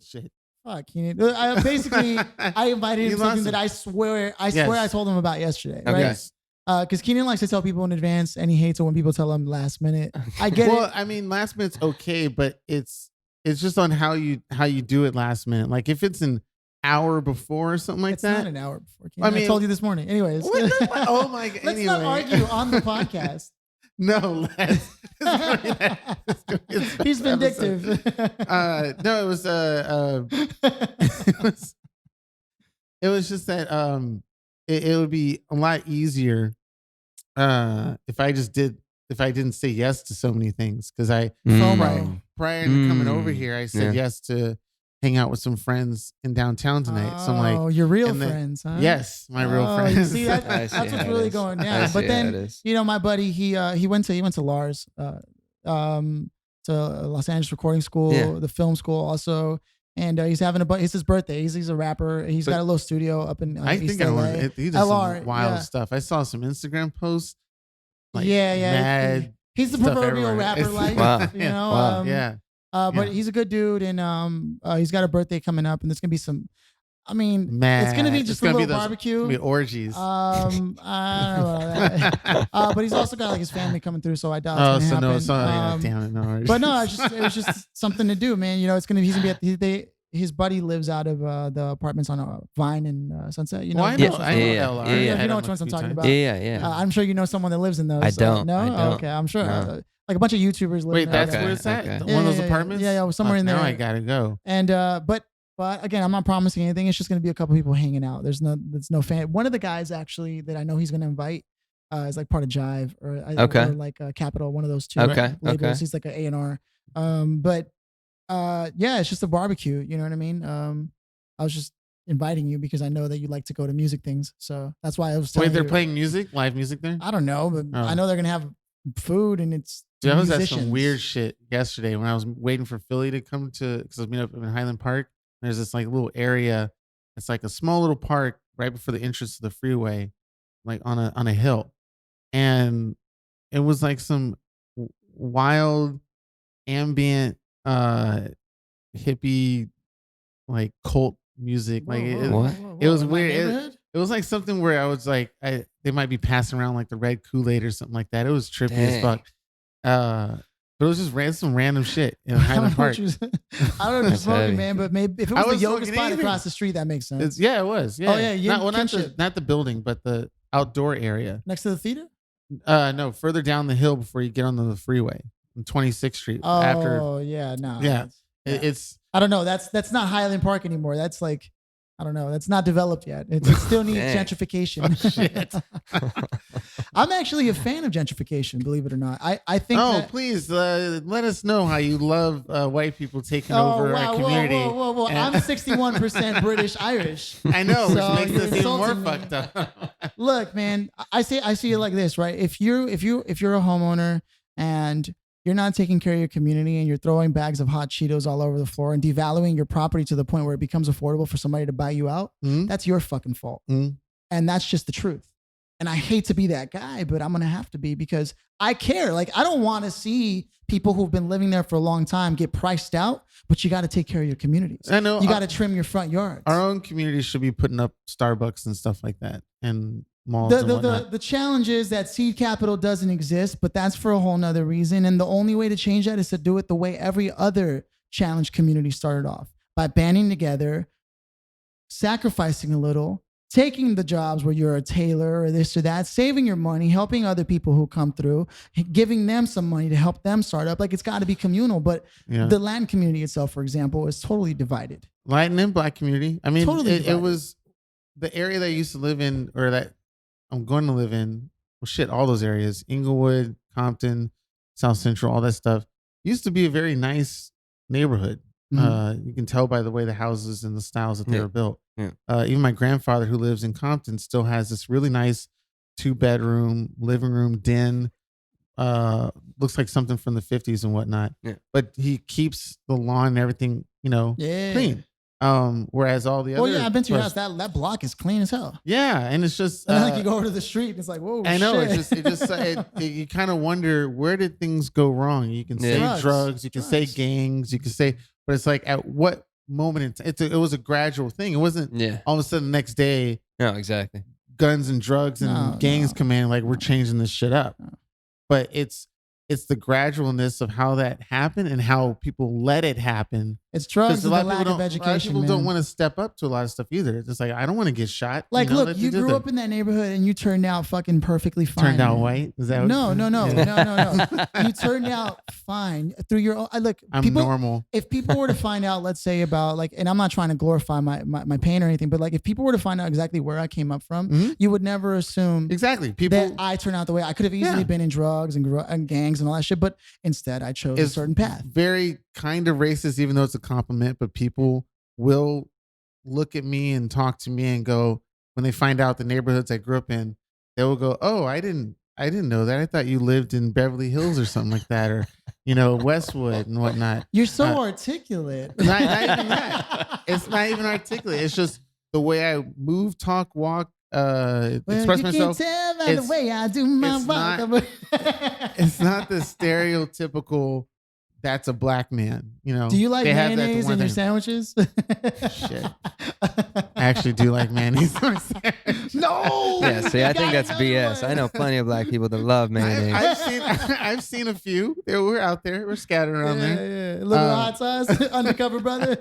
Shit. Fuck, Keenan. Basically, I invited You him to something lost that I swear Yes. I told him about yesterday. Okay. Right? Yes. Because Keenan likes to tell people in advance, and he hates it when people tell him last minute. I get Well, it. I mean, last minute's okay, but it's just on how you do it last minute. Like if it's an hour before or something like It's that. not an hour before. Keenan. I mean- I told you this morning. Anyways. What the- oh my God. Let's Anyway. not argue on the podcast. No, Les. It's He's vindictive. No, it was it was just that it would be a lot easier if I didn't say yes to so many things, because FOMO. prior to coming over Mm. here I said Yeah. yes to hang out with some friends in downtown tonight. So I'm like, oh, your real and then- friends, huh? yes, my real Oh, friends. You see, I that's see what's how it really is. going I down. see But how then, it is. my buddy, he went to Lars, to Los Angeles Recording School, Yeah. the film school also, and he's having it's his birthday. He's a rapper. He's But got a little studio up in I East think I LA. learned he does LR, some wild yeah. stuff. I saw some Instagram posts. Yeah. Mad He's the stuff proverbial everywhere. rapper, It's- like Wow. you know. Wow. Yeah. But Yeah. he's a good dude, and he's got a birthday coming up, and there's gonna be some. I mean, Mad. it's gonna be It's just gonna a be little those- barbecue. It's gonna be orgies. I don't know about that. But he's also got like his family coming through, so I doubt oh, it's so gonna no, happen. so yeah, damn it, no. But no, it was just something to do, man. You know, he's gonna be his buddy lives out of the apartments on Vine and Sunset. You know, Well, I Yeah. know, I know Yeah. LR. Yeah. You I know don't which ones I'm a few talking times. about. Yeah. I'm sure you know someone that lives in those. I don't. No, I don't. okay, I'm sure. No. like a bunch of YouTubers living Wait, there. that's where it's at? Okay. One of those Yeah, apartments? yeah, somewhere Fuck, in there. Now I gotta go. And but again, I'm not promising anything. It's just gonna be a couple people hanging out. There's no fan. One of the guys actually that I know he's gonna invite is like part of Jive or like Capital, one of those two Okay, labels. okay. He's like an A&R. But yeah, it's just a barbecue. You know what I mean? I was just inviting you because I know that you like to go to music things. So that's why I was telling Wait, they're you. playing music, live music there? I don't know, but Oh. I know they're gonna have food and it's Dude, I was at musicians. some weird shit yesterday when I was waiting for Philly to come to, because I was meeting up in Highland Park. There's this like little area. It's like a small little park right before the entrance to the freeway, like on a hill. And it was like some wild ambient hippie like cult music. Like it was In my weird. neighborhood? It was like something where I was like, they might be passing around like the red Kool-Aid or something like that. It was trippy as Dang. fuck. But it was just some random shit in I don't Highland know Park. what you- I don't know what you're That's smoking, heavy. man, but maybe if it I was the was yoga smoking spot anything. across the street, that makes sense. Yeah, it was. Yeah. Oh, yeah, yin kinship. Not the building, but the outdoor area. Next to the theater? No, further down the hill before you get onto the freeway on 26th Street. Oh, After yeah, no. Yeah. yeah. it's I don't know. That's not Highland Park anymore. That's like, I don't know. That's not developed yet. It still needs Dang. gentrification. Oh, shit. I'm actually a fan of gentrification, believe it or not. I think that, please let us know how you love white people taking over our community. Whoa. And- I'm 61% British Irish. I know, So which makes you're this even more insulting me. fucked up. Look, man, I see it like this, right? If you're a homeowner and you're not taking care of your community and you're throwing bags of hot Cheetos all over the floor and devaluing your property to the point where it becomes affordable for somebody to buy you out, Mhm. that's your fucking fault. Mhm. And that's just the truth. And I hate to be that guy, but I'm going to have to be because I care. Like, I don't want to see people who've been living there for a long time get priced out, but you got to take care of your communities. I know. You got to trim your front yards. Our own community should be putting up Starbucks and stuff like that and malls and whatnot. The challenge is that seed capital doesn't exist, but that's for a whole nother reason. And the only way to change that is to do it the way every other challenge community started off, by banding together, sacrificing a little, taking the jobs where you're a tailor or this or that, saving your money, helping other people who come through, giving them some money to help them start up. Like, it's got to be communal. But Yeah. the land community itself, for example, is totally divided. Latin and Black community. I mean, Totally it divided. was the area that I used to live in, or that I'm going to live in. Well, shit, all those areas: Inglewood, Compton, South Central, all that stuff. Used to be a very nice neighborhood. Mhm. You can tell by the way the houses and the styles that they Yeah. were built. Yeah. Even my grandfather, who lives in Compton, still has this really nice 2-bedroom living room den. Looks like something from the 50s and whatnot. Yeah. But he keeps the lawn and everything, Yeah. clean. Whereas all the other, Oh, yeah, I've been to your house. That block is clean as hell. yeah, and it's just And then, like, you go over to the street and it's like, whoa, I know, shit. you kind of wonder, where did things go wrong? You can say Yeah. drugs, you can say Drugs. gangs, you can say, but it's like, at what moment it was a gradual thing. It wasn't Yeah. all of a sudden the next day No, exactly. guns and drugs and No, gangs no. come in, like, we're changing this shit up. No. But it's the gradualness of how that happened and how people let it happen. It's drugs Because and the lack of education. people don't man. want to step up to a lot of stuff either. It's just like, I don't want to get shot. Like, know, look, that you did grew that. up in that neighborhood and you turned out fucking perfectly fine. Turned out man. white. Is that No. Yeah. You turned out fine through your own. Look, I'm people. normal. If people were to find out, let's say about like, and I'm not trying to glorify my pain or anything, but like, if people were to find out exactly where I came up from, Mhm. you would never assume Exactly. People. that I turned out the way I could have easily Yeah. been in drugs and gangs and all that shit. But instead, I chose a It's certain path. very kind of racist, even though it's a compliment. But people will look at me and talk to me and go, when they find out the neighborhoods I grew up in, they will go, "Oh, I didn't know that. I thought you lived in Beverly Hills or something like that, or Westwood and whatnot." You're so articulate. Not even that. It's not even articulate. It's just the way I move, talk, walk, express you myself. can tell by the It's- way I do my it's walk. It's not the stereotypical, that's a black man. Do you like They have that mayonnaise one in your thing. sandwiches? Shit. I actually do like mayonnaise. No. Yeah, see, I think that's Got it BS. another I know plenty of black people that love mayonnaise. I've seen a few. We're out there. We're scattered around there. Yeah. A little hot sauce, undercover brother.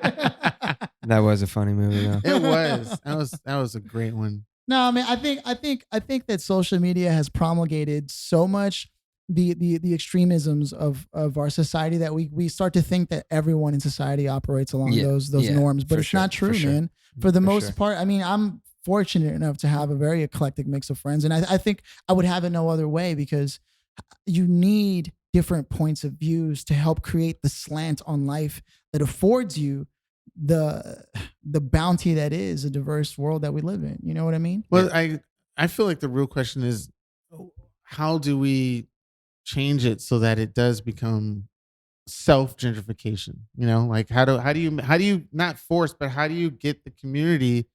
That was a funny movie, though. It was. That was a great one. No, I mean, I think that social media has promulgated so much the extremisms of our society, that we start to think that everyone in society operates along those norms, but it's not true, man. For the most part, I mean, I'm fortunate enough to have a very eclectic mix of friends, and I think I would have it no other way, because you need different points of views to help create the slant on life that affords you the bounty that is a diverse world that we live in. You know what I mean? Well, I feel like the real question is, how do we change it so that it does become self gentrification? You know, like how do you not force, but how do you get the community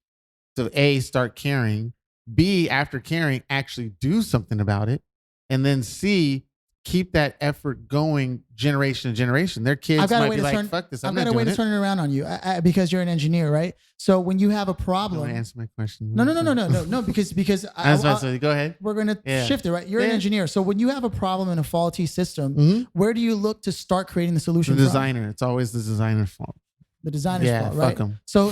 to A, start caring, B, after caring, actually do something about it, and then C, keep that effort going generation to generation. Their kids might be like, fuck this, I'm not doing it. I've got a way to turn it around on you, because you're an engineer, right? So when you have a problem, don't answer my question. No, because go ahead. We're gonna shift it, right? You're an engineer, so when you have a problem in a faulty system, where do you look to start creating the solution? The designer. It's always the designer's fault. The designer's fault, right? Fuck them. So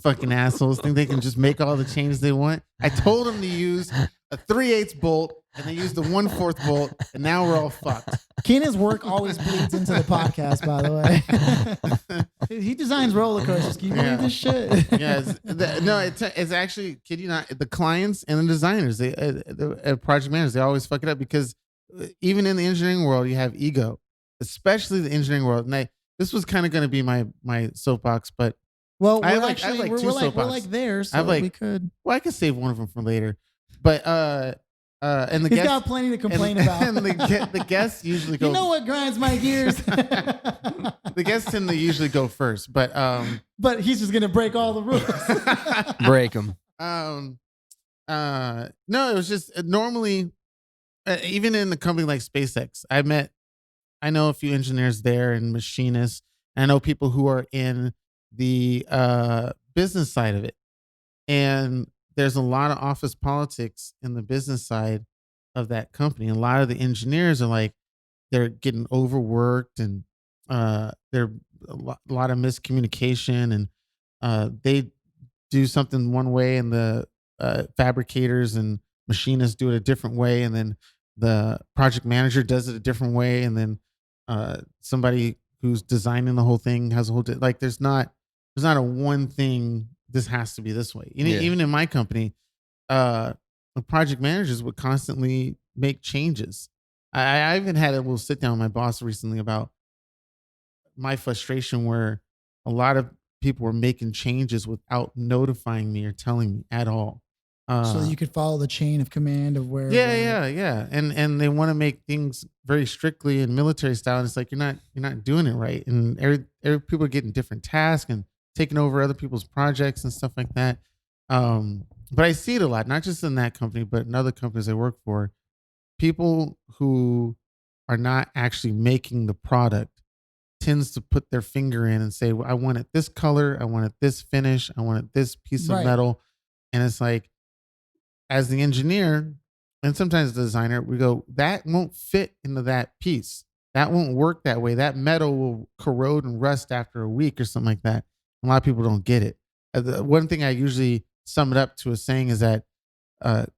fucking assholes think they can just make all the changes they want. I told them to use a 3/8 bolt, and they used the 1/4 bolt, and now we're all fucked. Keenan's work always bleeds into the podcast, by the way. He designs roller coasters. Can you believe this shit? It's actually, kid you not, the clients and the designers, the project managers, they always fuck it up, because even in the engineering world, you have ego, especially the engineering world. And this was kind of going to be my soapbox, but well, we're like there, so we could. Well, I could save one of them for later, but and he's got plenty to complain about. And the guests usually go. You know what grinds my gears? The guests tend to usually go first, but he's just gonna break all the rules. Break them. No, it was just normally, even in a company like SpaceX, I know a few engineers there and machinists. And I know people who are in the business side of it, and there's a lot of office politics in the business side of that company. A lot of the engineers are like, they're getting overworked, and there a lot of miscommunication, and they do something one way, and the fabricators and machinists do it a different way, and then the project manager does it a different way, and then somebody who's designing the whole thing has a whole like there's not a one thing, this has to be this way. Even in my company, the project managers would constantly make changes. I even had a little sit down with my boss recently about my frustration, where a lot of people were making changes without notifying me or telling me at all. So you could follow the chain of command of where. Yeah. And they want to make things very strictly in military style. And it's like, you're not doing it right. And every people are getting different tasks and taking over other people's projects and stuff like that. But I see it a lot, not just in that company, but in other companies I work for. People who are not actually making the product tends to put their finger in and say, well, I want it this color, I want it this finish, I want it this piece of metal. And it's like, as the engineer and sometimes the designer, we go, that won't fit into that piece. That won't work that way. That metal will corrode and rust after a week or something like that. A lot of people don't get it. The one thing I usually sum it up to a saying is that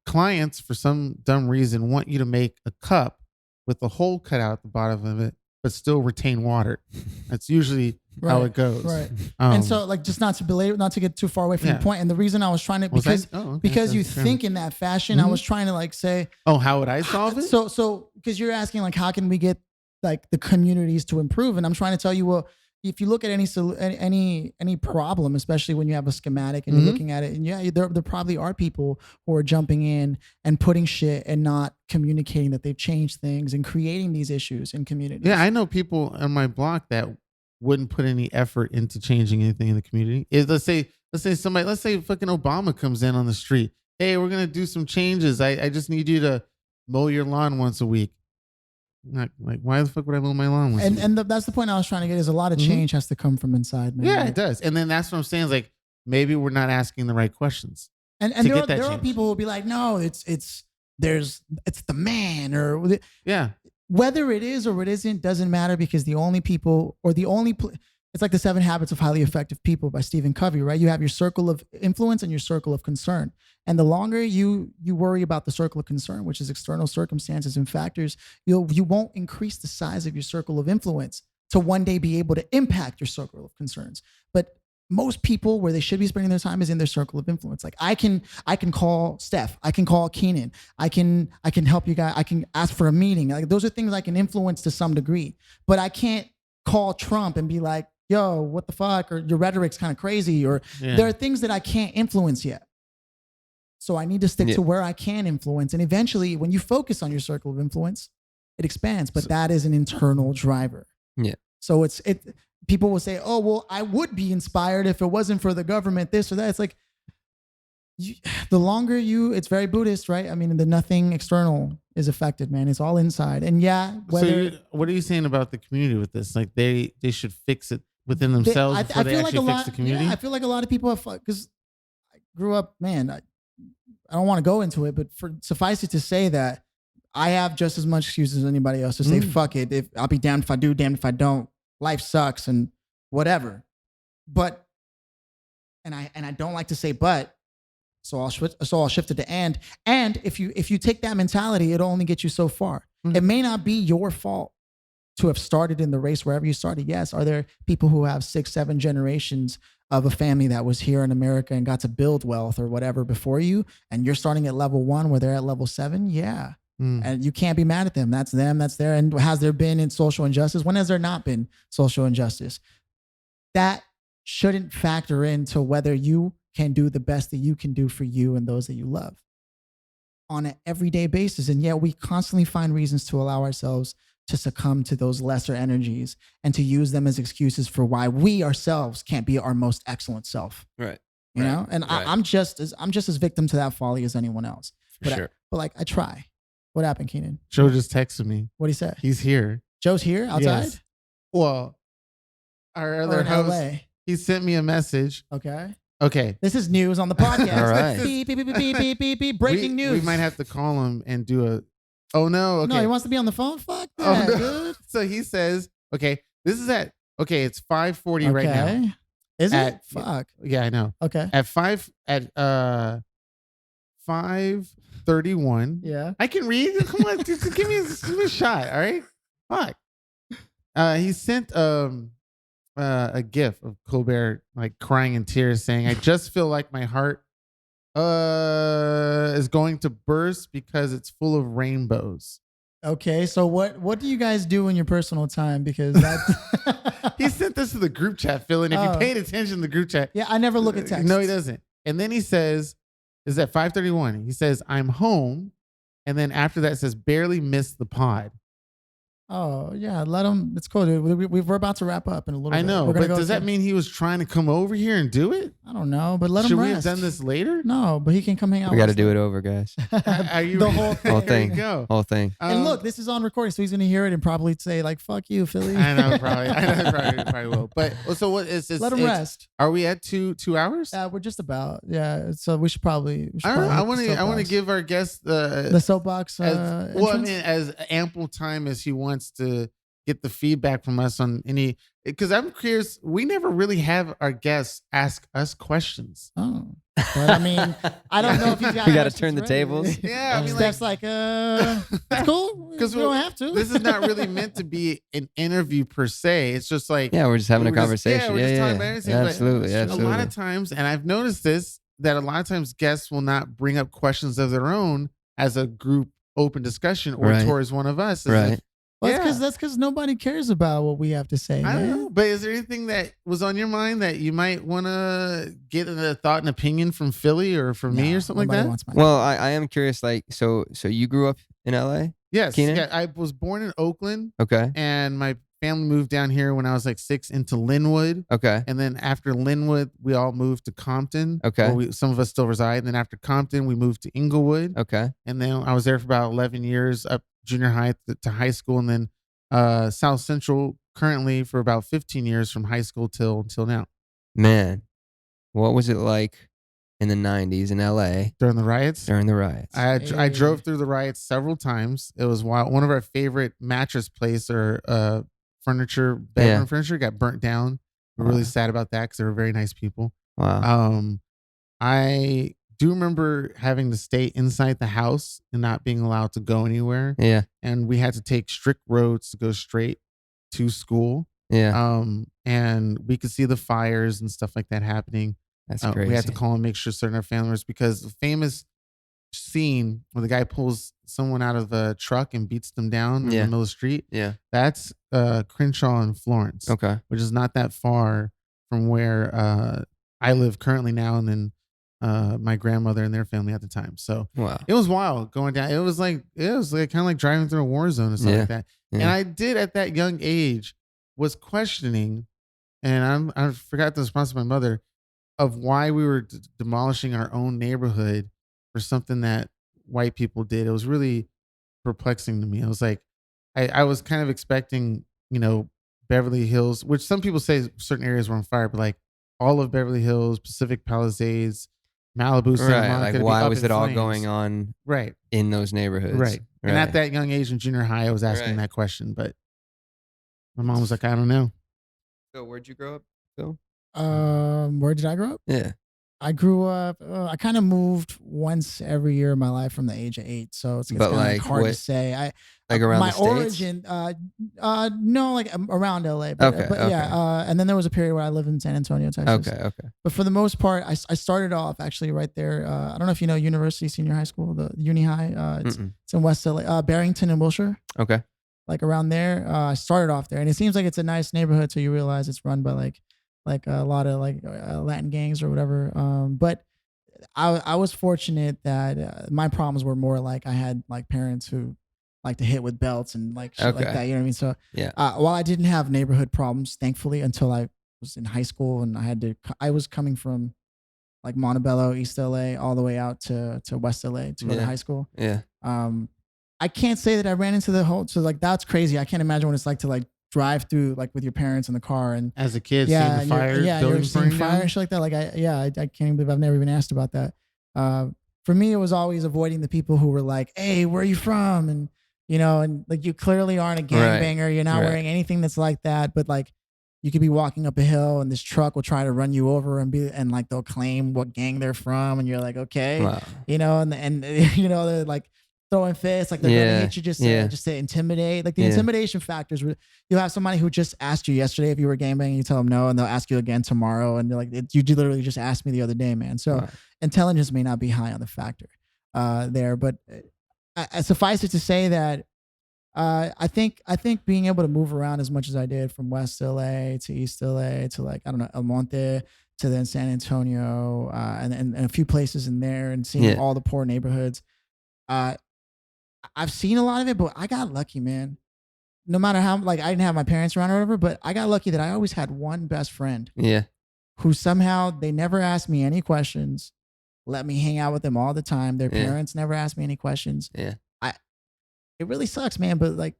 clients, for some dumb reason, want you to make a cup with a hole cut out at the bottom of it, but still retain water. That's usually how it goes. Right. And so, like, just not to get too far away from the point. And the reason I was trying to, because you think in that fashion, I was trying to like say, how would I solve it? So because you're asking like, how can we get like the communities to improve? And I'm trying to tell you, well, if you look at any problem, especially when you have a schematic and you're looking at it, and there probably are people who are jumping in and putting shit and not communicating that they've changed things and creating these issues in communities. Yeah, I know people on my block that wouldn't put any effort into changing anything in the community. Let's say fucking Obama comes in on the street. Hey, we're gonna do some changes. I just need you to mow your lawn once a week. Not like, why the fuck would I mow my lawn? That's the point I was trying to get, is a lot of change has to come from inside, man. Yeah, it does. And then that's what I'm saying is like, maybe we're not asking the right questions. And there are people who will be like, no, it's the man, or whether it is or it isn't doesn't matter, because the only people, or it's like the 7 Habits of Highly Effective People by Stephen Covey, right? You have your circle of influence and your circle of concern. And the longer you worry about the circle of concern, which is external circumstances and factors, you won't increase the size of your circle of influence to one day be able to impact your circle of concerns. But most people, where they should be spending their time is in their circle of influence. Like I can call Steph, I can call Keenan, I can help you guys, I can ask for a meeting. Like those are things I can influence to some degree, but I can't call Trump and be like, yo, what the fuck? Or your rhetoric's kind of crazy. Or there are things that I can't influence yet. So I need to stick to where I can influence. And eventually when you focus on your circle of influence, it expands, but that is an internal driver. Yeah. So people will say, oh, well, I would be inspired if it wasn't for the government, this or that. It's like, the longer it's very Buddhist, right? I mean, the nothing external is affected, man. It's all inside. And what are you saying about the community with this? Like they should fix it within themselves before they actually fix the community? Yeah, I feel like a lot of people have, because I grew up, man, I don't want to go into it, but suffice it to say that I have just as much excuse as anybody else to say, fuck it. If I'll be damned if I do, damned if I don't. Life sucks and whatever. But, and I don't like to say but, so I'll shift it to and. And if you take that mentality, it'll only get you so far. Mm-hmm. It may not be your fault to have started in the race wherever you started. Yes, are there people who have 6, 7 generations of a family that was here in America and got to build wealth or whatever before you, and you're starting at level 1 where they're at level 7? Yeah. And you can't be mad at them. That's them. That's there. And has there been in social injustice? When has there not been social injustice? That shouldn't factor into whether you can do the best that you can do for you and those that you love on an everyday basis. And yet we constantly find reasons to allow ourselves to succumb to those lesser energies and to use them as excuses for why we ourselves can't be our most excellent self. Right. You know? And right. I'm just as victim to that folly as anyone else. But like I try. What happened, Keenan? Joe just texted me. What'd he say? He's here. Joe's here outside? Yes. Well, our other host, LA. He sent me a message. Okay. This is news on the podcast. All right. Beep, beep, beep, beep, beep, beep, beep. Breaking news. We might have to call him and do a, oh no. Okay. No, he wants to be on the phone? Fuck that, dude. So he says, this is it's 5:40 right now. Is it? Fuck. Yeah, I know. Okay. At 5:31. Yeah. I can read. Come on, just give me a shot. All right. Fuck. He sent a gif of Colbert like crying in tears, saying, "I just feel like my heart is going to burst because it's full of rainbows." Okay, so what do you guys do in your personal time? Because that he sent this to the group chat, Phil. And if you paid attention to the group chat, yeah, I never look at text. No, he doesn't. And then he says, "Is at 5:31?" He says, "I'm home," and then after that it says, "Barely missed the pod." Oh yeah, let him. It's cool, dude. We're about to wrap up in a little bit. I know, but does that mean he was trying to come over here and do it? I don't know, but let him rest. Should we have done this later? No, but he can come hang out. We got to do it over, guys. Are you the whole thing? Whole thing. Go. Whole thing. And look, this is on recording, so he's gonna hear it and probably say like, "Fuck you, Philly." I know, probably will. But so what is this? Let him rest. Are we at 2 hours? We're just about. Yeah, so we should probably. I don't know. I want to give our guest the soapbox. As ample time as he wants to get the feedback from us on any, because I'm curious, we never really have our guests ask us questions. Oh, but I mean, I don't know if you got. We got to turn the tables. Yeah, I mean, Steph's it's cool because we don't have to. This is not really meant to be an interview per se. It's just like we're just having a conversation. We're just talking about anything. Absolutely. A lot of times, and I've noticed this, that a lot of times guests will not bring up questions of their own as a group open discussion or towards one of us. Right. Well, that's because nobody cares about what we have to say. I don't know. But is there anything that was on your mind that you might want to get a thought and opinion from Philly or from me or something like that? Well, I am curious. Like, so you grew up in LA? Yes. Keenan? Yeah, I was born in Oakland. Okay. And my family moved down here when I was like 6 into Linwood. Okay. And then after Linwood, we all moved to Compton. Okay. Where some of us still reside. And then after Compton, we moved to Inglewood. Okay. And then I was there for about 11 years, up junior high to high school, and then South Central currently for about 15 years from high school till now. Man, what was it like in the 90s in LA during the riots? I drove through the riots several times. It was one of our favorite mattress place or furniture, bedroom furniture got burnt down. We're really Wow. sad about that because they were very nice people. Wow. Um, I do remember having to stay inside the house and not being allowed to go anywhere. Yeah. And we had to take strict roads to go straight to school. Yeah. And we could see the fires and stuff like that happening. That's We had to crazy. call and make sure certain our family members, because the famous scene where the guy pulls someone out of a truck and beats them down in the Yeah. middle of the street, Yeah. that's Crenshaw and Florence, Okay. which is not that far from where I live currently now, and then my grandmother and their family at the time. So Wow. it was wild going down. It was like kind of like driving through a war zone or something like that. And Yeah. I did at that young age was questioning, and I forgot the response of my mother of why we were demolishing our own neighborhood for something that white people did. It was really perplexing to me. I was like, I was kind of expecting, Beverly Hills, which some people say certain areas were on fire, but like all of Beverly Hills, Pacific Palisades, Malibu, Santa Right. Monica, Like, to be why up was in it all flames. going on Right, in those neighborhoods? right. And at that young age in junior high, I was asking Right. that question, but my mom was like, I don't know. Phil, where'd you grow up, Phil? Where did I grow up? Yeah. I grew up. I kind of moved once every year of my life from the age of 8, so it's But, kind of like, hard to what- say. Like around my the States? origin, no, like around LA. But, Okay, but yeah, and then there was a period where I lived in San Antonio, Texas. Okay. But for the most part, I started off actually right there. I don't know if you know University Senior High School, the Uni High. It's in West LA, Barrington and Wilshire. Okay. Like around there. I started off there, and it seems like it's a nice neighborhood till you realize it's run by like a lot of like Latin gangs or whatever. But I was fortunate that my problems were more like I had like parents who like to hit with belts and like shit like Okay. that. You know what I mean? So Yeah. while I didn't have neighborhood problems, thankfully, until I was in high school and I was coming from like Montebello, East LA, all the way out to West LA to go to Yeah. high school. Yeah. I can't say that I ran into the whole, so like that's crazy. I can't imagine what it's like to like drive through like with your parents in the car and As a kid, yeah, seeing the and fire, you're buildings seeing burning fire down. and shit like that. Like I can't even believe I've never even asked about that. For me, it was always avoiding the people who were like, "Hey, where are you from?" And and like you clearly aren't a gangbanger. You're not Right. wearing anything that's like that. But like you could be walking up a hill and this truck will try to run you over and like they'll claim what gang they're from, and you're like, okay, Wow. and they're like throwing fists, like they're gonna Yeah, hit you just yeah. to intimidate. Like the Yeah. intimidation factors. You'll have somebody who just asked you yesterday if you were gangbanging, you tell them no, and they'll ask you again tomorrow, and they're like, you literally just asked me the other day, man. So Wow. intelligence may not be high on the factor there, but suffice it to say that I think being able to move around as much as I did from West LA to East LA to like I don't know El Monte to then San Antonio and a few places in there and seeing Yeah. all the poor neighborhoods. I've seen a lot of it, but I got lucky, man. No matter how like I didn't have my parents around or whatever, but I got lucky that I always had one best friend Yeah. who somehow they never asked me any questions, let me hang out with them all the time. Their Yeah. parents never asked me any questions. Yeah. It really sucks, man, but like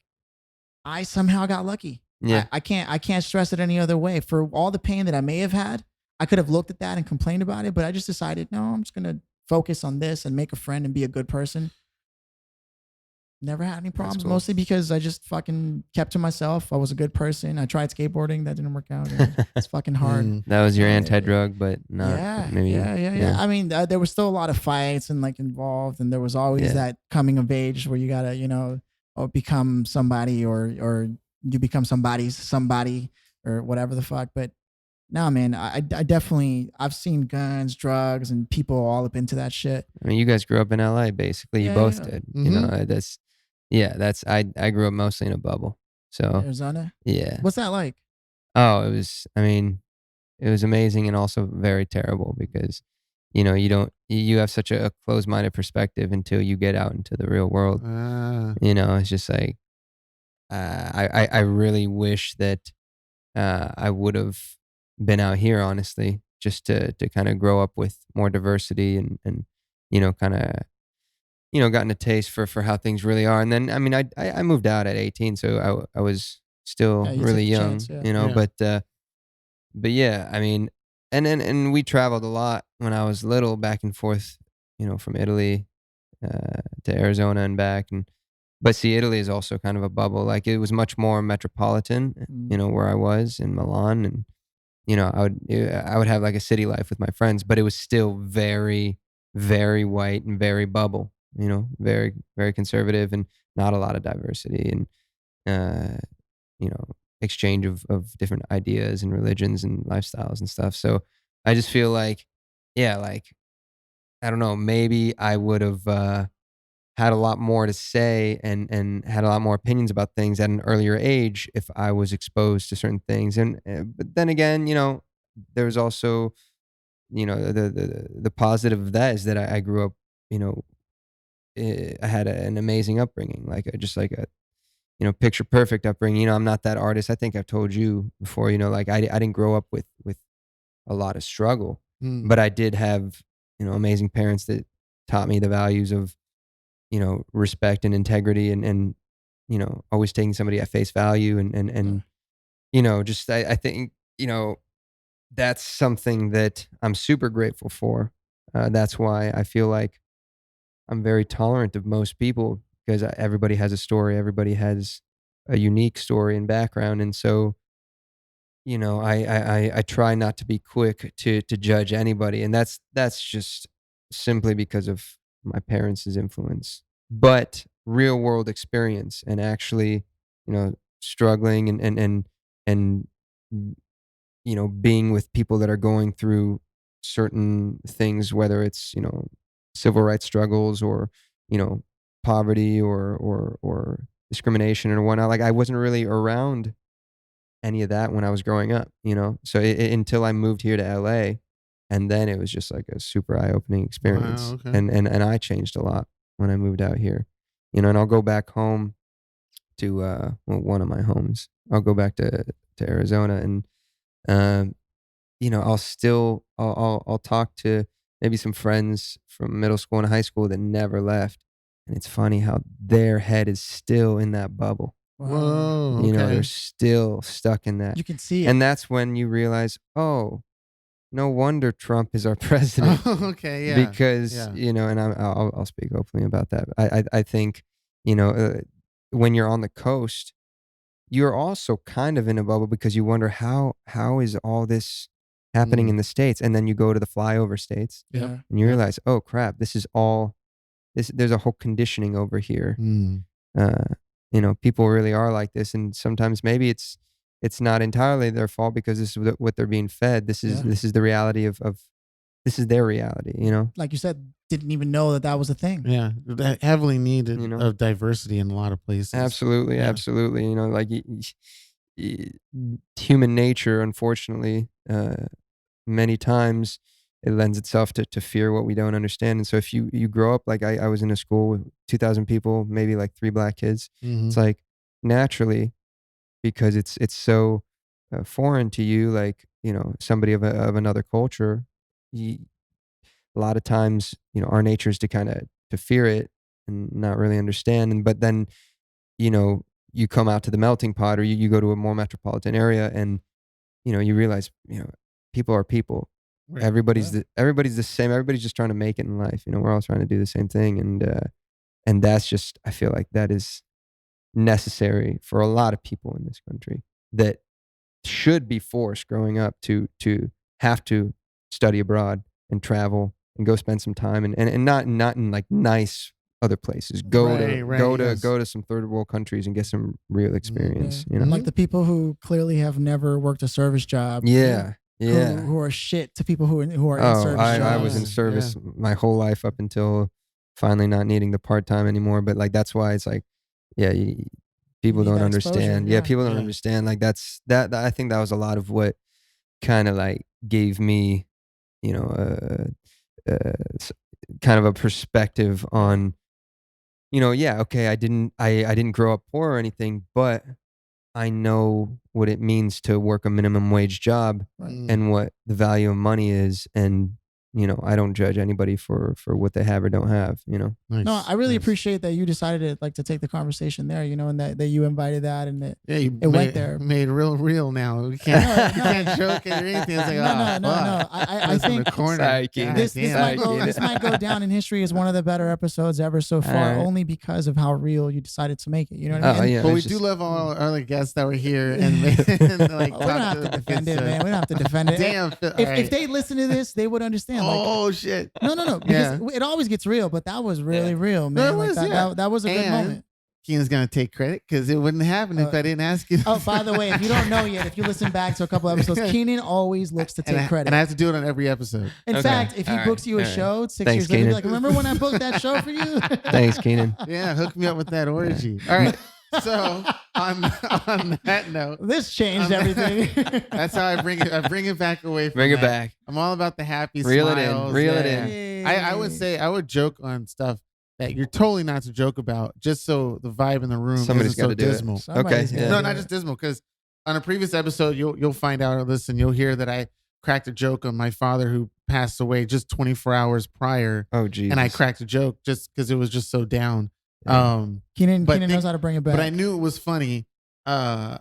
I somehow got lucky. Yeah. I can't stress it any other way. For all the pain that I may have had, I could have looked at that and complained about it, but I just decided, no, I'm just gonna focus on this and make a friend and be a good person. Never had any problems, cool. mostly because I just fucking kept to myself. I was a good person. I tried skateboarding, that didn't work out. It's fucking hard. Mm. That was your Yeah. anti-drug, but not Yeah, maybe. yeah. I mean, there was still a lot of fights and like involved, and there was always Yeah. that coming of age where you gotta, or become somebody, or you become somebody's somebody, or whatever the fuck. But no, man, I definitely I've seen guns, drugs, and people all up into that shit. I mean, you guys grew up in LA, basically. You Yeah, both yeah. did. Mhm. That's I grew up mostly in a bubble. So Arizona, yeah. what's that like? Oh, it was amazing and also very terrible because, you have such a closed-minded perspective until you get out into the real world. It's just like, I really wish that I would have been out here, honestly, just to kind of grow up with more diversity and kind of, gotten a taste for how things really are. And then, I mean, I moved out at 18, so I was still Yeah, you really took the young, chance, yeah. Yeah. but yeah, I mean, and we traveled a lot when I was little, back and forth, from Italy to Arizona and back. But see, Italy is also kind of a bubble. Like, it was much more metropolitan, Mm. where I was in Milan, and I would have like a city life with my friends, but it was still very, very white and very bubble, very, very conservative and not a lot of diversity and, uh, you know, exchange of different ideas and religions and lifestyles and stuff. So I just feel like, yeah, like, I don't know, maybe I would have, had a lot more to say and had a lot more opinions about things at an earlier age if I was exposed to certain things. And but then again, there's also the positive of that is that I grew up, you know, I had an amazing upbringing, like just like a picture perfect upbringing. I'm not that artist. I think I've told you before. Like I didn't grow up with a lot of struggle, Mm. but I did have amazing parents that taught me the values of respect and integrity and always taking somebody at face value and just I think, that's something that I'm super grateful for. That's why I feel like I'm very tolerant of most people because everybody has a story, everybody has a unique story and background, and so I try not to be quick to judge anybody, and that's just simply because of my parents' influence. But real world experience and actually, struggling and being with people that are going through certain things, whether it's civil rights struggles or you know poverty or discrimination or whatnot. Like I wasn't really around any of that when I was growing up, So until I moved here to LA, and then it was just like a super eye-opening Wow. experience. Okay. And I changed a lot when I moved out here. And I'll go back home to one of my homes. I'll go back to Arizona and um I'll talk to maybe some friends from middle school and high school that never left. And it's funny how their head is still in that bubble. Wow. Whoa. They're Okay. still stuck in that. You can see it. And that's when you realize, oh, no wonder Trump is our president Oh, okay. Yeah. because, Yeah. and I'll speak openly about that. I think, you know, uh, when you're on the coast, you're also kind of in a bubble because you wonder how is all this happening Mm. in the States? And then you go to the flyover states Yep. Yeah. and you Yep. realize, oh crap, this is all this. There's a whole conditioning over here. Mm. uh, people really are like this, and sometimes maybe it's not entirely their fault because this is what they're being fed. This is Yeah. this is the reality of this is their reality. Like you said, didn't even know that was a thing. Yeah. That heavily needed You know, of diversity in a lot of places. absolutely, Yeah. absolutely. Like human nature, unfortunately, many times it lends itself to fear what we don't understand. And so if you grow up like I was in a school with 2,000 people, maybe like 3 black kids, Mm-hmm. it's like naturally because it's so foreign to you, like somebody of another culture. You, a lot of times, our nature is to kind of to fear it and not really understand. And but then you know you come out to the melting pot, or you go to a more metropolitan area, and you realize people are people. Right. Everybody's the same. Everybody's just trying to make it in life. We're all trying to do the same thing, and that's just I feel like that is necessary for a lot of people in this country that should be forced growing up to have to study abroad and travel and go spend some time and not in like nice other places. Right, yes. Go to some third world countries and get some real experience. Yeah. Like the people who clearly have never worked a service job. Yeah. Yeah. Who are shit to people who are in Oh, service I jobs. was in service Yeah. my whole life up until finally not needing the part time anymore. But like that's why it's like, yeah, people need don't that exposure, understand. yeah. People don't Yeah. understand. Like that. I think that was a lot of what kind of like gave me, you know, kind of a perspective on, yeah, okay, I didn't grow up poor or anything, but I know what it means to work a minimum wage job Mm. and what the value of money is, and you know, I don't judge anybody for what they have or don't have, you know. Nice, No, I really nice. appreciate that you decided to take the conversation there, you know, and that you invited that and that Yeah, you it went there. Made real now. We can't, you can't joke it or anything. It's like, No. I It's in think the corner. Sorry, Keenan. this Damn. this might go down in history as one of the better episodes ever so far, Alright. only because of how real you decided to make it. You know what I mean? Oh, yeah. But we it's do just- love all our other guests that were here and like We don't have to defend it, man. We don't have to defend it. Damn. If they listen to this, they would understand. Like, Oh shit. no, because it always gets real, but that was really real, man. No, it was, yeah. That was a good And moment. Keenan's gonna take credit because it wouldn't happen if I didn't ask you. Oh, by the way, if you don't know yet, if you listen back to a couple episodes, Keenan always looks to take credit. And I have to do it on every episode. In Okay. fact, if he All books right. you a All right. show 6 Thanks, years later, he'll be Keenan. like, remember when I booked that show for you? Thanks, Keenan. Yeah, hook me up with that orgy. All right. So on that note, This changed everything. that's how I bring it back away from Bring it that. back. I'm all about the happy Reel it smiles. in. Reel it yeah. in. I would say I would joke on stuff that you're totally not to joke about, just so the vibe in the room Somebody's isn't so gotta do it. dismal. Somebody's Okay, gotta yeah. No, do not it. just dismal, because on a previous episode you'll find out or listen, you'll hear that I cracked a joke on my father who passed away just 24 hours prior, Oh, geez. and I cracked a joke just because it was just so down. Yeah. Keenan But knows how to bring it back. But I knew it was funny. I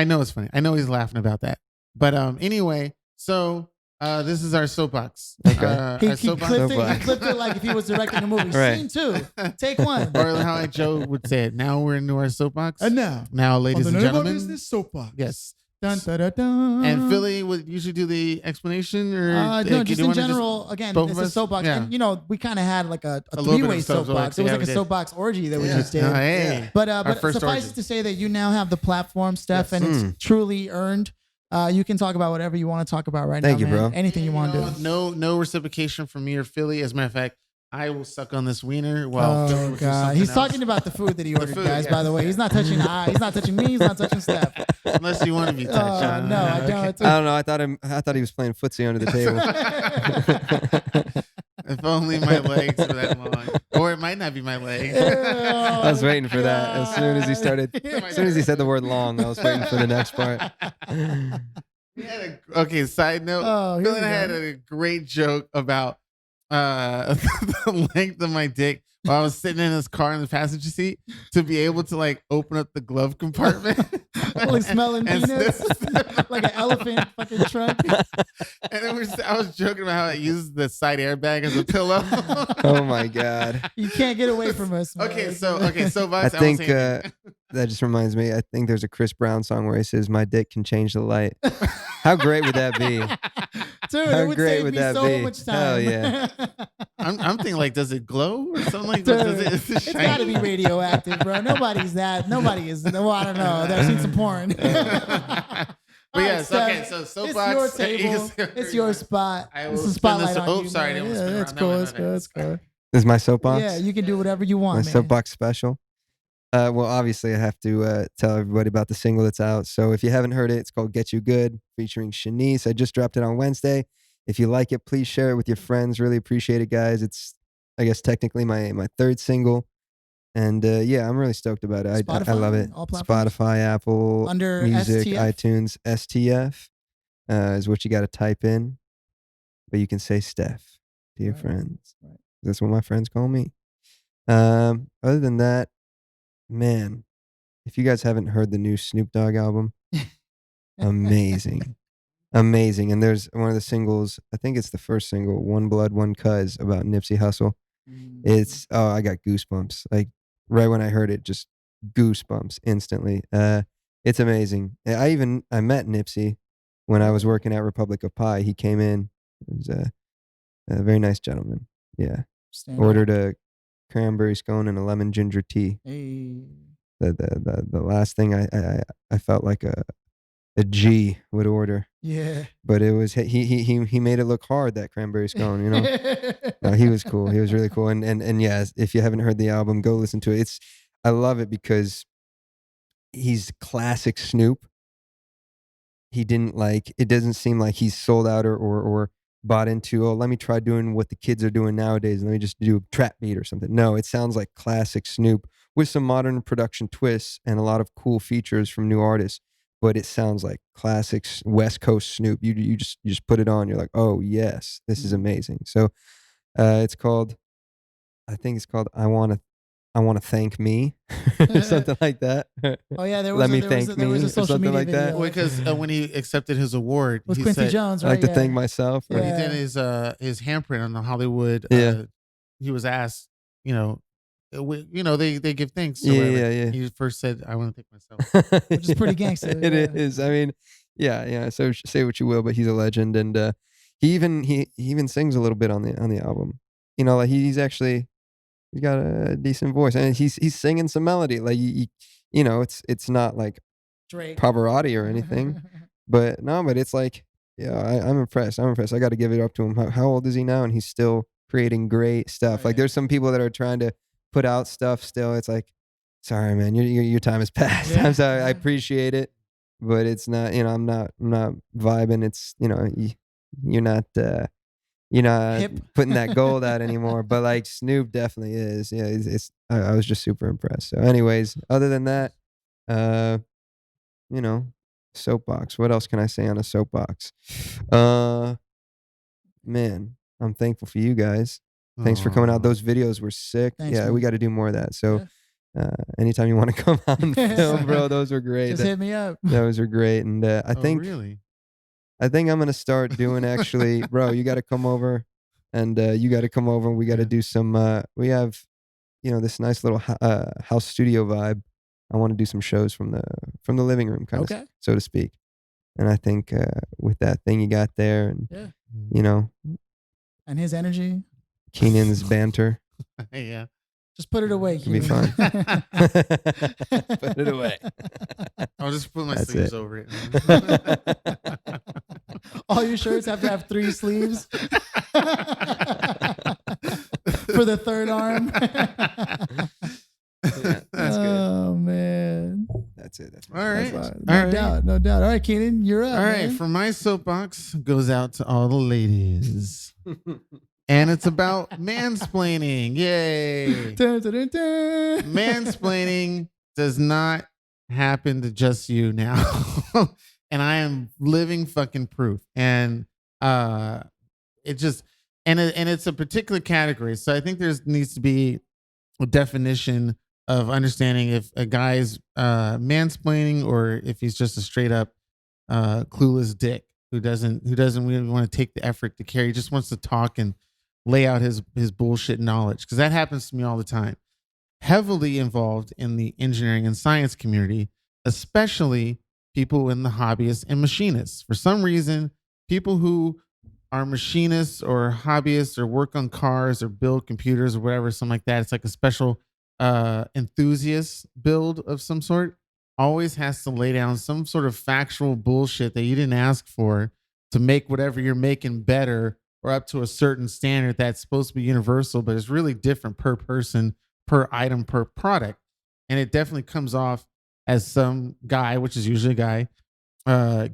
know it's funny. I know he's laughing about that. But anyway, so this is our soapbox. Okay. He Our soapbox. clipped it. He Soapbox. clipped it like if he was directing a movie. Right. Scene 2, take 1. Or how Joe would say it. Now we're into our soapbox. now, Now, ladies and gentlemen. business soapbox. Yes. Dun, dun, dun, dun. And Philly would usually do the explanation, or No, do just you in wanna general. Again, both it's of a us? soapbox, Yeah. and you know we kind of had like a little bit of three-way soapbox, soapbox. It yeah, was we like a did. soapbox orgy that we Yeah. just did. Oh, hey. But first suffice orgy. it to say that you now have the platform, Steph, Yes. and it's truly earned. You can talk about whatever you want to talk about right Thank now, you, man. bro. Anything you want to do. No reciprocation from me or Philly. As a matter of fact, I will suck on this wiener while Philly Oh will do God, something he's else. talking about the food that he ordered, food, guys. yeah. By the way, he's not touching he's not touching me. He's not touching Steph. Unless you want to be touched. Oh, no, I don't. I don't know. I thought he was playing footsie under the table. If only my legs were that long. Or it might not be my legs. I was waiting for that. As soon as he started, as soon as he said the word long, I was waiting for the next part. Okay, side note. Oh, here Phil we and I had go. a great joke about the length of my dick while I was sitting in his car in the passenger seat to be able to like open up the glove compartment. Like smelling And peanuts, sniff- like an elephant fucking trunk. And then I was joking about how I used the side airbag as a pillow. Oh my god. You can't get away from us. Man. Okay, so I think that just reminds me. I think there's a Chris Brown song where he says, "My dick can change the light." How great would that be? dude, How it would great save would me that so be? much time. Hell yeah. I'm thinking like, does it glow or something like that? Dude, Is it it's got to be radioactive, bro. Nobody is. Well, I don't know. I've seen some porn. But yes, okay, so soapbox. It's your table. It's your spot. I It's will a spin this- spotlight on oh, you. sorry, I man. didn't Yeah, spin it's around. cool. No, It's cool. It's cool. This is my soapbox. Yeah, you can do whatever you My want, man. soapbox special. Well, obviously, I have to tell everybody about the single that's out. So if you haven't heard it, it's called "Get You Good" featuring Shanice. I just dropped it on Wednesday. If you like it, please share it with your friends. Really appreciate it, guys. It's, I guess, technically my third single. And yeah, I'm really stoked about it. I love it. Spotify, all platforms? Spotify, Apple Under Music, STF? iTunes. STF is what you got to type in. But you can say Steph to your Right. friends. Right. That's what my friends call me. Other than that, man, if you guys haven't heard the new Snoop Dogg album, amazing. Amazing. And there's one of the singles, I think it's the first single, One Blood, One Cuz, about Nipsey Hussle. It's, I got goosebumps. Like right when I heard it, just goosebumps instantly. It's amazing. I met Nipsey when I was working at Republic of Pie. He came in. It was a very nice gentleman. Yeah. Stand up. Ordered a cranberry scone and a lemon ginger tea. Hey. The last thing I felt like a G would order, Yeah. but it was he made it look hard, that cranberry scone, you know. No, he was cool. He was really cool. And yeah, if you haven't heard the album, go listen to it. I love it because he's classic Snoop. It doesn't seem like he's sold out or bought into, oh, let me try doing what the kids are doing nowadays. Let me just do a trap beat or something. No, it sounds like classic Snoop with some modern production twists and a lot of cool features from new artists. but it sounds like classic West Coast Snoop. You just put it on, you're like, oh yes, this is amazing. So it's called, I think it's called I wanna thank me or something like that. Oh yeah, there was Let a, me there was thank a, there me was a or social something media like video. that. Because when he accepted his award, with he Quincy said, Jones, I right? like to Yeah. thank myself. when he Yeah. did his handprint on the Hollywood, Yeah. he was asked, they give thanks. Or Yeah, whatever. yeah. He first said, "I want to thank myself." Which is pretty gangster, It yeah. is. I mean, yeah. So say what you will, but he's a legend, and he even sings a little bit on the album. Like he's got a decent voice, and he's singing some melody. Like it's not like Drake. Pavarotti or anything, but it's like, yeah, I'm impressed. I got to give it up to him. How old is he now? And he's still creating great stuff. Oh, Like yeah. there's some people that are trying to put out stuff still. It's like, sorry, man, your time has passed. Yeah. I'm sorry. I appreciate it, but it's not. I'm not vibing. It's you're not. You're not Hip. putting that gold out anymore. But like Snoop definitely is. Yeah, I was just super impressed. So, anyways, other than that, you know, soapbox. What else can I say on a soapbox? Man, I'm thankful for you guys. Thanks for coming out. Aw. Those videos were sick. Thanks, Yeah, man. we got to do more of that. So, anytime you want to come on film, bro, those were great. Just hit me up. Those were great. And I think Really? I'm gonna start doing actually, bro. You got to come over, and you got to come over. And we got to do some. We have, this nice little house studio vibe. I want to do some shows from the living room, kind of, Okay. so to speak. And I think with that thing you got there, and Yeah. And his energy. Keenan's banter, Yeah. Just put it away. it'll be Keenan. fun. Put it away. I'll just put my That's sleeves it. over it. All your shirts have to have 3 sleeves for the third arm. Yeah, that's good. Oh man. That's it. That's All right. That's All no right. doubt. No doubt. All right, Keenan, you're up. All right. man. For my soapbox goes out to all the ladies. And it's about mansplaining. Yay. Dun, dun, dun, dun. Mansplaining does not happen to just you now. And I am living fucking proof. And it's a particular category. So I think needs to be a definition of understanding if a guy's mansplaining or if he's just a straight up clueless dick who doesn't really want to take the effort to care. He just wants to talk and lay out his bullshit knowledge, because that happens to me all the time. Heavily involved in the engineering and science community, especially people in the hobbyists and machinists. For some reason, people who are machinists or hobbyists or work on cars or build computers or whatever, something like that, it's like a special enthusiast build of some sort, always has to lay down some sort of factual bullshit that you didn't ask for to make whatever you're making better or up to a certain standard that's supposed to be universal, but it's really different per person, per item, per product. And it definitely comes off as some guy, which is usually a guy,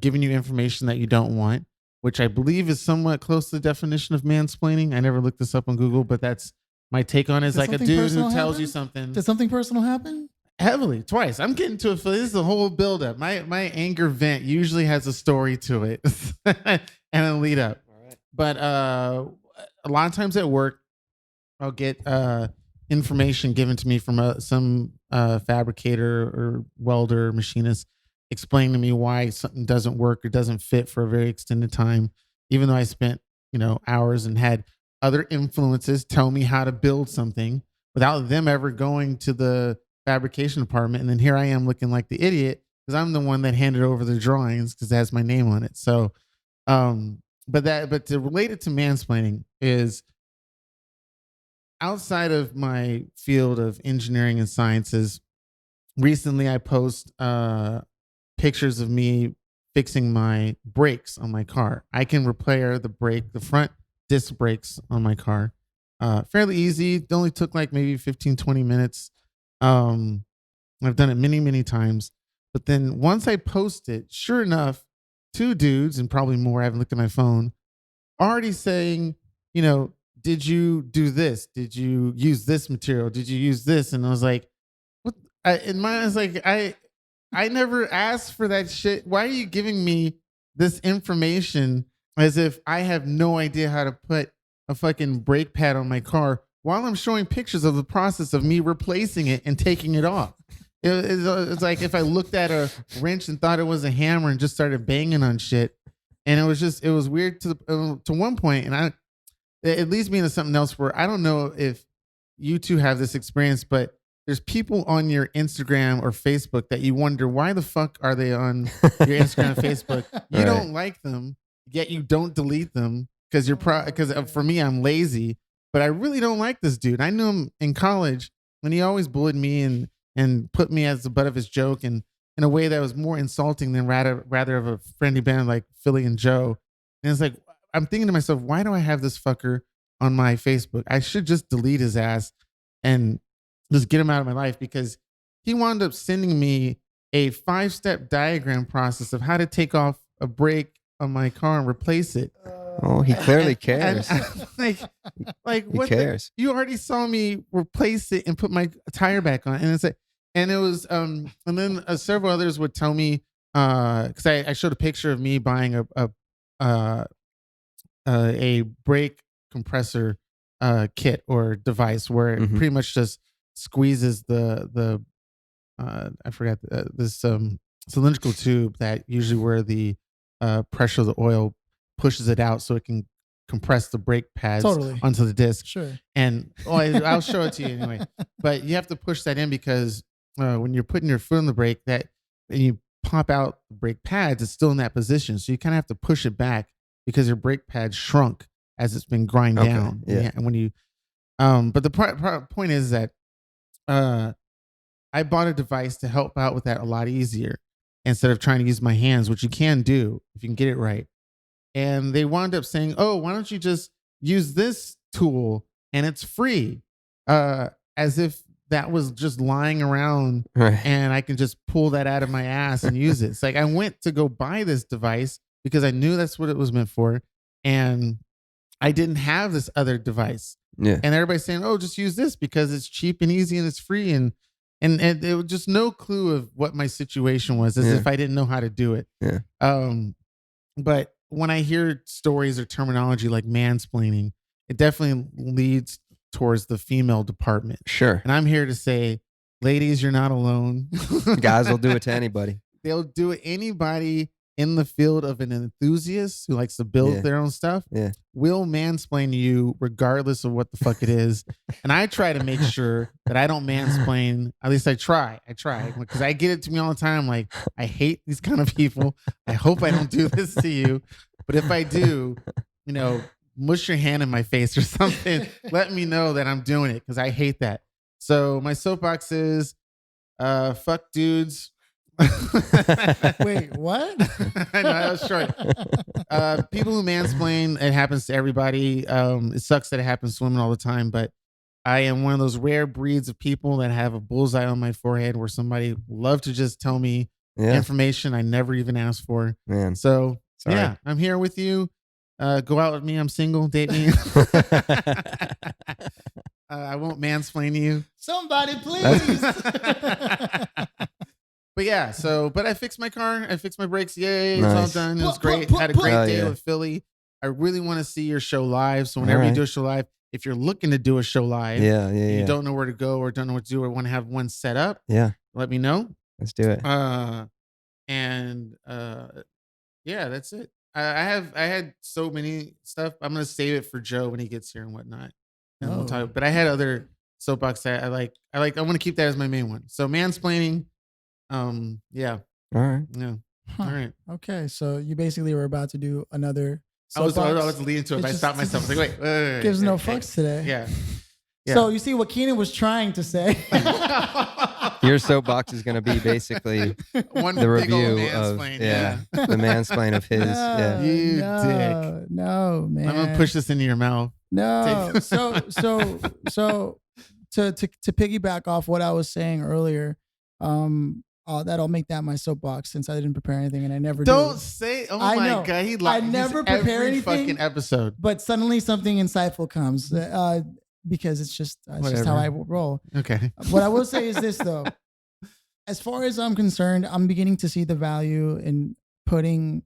giving you information that you don't want, which I believe is somewhat close to the definition of mansplaining. I never looked this up on Google, but that's my take on it. It's Did like a something dude who personal tells happen? you something. Did something personal happen? Heavily, twice. I'm getting to it. This is the whole buildup. My anger vent usually has a story to it and a lead up. All right. But a lot of times at work, I'll get information given to me from some fabricator or welder or machinist explaining to me why something doesn't work or doesn't fit for a very extended time, even though I spent hours and had other influences tell me how to build something without them ever going to the fabrication department. And then here I am looking like the idiot because I'm the one that handed over the drawings because it has my name on it. So, but to relate it to mansplaining is outside of my field of engineering and sciences. Recently, I post pictures of me fixing my brakes on my car. I can repair the front disc brakes on my car. Fairly easy. It only took like maybe 15, 20 minutes. I've done it many, many times. But then once I post it, sure enough, 2 dudes, and probably more, I haven't looked at my phone, already saying, did you do this? Did you use this material? Did you use this? And I was like, what? In mine, I was like, I never asked for that shit. Why are you giving me this information as if I have no idea how to put a fucking brake pad on my car while I'm showing pictures of the process of me replacing it and taking it off? It's like if I looked at a wrench and thought it was a hammer and just started banging on shit. And it was weird to one point. And it leads me into something else where I don't know if you two have this experience, but there's people on your Instagram or Facebook that you wonder, why the fuck are they on your Instagram and Facebook? You don't like them, yet you don't delete them because for me, I'm lazy, but I really don't like this dude. I knew him in college when he always bullied me and put me as the butt of his joke, and in a way that was more insulting than rather of a friendly band like Philly and Joe. And it's like, I'm thinking to myself, why do I have this fucker on my Facebook? I should just delete his ass and just get him out of my life, because he wound up sending me a 5-step diagram process of how to take off a brake on my car and replace it. Oh, he clearly cares. Like he what? cares. You already saw me replace it and put my tire back on, and it's like, and it was and then several others would tell me because I showed a picture of me buying a brake compressor kit or device where it pretty much just squeezes the I forgot this cylindrical tube that usually where the pressure of the oil pushes it out so it can compress the brake pads onto the disc. Sure. And I'll show it to you anyway. But you have to push that in because when you're putting your foot on the brake, and you pop out the brake pads, it's still in that position. So you kind of have to push it back because your brake pad shrunk as it's been grind down. Yeah. And when you, but the point is that I bought a device to help out with that a lot easier instead of trying to use my hands, which you can do if you can get it right. And they wound up saying, oh, why don't you just use this tool and it's free? As if that was just lying around and I can just pull that out of my ass and use it. It's like I went to go buy this device because I knew that's what it was meant for. And I didn't have this other device. Yeah. And everybody's saying, oh, just use this because it's cheap and easy and it's free. And it was just no clue of what my situation was, as if I didn't know how to do it. Yeah. But when I hear stories or terminology like mansplaining, it definitely leads towards the female department. Sure. And I'm here to say, ladies, you're not alone. Guys will do it to anybody. They'll do it. Anybody in the field of an enthusiast who likes to build their own stuff will mansplain to you regardless of what the fuck it is. And I try to make sure that I don't mansplain. At least I try because I get it to me all the time. Like, I hate these kind of people. I hope I don't do this to you. But if I do, mush your hand in my face or something. Let me know that I'm doing it because I hate that. So my soapbox is fuck dudes. Wait, what? I know, that was short. People who mansplain, it happens to everybody. It sucks that it happens to women all the time, but I am one of those rare breeds of people that have a bullseye on my forehead where somebody love to just tell me information I never even asked for. Man. So yeah, I'm here with you. Go out with me. I'm single. Date me. I won't mansplain to you. Somebody, please. But yeah, but I fixed my car. I fixed my brakes. Yay, Nice. it's all done. It was great. Had a great day with Philly. I really want to see your show live. So whenever you do a show live, if you're looking to do a show live, and you don't know where to go or don't know what to do or want to have one set up, let me know. Let's do it. That's it. I had so many stuff. I'm gonna save it for Joe when he gets here and whatnot. And we'll talk. But I had other soapbox that I like. I want to keep that as my main one. So mansplaining. Yeah. All right. Yeah. Huh. All right. Okay, so you basically were about to do another. I was leading to it, but I stopped myself. I was like, wait. Gives no fucks today. Yeah. So you see what Keenan was trying to say. Your soapbox is going to be basically the review of the mansplain of his. You dick. No, man. I'm gonna push this into your mouth. No. So to piggyback off what I was saying earlier, that'll make that my soapbox since I didn't prepare anything and I never don't say. Oh I my know. god, I never prepare every anything. fucking episode. But suddenly something insightful comes because it's just how I roll. Okay. What I will say is this though. as far as I'm concerned, I'm beginning to see the value in putting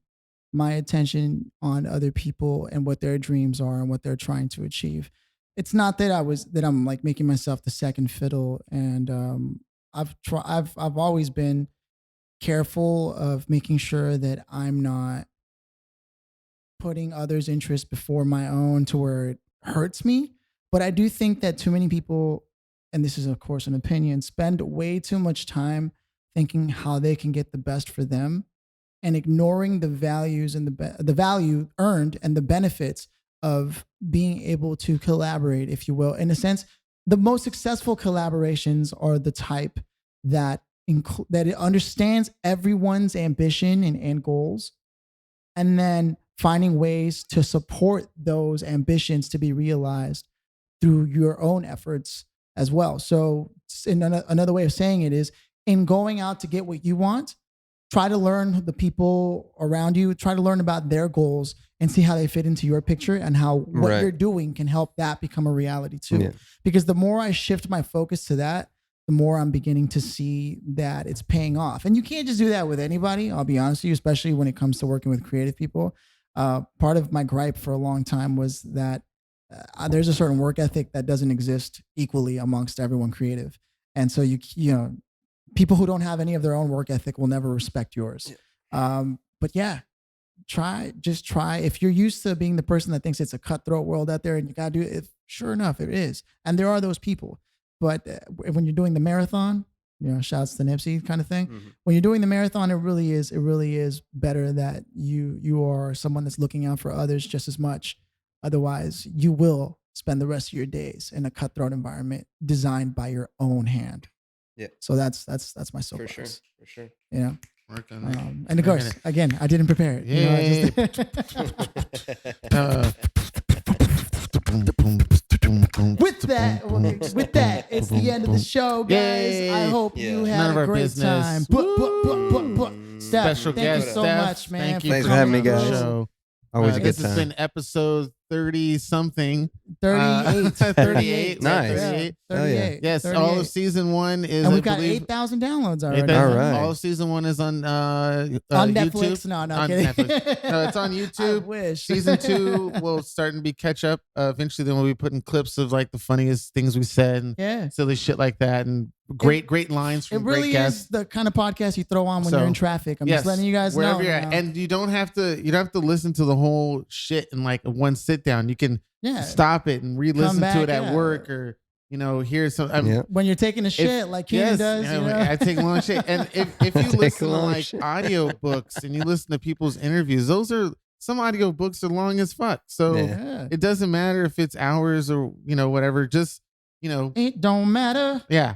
my attention on other people and what their dreams are and what they're trying to achieve. It's not that I'm like making myself the second fiddle, and I've always been careful of making sure that I'm not putting others' interests before my own to where it hurts me. But I do think that too many people, and this is of course an opinion, spend way too much time thinking how they can get the best for them and ignoring the values and the value earned and the benefits of being able to collaborate, if you will. In a sense, the most successful collaborations are the type that that it understands everyone's ambition and goals, and then finding ways to support those ambitions to be realized through your own efforts as well. So another way of saying it is, in going out to get what you want, try to learn the people around you, try to learn about their goals and see how they fit into your picture and how what you're doing can help that become a reality too. Yeah. Because the more I shift my focus to that, the more I'm beginning to see that it's paying off. And you can't just do that with anybody, I'll be honest with you, especially when it comes to working with creative people. Part of my gripe for a long time was that there's a certain work ethic that doesn't exist equally amongst everyone creative. And so you know, people who don't have any of their own work ethic will never respect yours. But yeah, try. If you're used to being the person that thinks it's a cutthroat world out there and you gotta do it, sure enough, it is. And there are those people. But when you're doing the marathon, you know, shouts to Nipsey kind of thing. Mm-hmm. When you're doing the marathon, it really is better that you are someone that's looking out for others just as much. Otherwise, you will spend the rest of your days in a cutthroat environment designed by your own hand. Yeah. So that's my soapbox. For sure. Yeah. Work on it. And of course, again, I didn't prepare it. Yeah. With that, it's the end of the show, guys. Yay. I hope you had a great time. Steph, Special thank guest, you so Steph. much, man. Thanks for having me, guys. Show. Always a good This time. has been episode 30 something. 38. 38. Nice. 38. 38. Yes, 38. all of season 1 is, and we've got 8,000 downloads already. All right. All of season 1 is on on YouTube. Netflix. No, on kidding. Netflix. No, it's on YouTube. I wish. Season 2 will start to be catch up. Eventually, then we'll be putting clips of like the funniest things we said and silly shit like that, and great lines from great guests. It really is the kind of podcast you throw on when you're in traffic. I'm just letting you guys know. Wherever you're at. And you don't have to listen to the whole shit in like one sit down. You can stop it and re-listen to it at work, or hear some. When you're taking a shit, like Cianan does. I take a long shit. And if you listen to like audio books and you listen to people's interviews, some audio books are long as fuck. So it doesn't matter if it's hours or whatever. Just it don't matter. Yeah.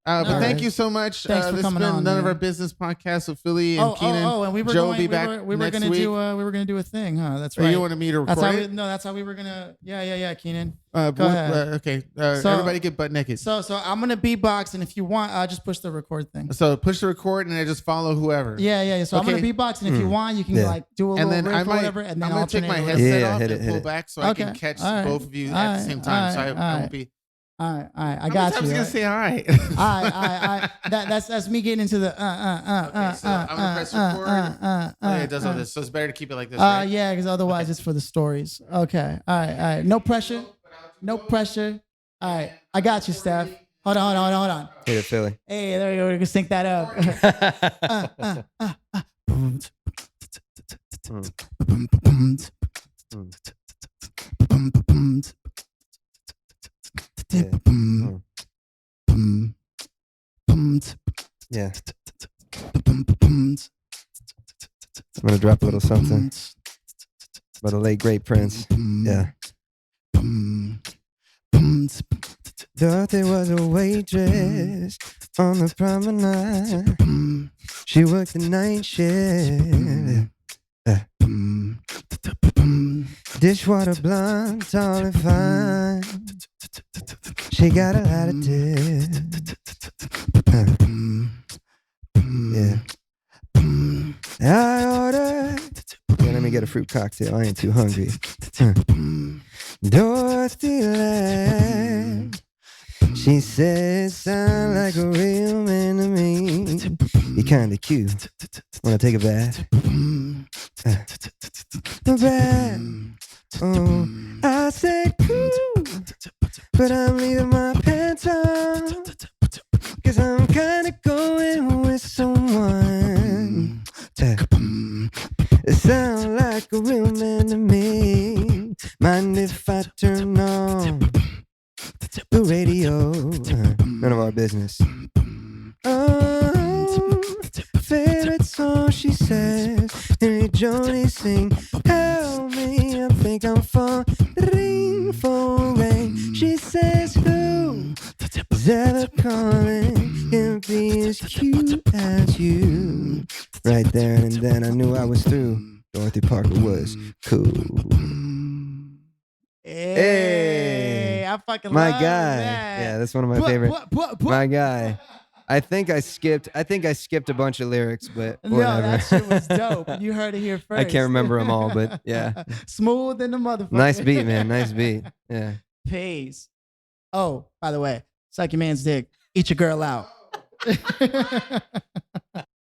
But thank you so much. Thanks for coming on. None of our business podcasts with Philly and Keenan. And we were Joe going, will be back we were next gonna week. we were gonna do a thing, huh? That's right. You wanted me to record it? That's how we were gonna. Yeah, Keenan. Go ahead. Okay. Everybody get butt naked. So I'm gonna beatbox, and if you want, just push the record thing. So push the record, and I just follow whoever. Yeah. So I'm gonna beatbox, and if you want, you can like do a little riff or whatever, and then I'm I'll take my headset off and pull back so I can catch both of you at the same time. So I won't be. All right. I got you. I was gonna say hi. That's me getting into the So I'm gonna press record. It does all this, so it's better to keep it like this. Right? Yeah, because otherwise it's for the stories. Okay. All right. No pressure. All right. I got you, Steph. Hold on. Hit it, Philly. Hey, there you go. We can sync that up. Yeah. I'm gonna drop a little something about the late great Prince. Yeah. Dorothy was a waitress on the promenade. She worked the night shift. Dishwater blonde, tall and fine. She got a lot of tips. Yeah. I ordered. Yeah, let me get a fruit cocktail. I ain't too hungry. Dorothy laughed. She said, "Sound like a real man to me." You're kinda cute. Wanna take a bath? A bath. Oh, I said cool, but I'm leaving my pants on, 'cause I'm kinda going with someone. It sounds like a real man to me. Mind if I turn on the radio? None of our business. Oh, favorite song, she says. Henry Joni sing, help me, I think I'm falling for rain. She says, who is ever calling? Can't be as cute as you. Right there and then I knew I was through. Dorothy Parker was cool. Hey, I fucking My love guy. that. Yeah, that's one of my favorite. My guy. I think I skipped a bunch of lyrics, but No, whatever. that shit was dope. You heard it here first. I can't remember them all, but yeah. Smooth in the motherfucker. Nice beat, man. Nice beat. Yeah. Peace. Oh, by the way, suck your man's dick. Eat your girl out.